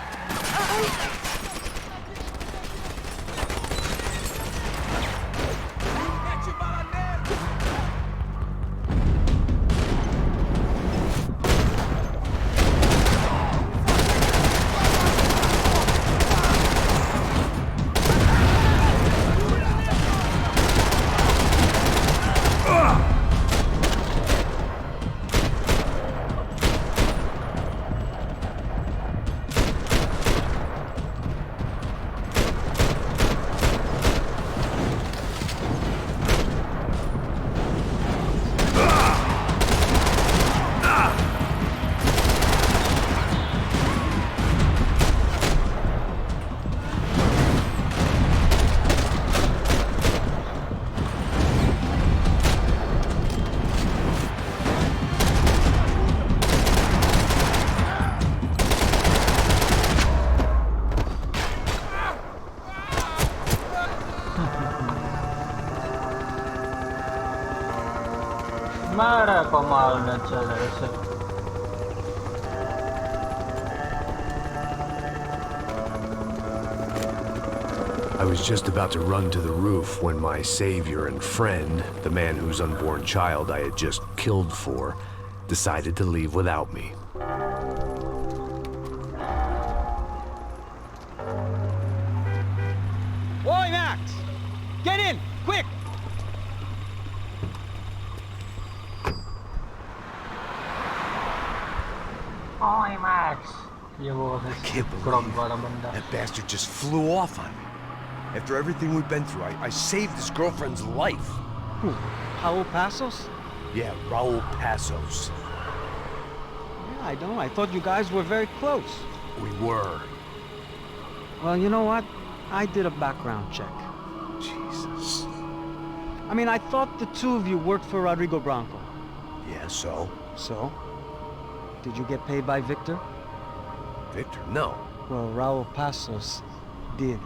Määrä komalne se. I was just about to run to the roof when my savior and friend, the man whose unborn child I had just killed for, decided to leave without me. Oi, Max! Get in, quick! Oi, Max! I can't believe that bastard just flew off on me. After everything we've been through, I saved his girlfriend's life. Who? Raul Passos? Yeah, Raul Passos. Yeah, I don't know. I thought you guys were very close. We were. Well, you know what? I did a background check. Jesus. I mean, I thought the two of you worked for Rodrigo Branco. Yeah, so? So? Did you get paid by Victor? Victor? No. Well, Raul Pasos did.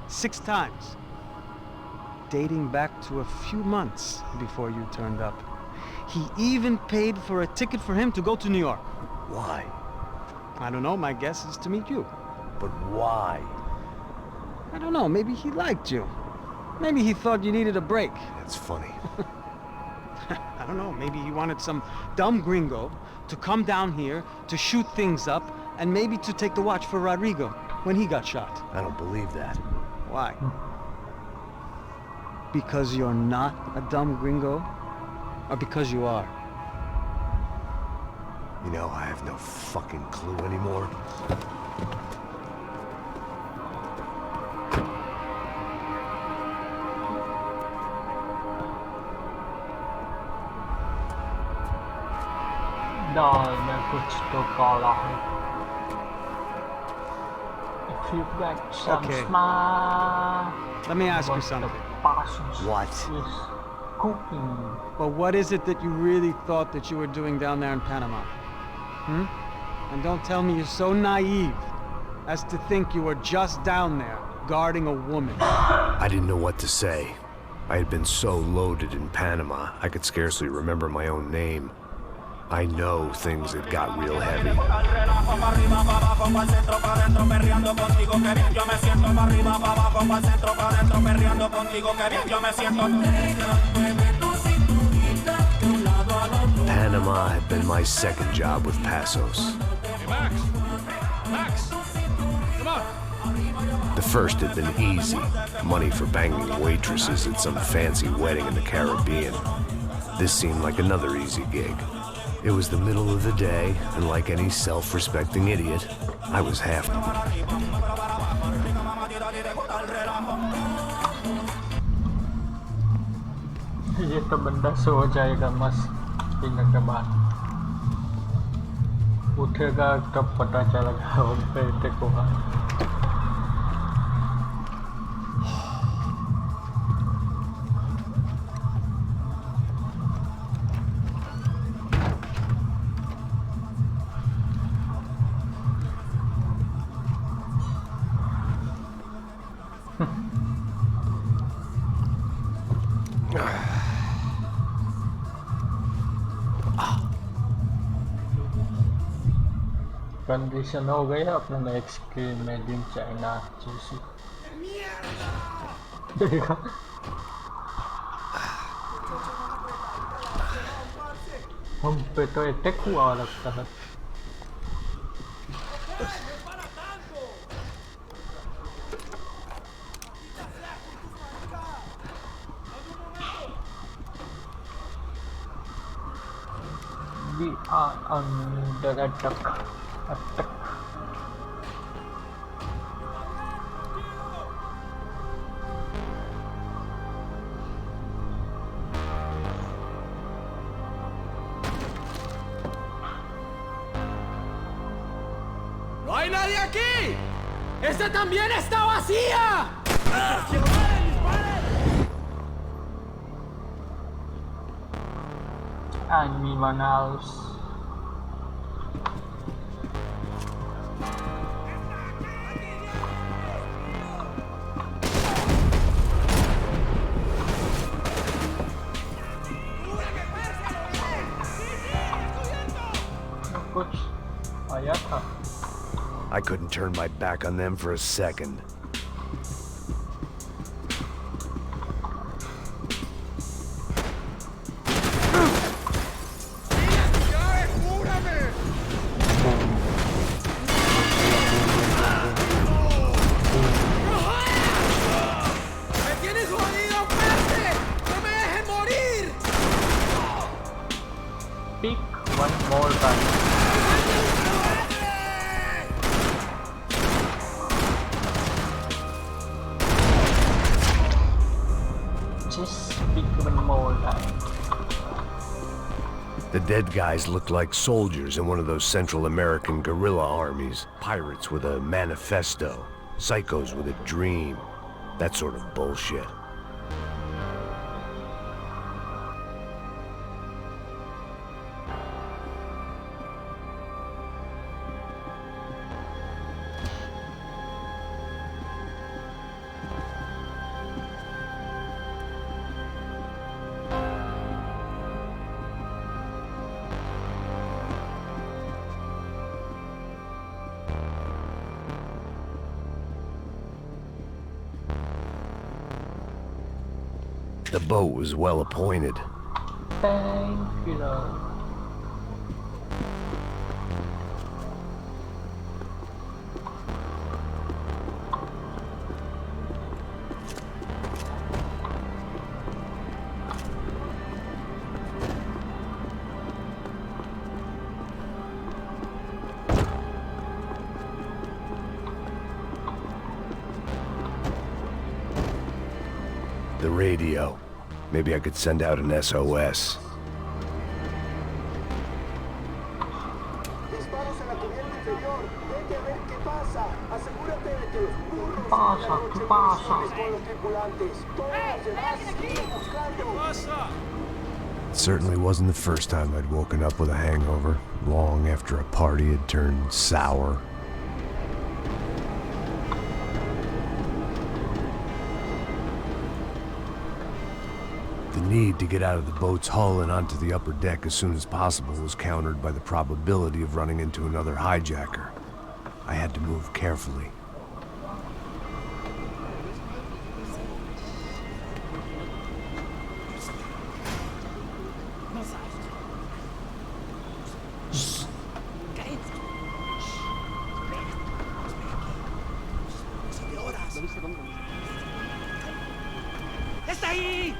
6 times. Dating back to a few months before you turned up. He even paid for a ticket for him to go to New York. Why? I don't know, my guess is to meet you. But why? I don't know, maybe he liked you. Maybe he thought you needed a break. That's funny. I don't know, maybe he wanted some dumb gringo to come down here to shoot things up and maybe to take the watch for Rodrigo when he got shot. I don't believe that. Why? Because you're not a dumb gringo? Or because you are? You know, I have no fucking clue anymore. दाल में कुछ तो काला है. If you got some Okay. smile, Let me ask you something. What? Is cooking. But what is it that you really thought that you were doing down there in Panama? Hmm? And don't tell me you're so naive as to think you were just down there guarding a woman. I didn't know what to say. I had been so loaded in Panama, I could scarcely remember my own name. I know things had got real heavy. Panama had been my second job with Pasos. Hey, Max! Max! Come on! The first had been easy. Money for banging waitresses at some fancy wedding in the Caribbean. This seemed like another easy gig. It was the middle of the day, and like any self-respecting idiot, I was half. ये तो बंदा सो जाएगा मस्त पीने के बाद. उठेगा तब पता चलेगा हम पे को. कंडीशन हो गई अपने नेक्स्ट गेम में दिन चाइना जैसी. देखा हम पे तो अटैक हुआ लगता है. We are under attack. ¡No hay nadie aquí! ¡Esta también está vacía! Anyone else? I couldn't turn my back on them for a second. Pick one more gun. Just pick one more gun. The dead guys looked like soldiers in one of those Central American guerrilla armies. Pirates with a manifesto. Psychos with a dream. That sort of bullshit. The boat was well appointed. Painkiller. The radio. Maybe I could send out an SOS. It certainly wasn't the first time I'd woken up with a hangover, long after a party had turned sour. The need to get out of the boat's hull and onto the upper deck as soon as possible was countered by the probability of running into another hijacker. I had to move carefully. ¡Está ahí!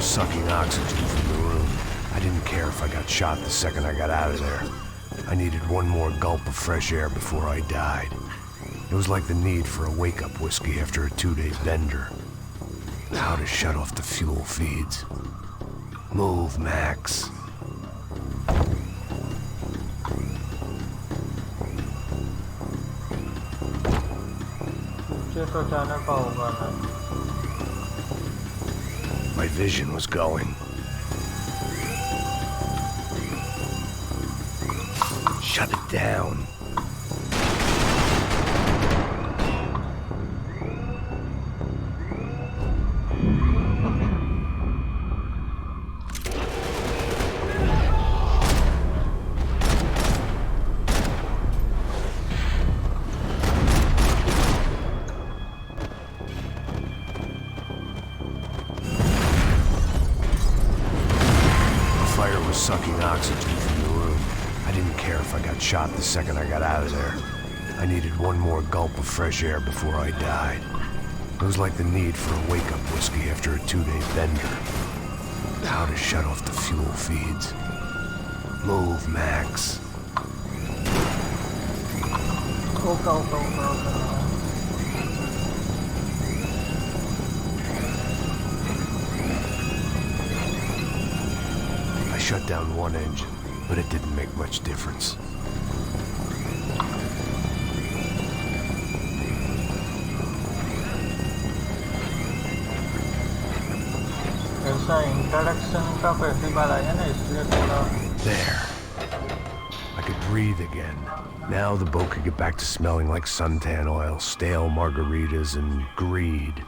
Sucking oxygen from the room. I didn't care if I got shot the second I got out of there. I needed one more gulp of fresh air before I died. It was like the need for a wake-up whiskey after a 2-day bender. How to shut off the fuel feeds. Move, Max. My vision was going. Shut it down. Sucking oxygen from the room. I didn't care if I got shot the second I got out of there. I needed one more gulp of fresh air before I died. It was like the need for a wake-up whiskey after a 2-day bender. How to shut off the fuel feeds. Move, Max. Go. I shut down one engine, but it didn't make much difference. There. I could breathe again. Now the boat could get back to smelling like suntan oil, stale margaritas, and greed.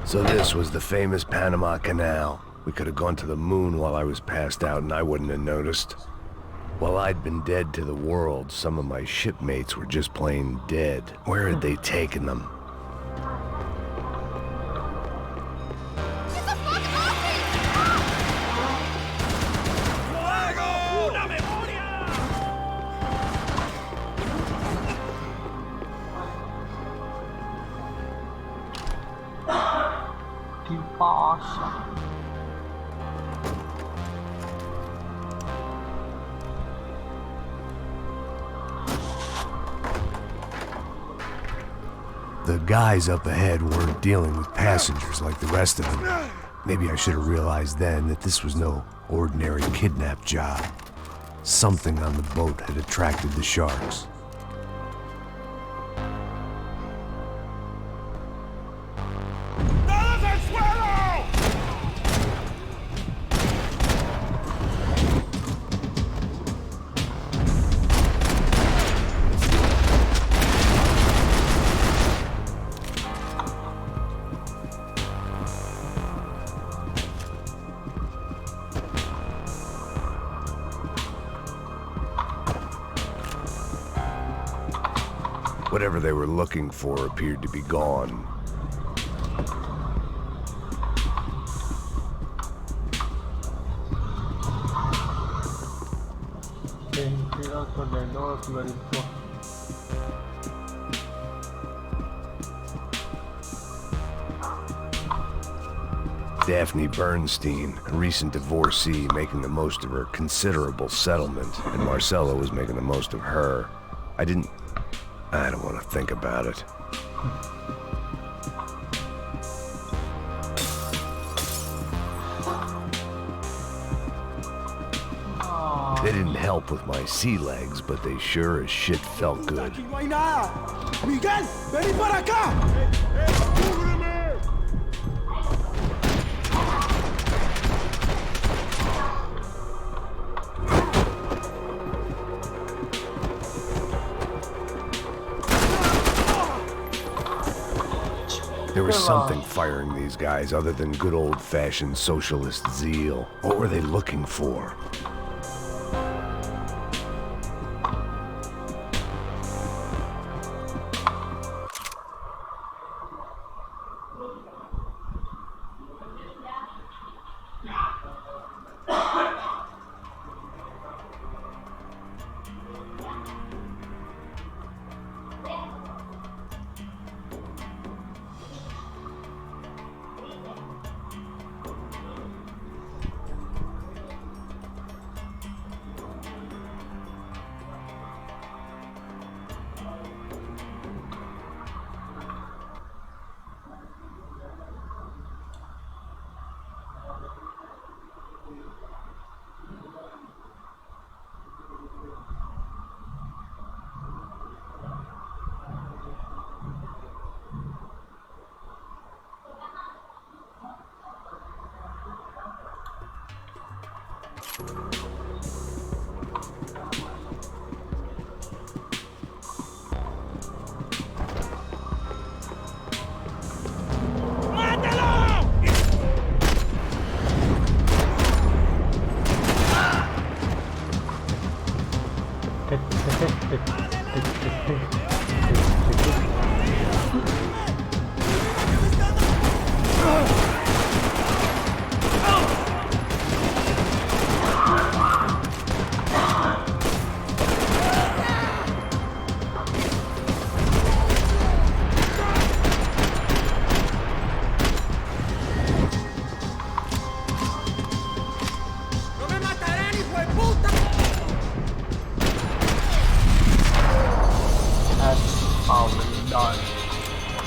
So this was the famous Panama Canal. We could have gone to the moon while I was passed out and I wouldn't have noticed. While I'd been dead to the world, some of my shipmates were just plain dead. Where had they taken them? The guys up ahead weren't dealing with passengers like the rest of them. Maybe I should have realized then that this was no ordinary kidnap job. Something on the boat had attracted the sharks. Whatever they were looking for appeared to be gone. Daphne Bernstein, a recent divorcee, making the most of her considerable settlement, and Marcella was making the most of her. I don't want to think about it. They didn't help with my sea legs, but they sure as shit felt good. No hay nada. Miguel, vení para acá. There was something firing these guys other than good old-fashioned socialist zeal. What were they looking for?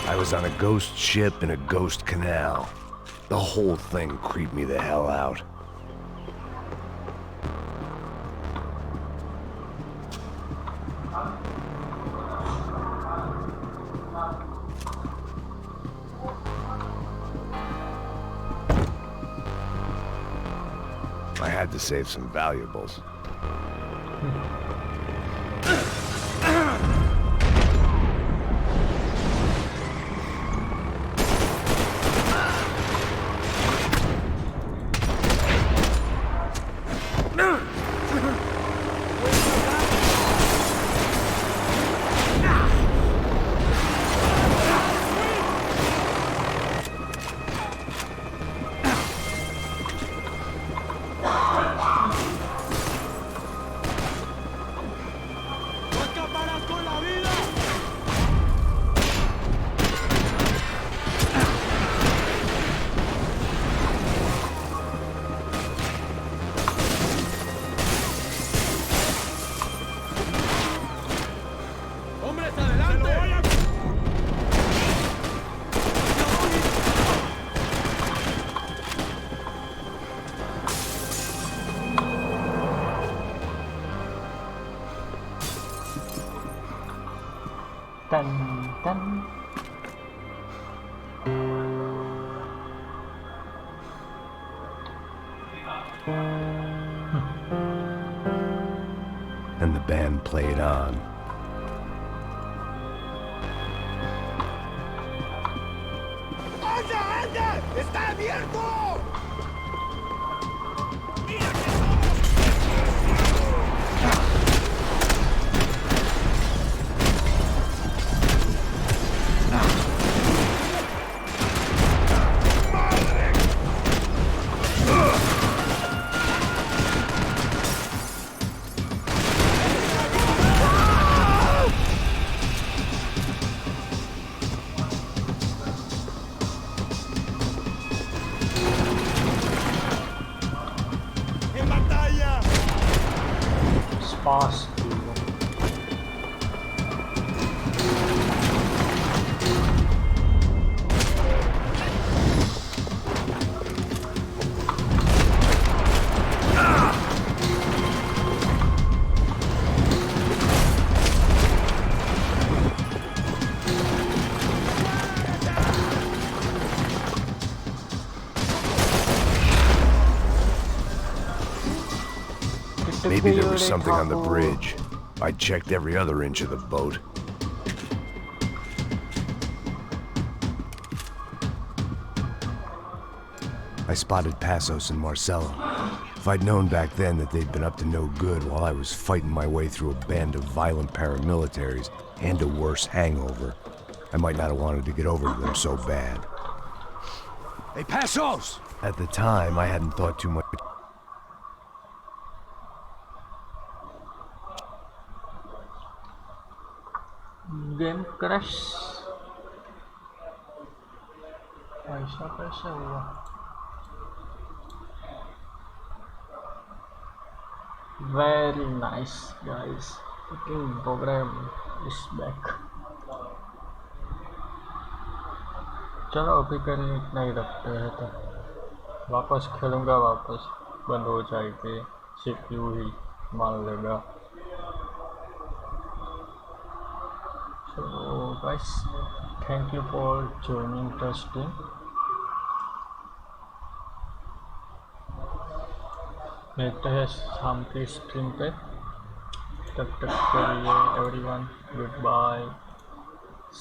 I was on a ghost ship in a ghost canal. The whole thing creeped me the hell out. I had to save some valuables. टन टन And the band played on. ¡Anda, anda! ¡Está abierto! Fast. Maybe there was something on the bridge. I checked every other inch of the boat. I spotted Asus and Marcelo. If I'd known back then that they'd been up to no good while I was fighting my way through a band of violent paramilitaries and a worse hangover, I might not have wanted to get over to them so bad. Hey, Asus! At the time, I hadn't thought too much. Game crash ऐसा कैसे हुआ very nice guys cooking program is back चलो अभी के लिए इतना ही रखते हैं तो वापस खेलूँगा वापस बंद हो जाएगी CPU ही मान लेगा So guys, thank you for joining the stream. मिलते हैं शाम की स्ट्रीम पे तब तक के लिए एवरीवन गुड बाय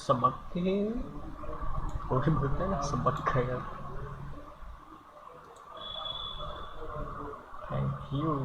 सबक के वो भी बोलते हैं ना सबक खैर थैंक यू